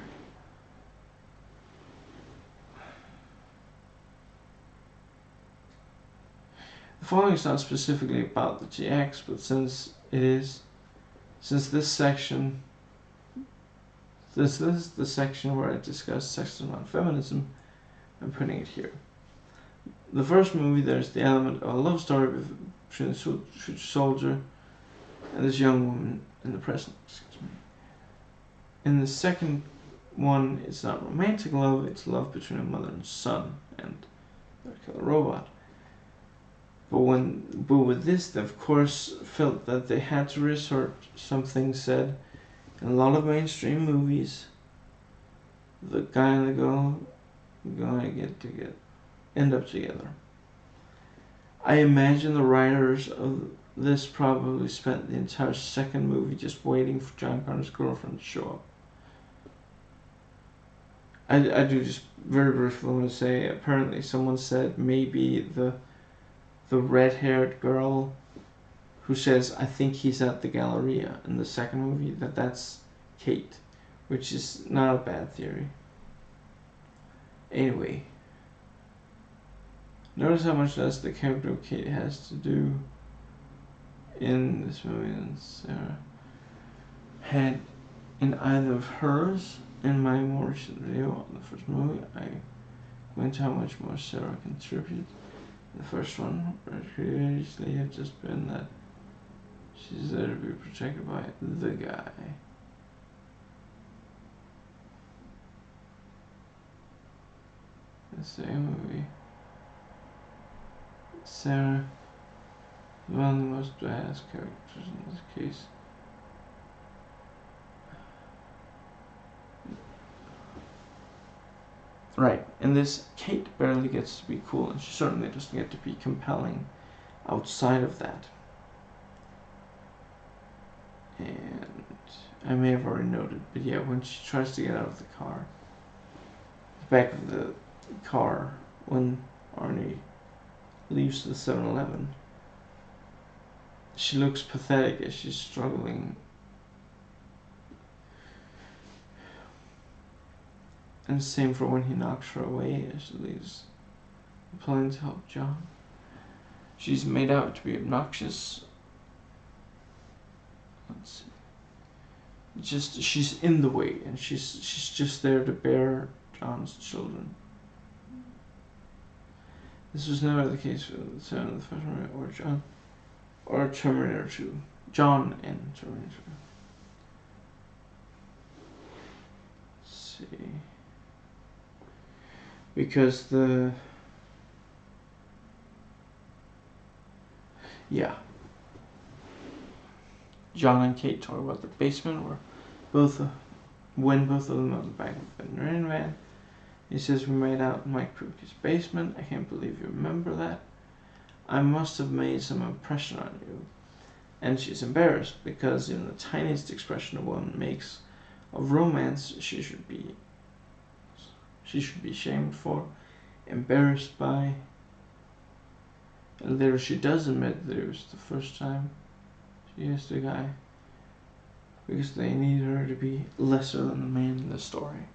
The following is not specifically about the GX, but since this is the section where I discuss sexism and feminism, I'm putting it here. The first movie, there's the element of a love story between a future soldier and this young woman in the present. In the second one, it's not romantic love, it's love between a mother and son and their killer robot. But with this, they of course felt that they had to resort something said in a lot of mainstream movies. The guy and the girl gonna end up together. I imagine the writers of this probably spent the entire second movie just waiting for John Connor's girlfriend to show up. I do just very briefly want to say, apparently someone said maybe the red-haired girl who says, I think he's at the Galleria in the second movie, that's Kate, which is not a bad theory. Anyway, notice how much less the character of Kate has to do in this movie than Sarah had in either of hers. In my more recent video on the first movie, I go into how much more Sarah contributed. The first one previously had just been that she's there to be protected by the guy. The same movie. Sarah, one of the most badass characters in this case. Right, in this, Kate barely gets to be cool, and she certainly doesn't get to be compelling outside of that. And I may have already noted, but yeah, when she tries to get out of the car, the back of the car, when Arnie leaves the 7-Eleven, she looks pathetic as she's struggling. And the same for when he knocks her away as she leaves the plane to help John. She's made out to be obnoxious. Let's see. She's in the way, and she's just there to bear John's children. This was never the case for the son of the first movie or John or Terminator 2. John and Terminator 2. Let's see. Because John and Kate talk about the basement where when both of them are in the back of a veterinarian van. He says, we made out in Mike Krupke's basement. I can't believe you remember that. I must have made some impression on you. And she's embarrassed because even the tiniest expression a woman makes of romance, she should be shamed for, embarrassed by. And later she does admit that it was the first time she used a guy because they need her to be lesser than the man in the story.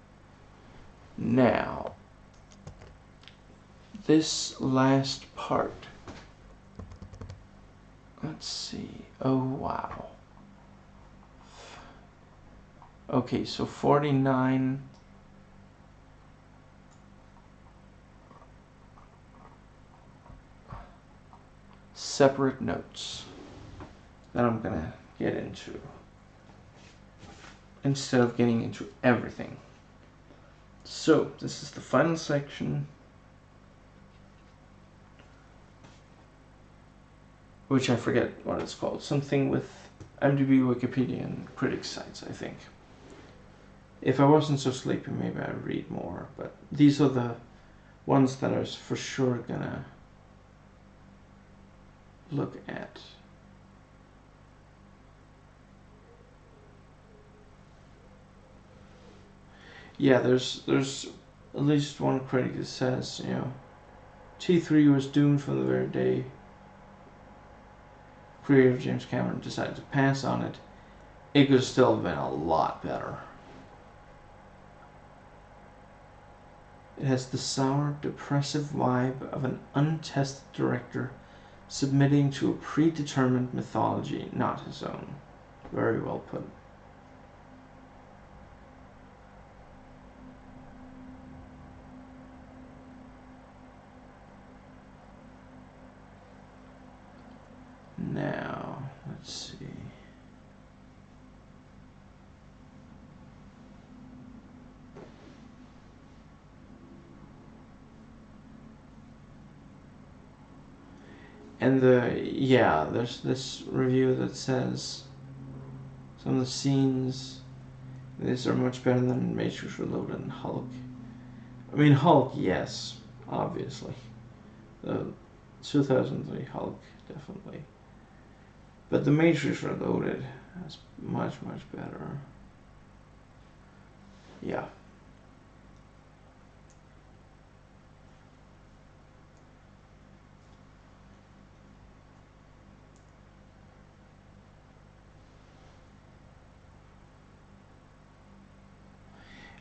Now, this last part. Let's see. Oh, wow. Okay, so 49. Separate notes that I'm gonna get into instead of getting into everything. So this is the final section, which I forget what it's called. Something with IMDb, Wikipedia, and critics sites, I think. If I wasn't so sleepy, maybe I'd read more, but these are the ones that I was for sure gonna look at. Yeah, there's at least one critic that says, T3 was doomed from the very day creator James Cameron decided to pass on it. It could still have been a lot better. It has the sour, depressive vibe of an untested director submitting to a predetermined mythology, not his own. Very well put. Now, let's see. And there's this review that says some of the scenes, these are much better than Matrix Reloaded and Hulk. I mean, Hulk, yes, obviously. The 2003 Hulk, definitely. But the Matrix Reloaded is much, much better. Yeah.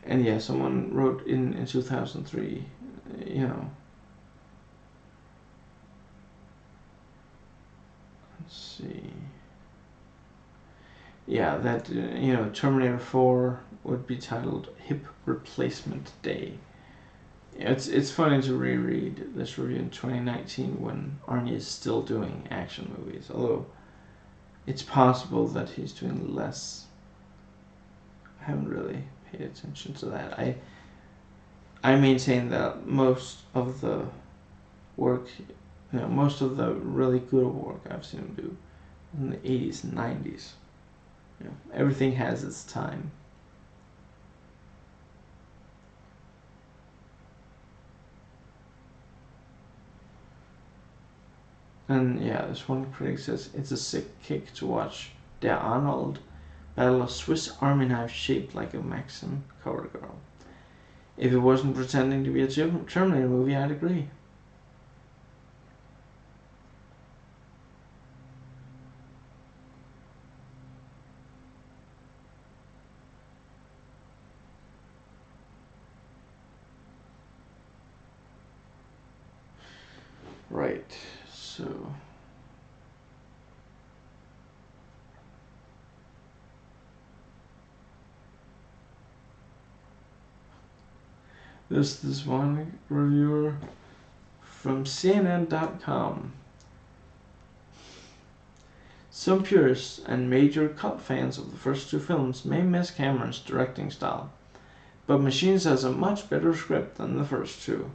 And yeah, someone wrote in 2003, you know, let's see. Yeah, that, Terminator 4 would be titled Hip Replacement Day. It's funny to reread this review in 2019 when Arnie is still doing action movies, although it's possible that he's doing less. I haven't really paid attention to that. I maintain that most of the work, most of the really good work I've seen him do in the 80s and 90s. Everything has its time. And yeah, this one critic says it's a sick kick to watch Der Arnold battle a Swiss Army knife shaped like a Maxim cover girl. If it wasn't pretending to be a Terminator movie, I'd agree. Right, so there's this one reviewer from CNN.com. Some purists and major cult fans of the first two films may miss Cameron's directing style, but Machines has a much better script than the first two.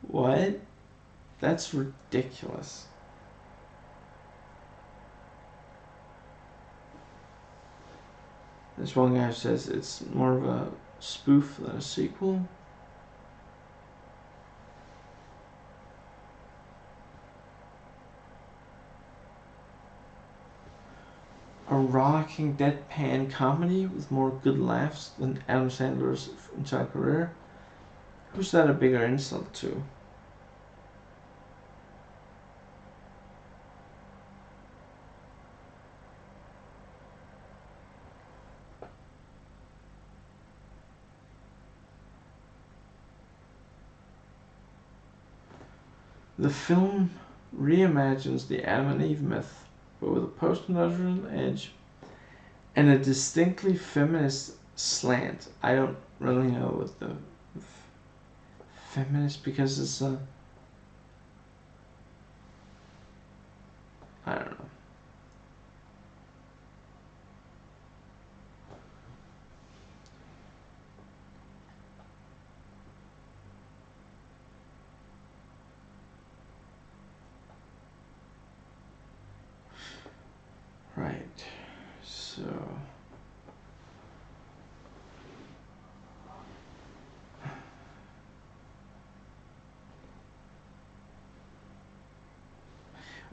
What? That's ridiculous. This one guy says it's more of a spoof than a sequel. A rocking deadpan comedy with more good laughs than Adam Sandler's entire career? Who's that a bigger insult to? The film reimagines the Adam and Eve myth, but with a post-industrial edge and a distinctly feminist slant. I don't really know what the feminist, because it's a, I don't know. Right, so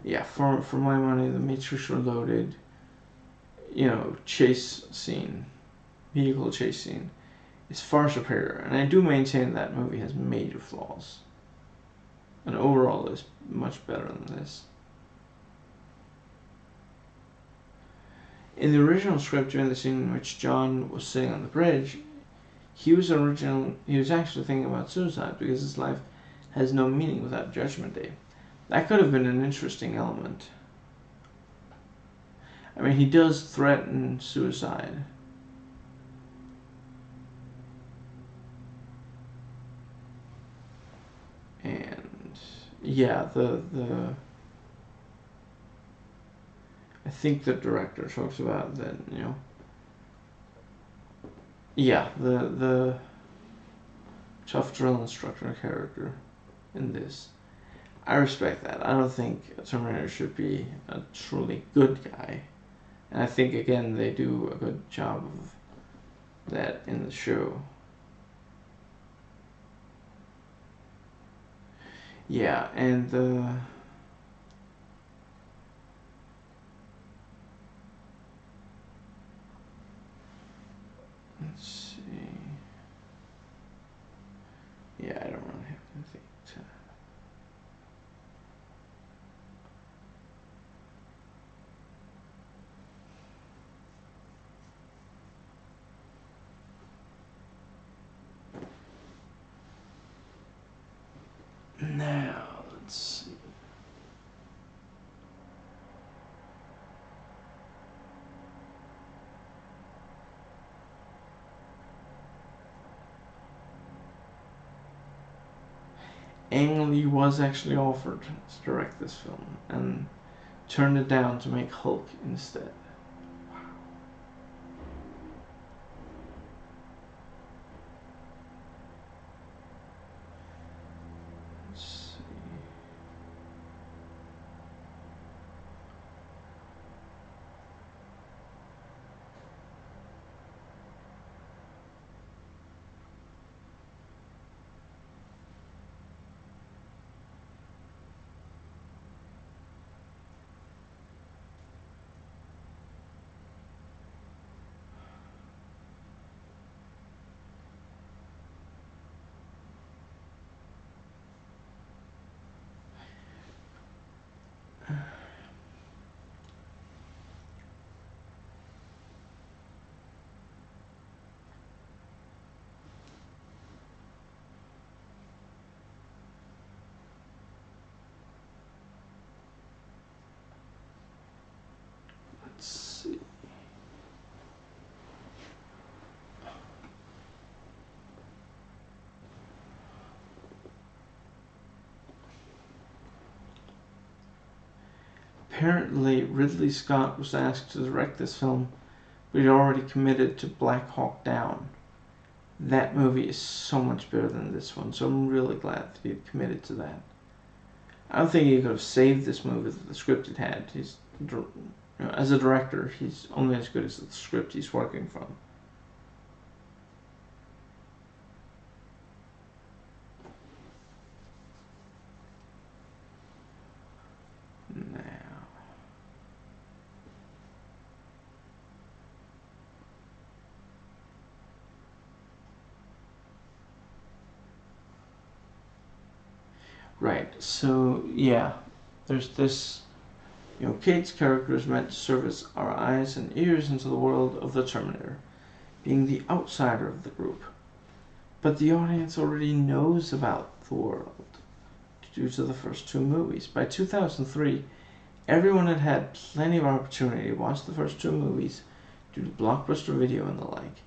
yeah, for my money, the Matrix Reloaded, chase scene, vehicle chase scene, is far superior, and I do maintain that movie has major flaws, and overall is much better than this. In the original script, during the scene in which John was sitting on the bridge, he was actually thinking about suicide because his life has no meaning without Judgment Day. That could have been an interesting element. I mean, he does threaten suicide. And yeah, I think the director talks about that, yeah, the tough drill instructor character in this. I respect that. I don't think Terminator should be a truly good guy. And I think, again, they do a good job of that in the show. Yeah, and let's see. Yeah, I don't really have anything to. Now, let's see. Ang Lee was actually offered to direct this film and turned it down to make Hulk instead. Let's see. Let's see. Apparently, Ridley Scott was asked to direct this film, but he'd already committed to Black Hawk Down. That movie is so much better than this one, so I'm really glad that he had committed to that. I don't think he could have saved this movie with the script it had. As a director, he's only as good as the script he's working from. Now, right, so yeah, there's this. Kate's character is meant to serve as our eyes and ears into the world of the Terminator, being the outsider of the group. But the audience already knows about the world due to the first two movies. By 2003, everyone had had plenty of opportunity to watch the first two movies due to Blockbuster Video and the like.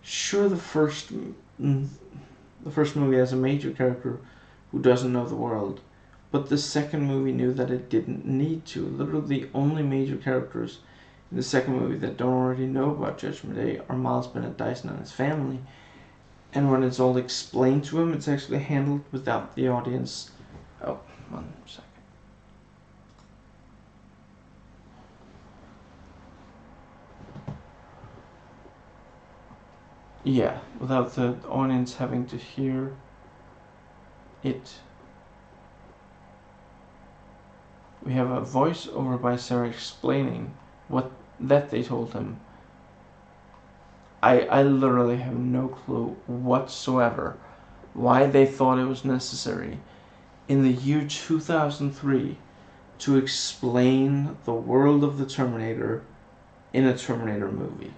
Sure, the first movie has a major character who doesn't know the world, but the second movie knew that it didn't need to. Literally, the only major characters in the second movie that don't already know about Judgment Day are Miles Bennett Dyson and his family. And when it's all explained to him, it's actually handled without the audience. Oh, 1 second. Yeah, without the audience having to hear it. We have a voiceover by Sarah explaining what that they told him. I literally have no clue whatsoever why they thought it was necessary in the year 2003 to explain the world of the Terminator in a Terminator movie.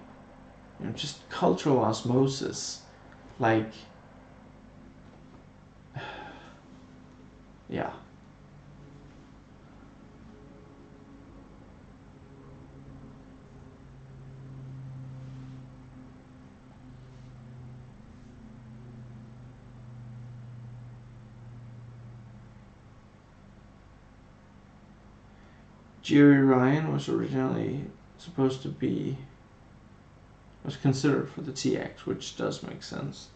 Just cultural osmosis. Like, yeah. Jerry Ryan was originally supposed to be, was considered for the TX, which does make sense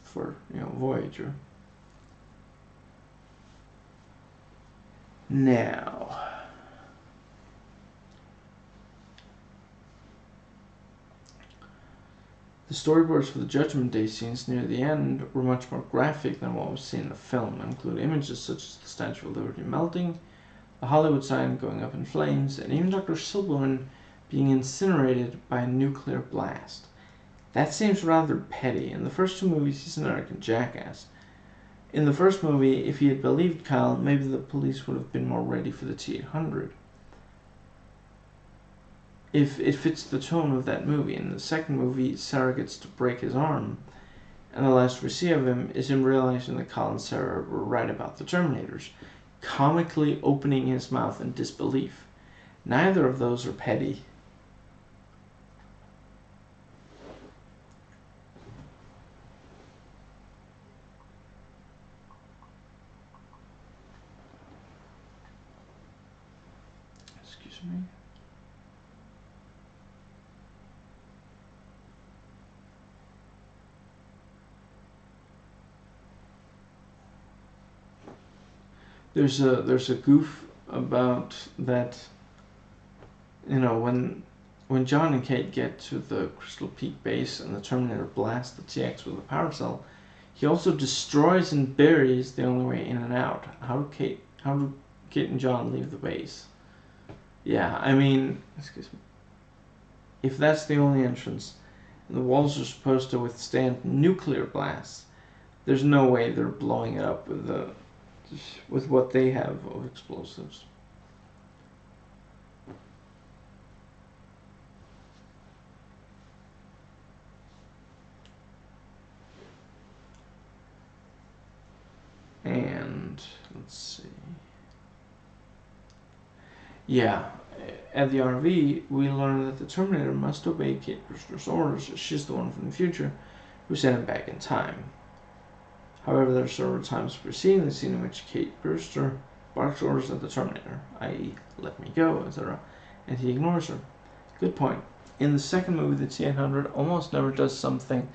for, Voyager. Now, the storyboards for the Judgment Day scenes near the end were much more graphic than what was seen in the film, and include images such as the Statue of Liberty melting, the Hollywood sign going up in flames, and even Dr. Silberman being incinerated by a nuclear blast. That seems rather petty. In the first two movies, he's an American jackass. In the first movie, if he had believed Kyle, maybe the police would have been more ready for the T-800. If it fits the tone of that movie. In the second movie, Sarah gets to break his arm, and the last we see of him is him realizing that Kyle and Sarah were right about the Terminators, comically opening his mouth in disbelief. Neither of those are petty. Excuse me. There's a goof about that. You know, when John and Kate get to the Crystal Peak base and the Terminator blasts the TX with a power cell, he also destroys and buries the only way in and out. How do Kate and John leave the base? Yeah, I mean, excuse me. If that's the only entrance, and the walls are supposed to withstand nuclear blasts, there's no way they're blowing it up with what they have of explosives. And let's see. Yeah, at the RV, we learn that the Terminator must obey Kate Brewster's orders. She's the one from the future who sent him back in time. However, there are several times preceding the scene in which Kate Brewster barks orders at the Terminator, i.e., let me go, etc., and he ignores her. Good point. In the second movie, the T-800 almost never does something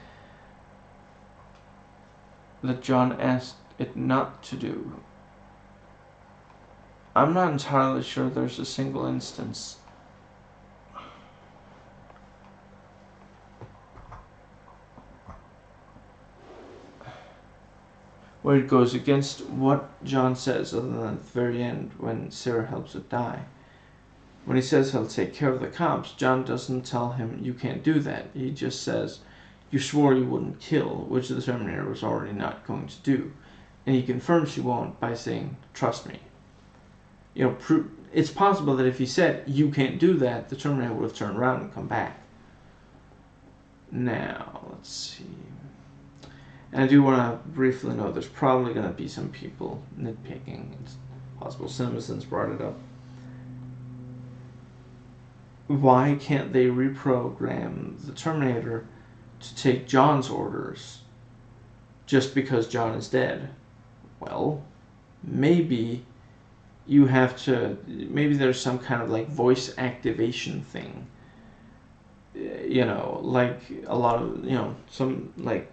that John asked it not to do. I'm not entirely sure there's a single instance where it goes against what John says, other than at the very end when Sarah helps it die. When he says he'll take care of the cops, John doesn't tell him, you can't do that. He just says, you swore you wouldn't kill, which the Terminator was already not going to do. And he confirms she won't by saying, trust me. You know, it's possible that if he said, you can't do that, the Terminator would have turned around and come back. Now, let's see. And I do want to briefly note there's probably going to be some people nitpicking. It's possible CinemaSins brought it up. Why can't they reprogram the Terminator to take John's orders just because John is dead? Well, maybe you have to, maybe there's some kind of like voice activation thing. You know, like a lot of, you know, some like,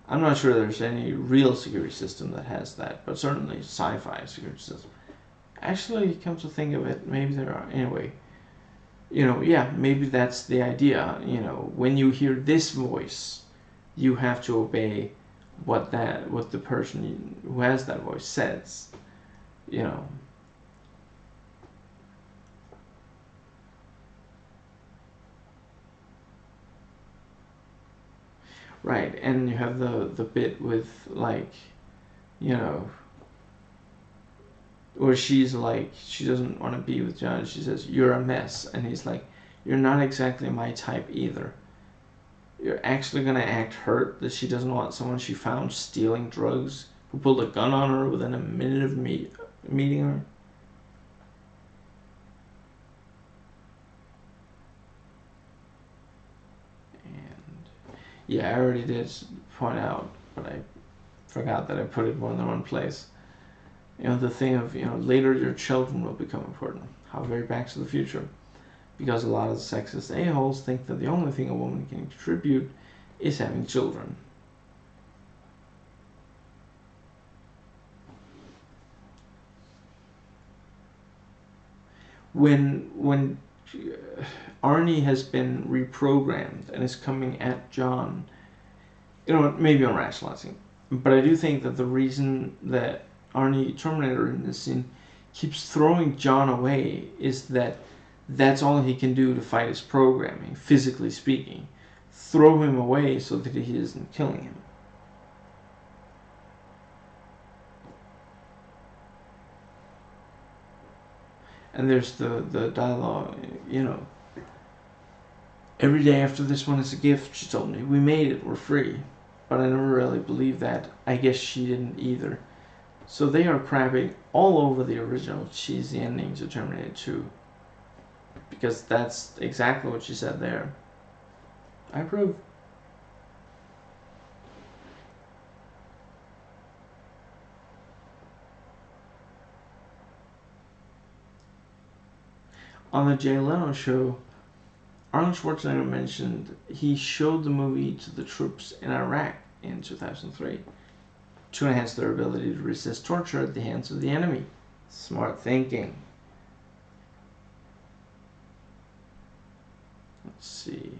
I'm not sure there's any real security system that has that, but certainly sci-fi security system. Actually, come to think of it, maybe there are. Anyway, you know, yeah, maybe that's the idea. You know, when you hear this voice, you have to obey what the person who has that voice says. You know. Right, and you have the bit with, like, you know, where she's like, she doesn't want to be with John. She says, you're a mess. And he's like, you're not exactly my type either. You're actually going to act hurt that she doesn't want someone she found stealing drugs, who pulled a gun on her within a minute of meeting her? Yeah, I already did point out, but I forgot that I put it more than one place. You know, the thing of, you know, later your children will become important. How very Back to the Future. Because a lot of the sexist a-holes think that the only thing a woman can contribute is having children. when Arnie has been reprogrammed and is coming at John, you know what, maybe I'm rationalizing, but I do think that the reason that Arnie, Terminator in this scene, keeps throwing John away is that that's all he can do to fight his programming, physically speaking. Throw him away so that he isn't killing him. And there's the dialogue, you know. Every day after this one is a gift, she told me. We made it, we're free. But I never really believed that. I guess she didn't either. So they are crapping all over the original cheesy endings of Terminator 2. Because that's exactly what she said there. I approve. On the Jay Leno show, Arnold Schwarzenegger mentioned he showed the movie to the troops in Iraq in 2003 to enhance their ability to resist torture at the hands of the enemy. Smart thinking. Let's see.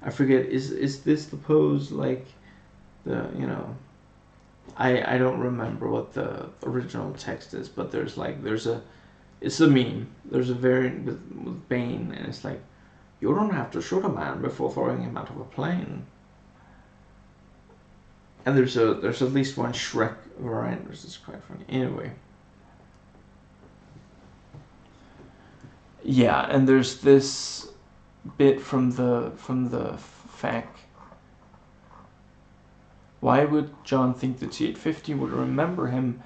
I forget, is this the pose like the, you know, I don't remember what the original text is, but there's a, it's a meme. There's a variant with Bane, and it's like, you don't have to shoot a man before throwing him out of a plane. And there's at least one Shrek variant, which is quite funny. Anyway. Yeah, and there's this bit from the FAQ. Why would John think the T-850 would remember him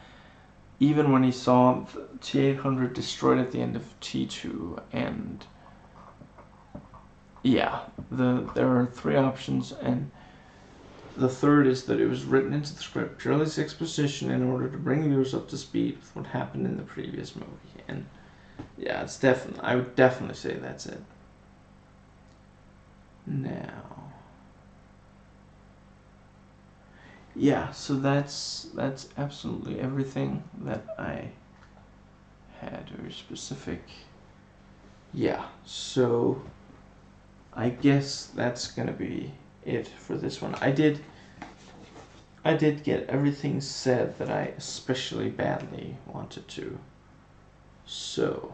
even when he saw the T-800 destroyed at the end of T2? And yeah, there are three options, and the third is that it was written into the script purely as exposition in order to bring viewers up to speed with what happened in the previous movie. And yeah, it's definitely, I would definitely say that's it. Now, yeah, so that's absolutely everything that I had. Very specific. Yeah, so I guess that's gonna be it for this one. I did get everything said that I especially badly wanted to. So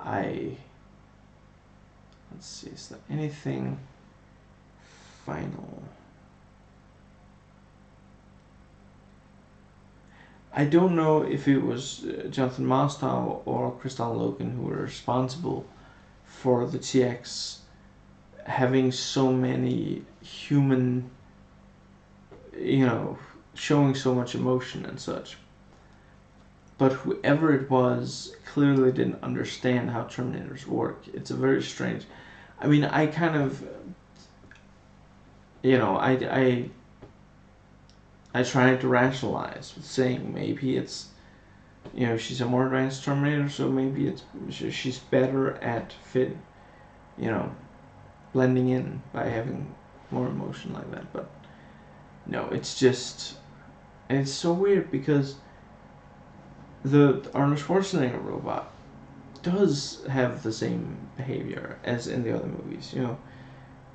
let's see, is there anything final? I don't know if it was Jonathan Mostow or Kristal Logan who were responsible for the TX having so many human, you know, showing so much emotion and such. But whoever it was clearly didn't understand how Terminators work. It's a very strange. I mean, I kind of, you know, I tried to rationalize with saying maybe it's, you know, she's a more advanced Terminator, so maybe she's better at you know, blending in by having more emotion like that. But no, it's just, and it's so weird because the Arnold Schwarzenegger robot does have the same behavior as in the other movies, you know,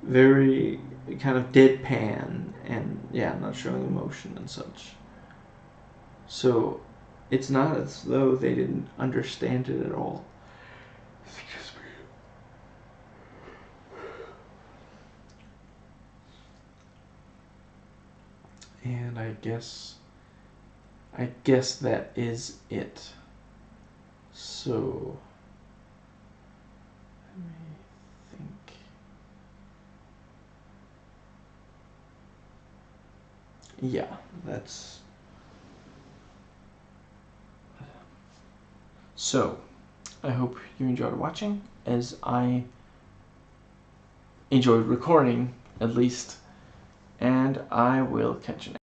very kind of deadpan and yeah, not showing emotion and such. So it's not as though they didn't understand it at all. Excuse me. And I guess that is it. So let me think. Yeah, that's so. I hope you enjoyed watching, as I enjoyed recording, at least, and I will catch you next.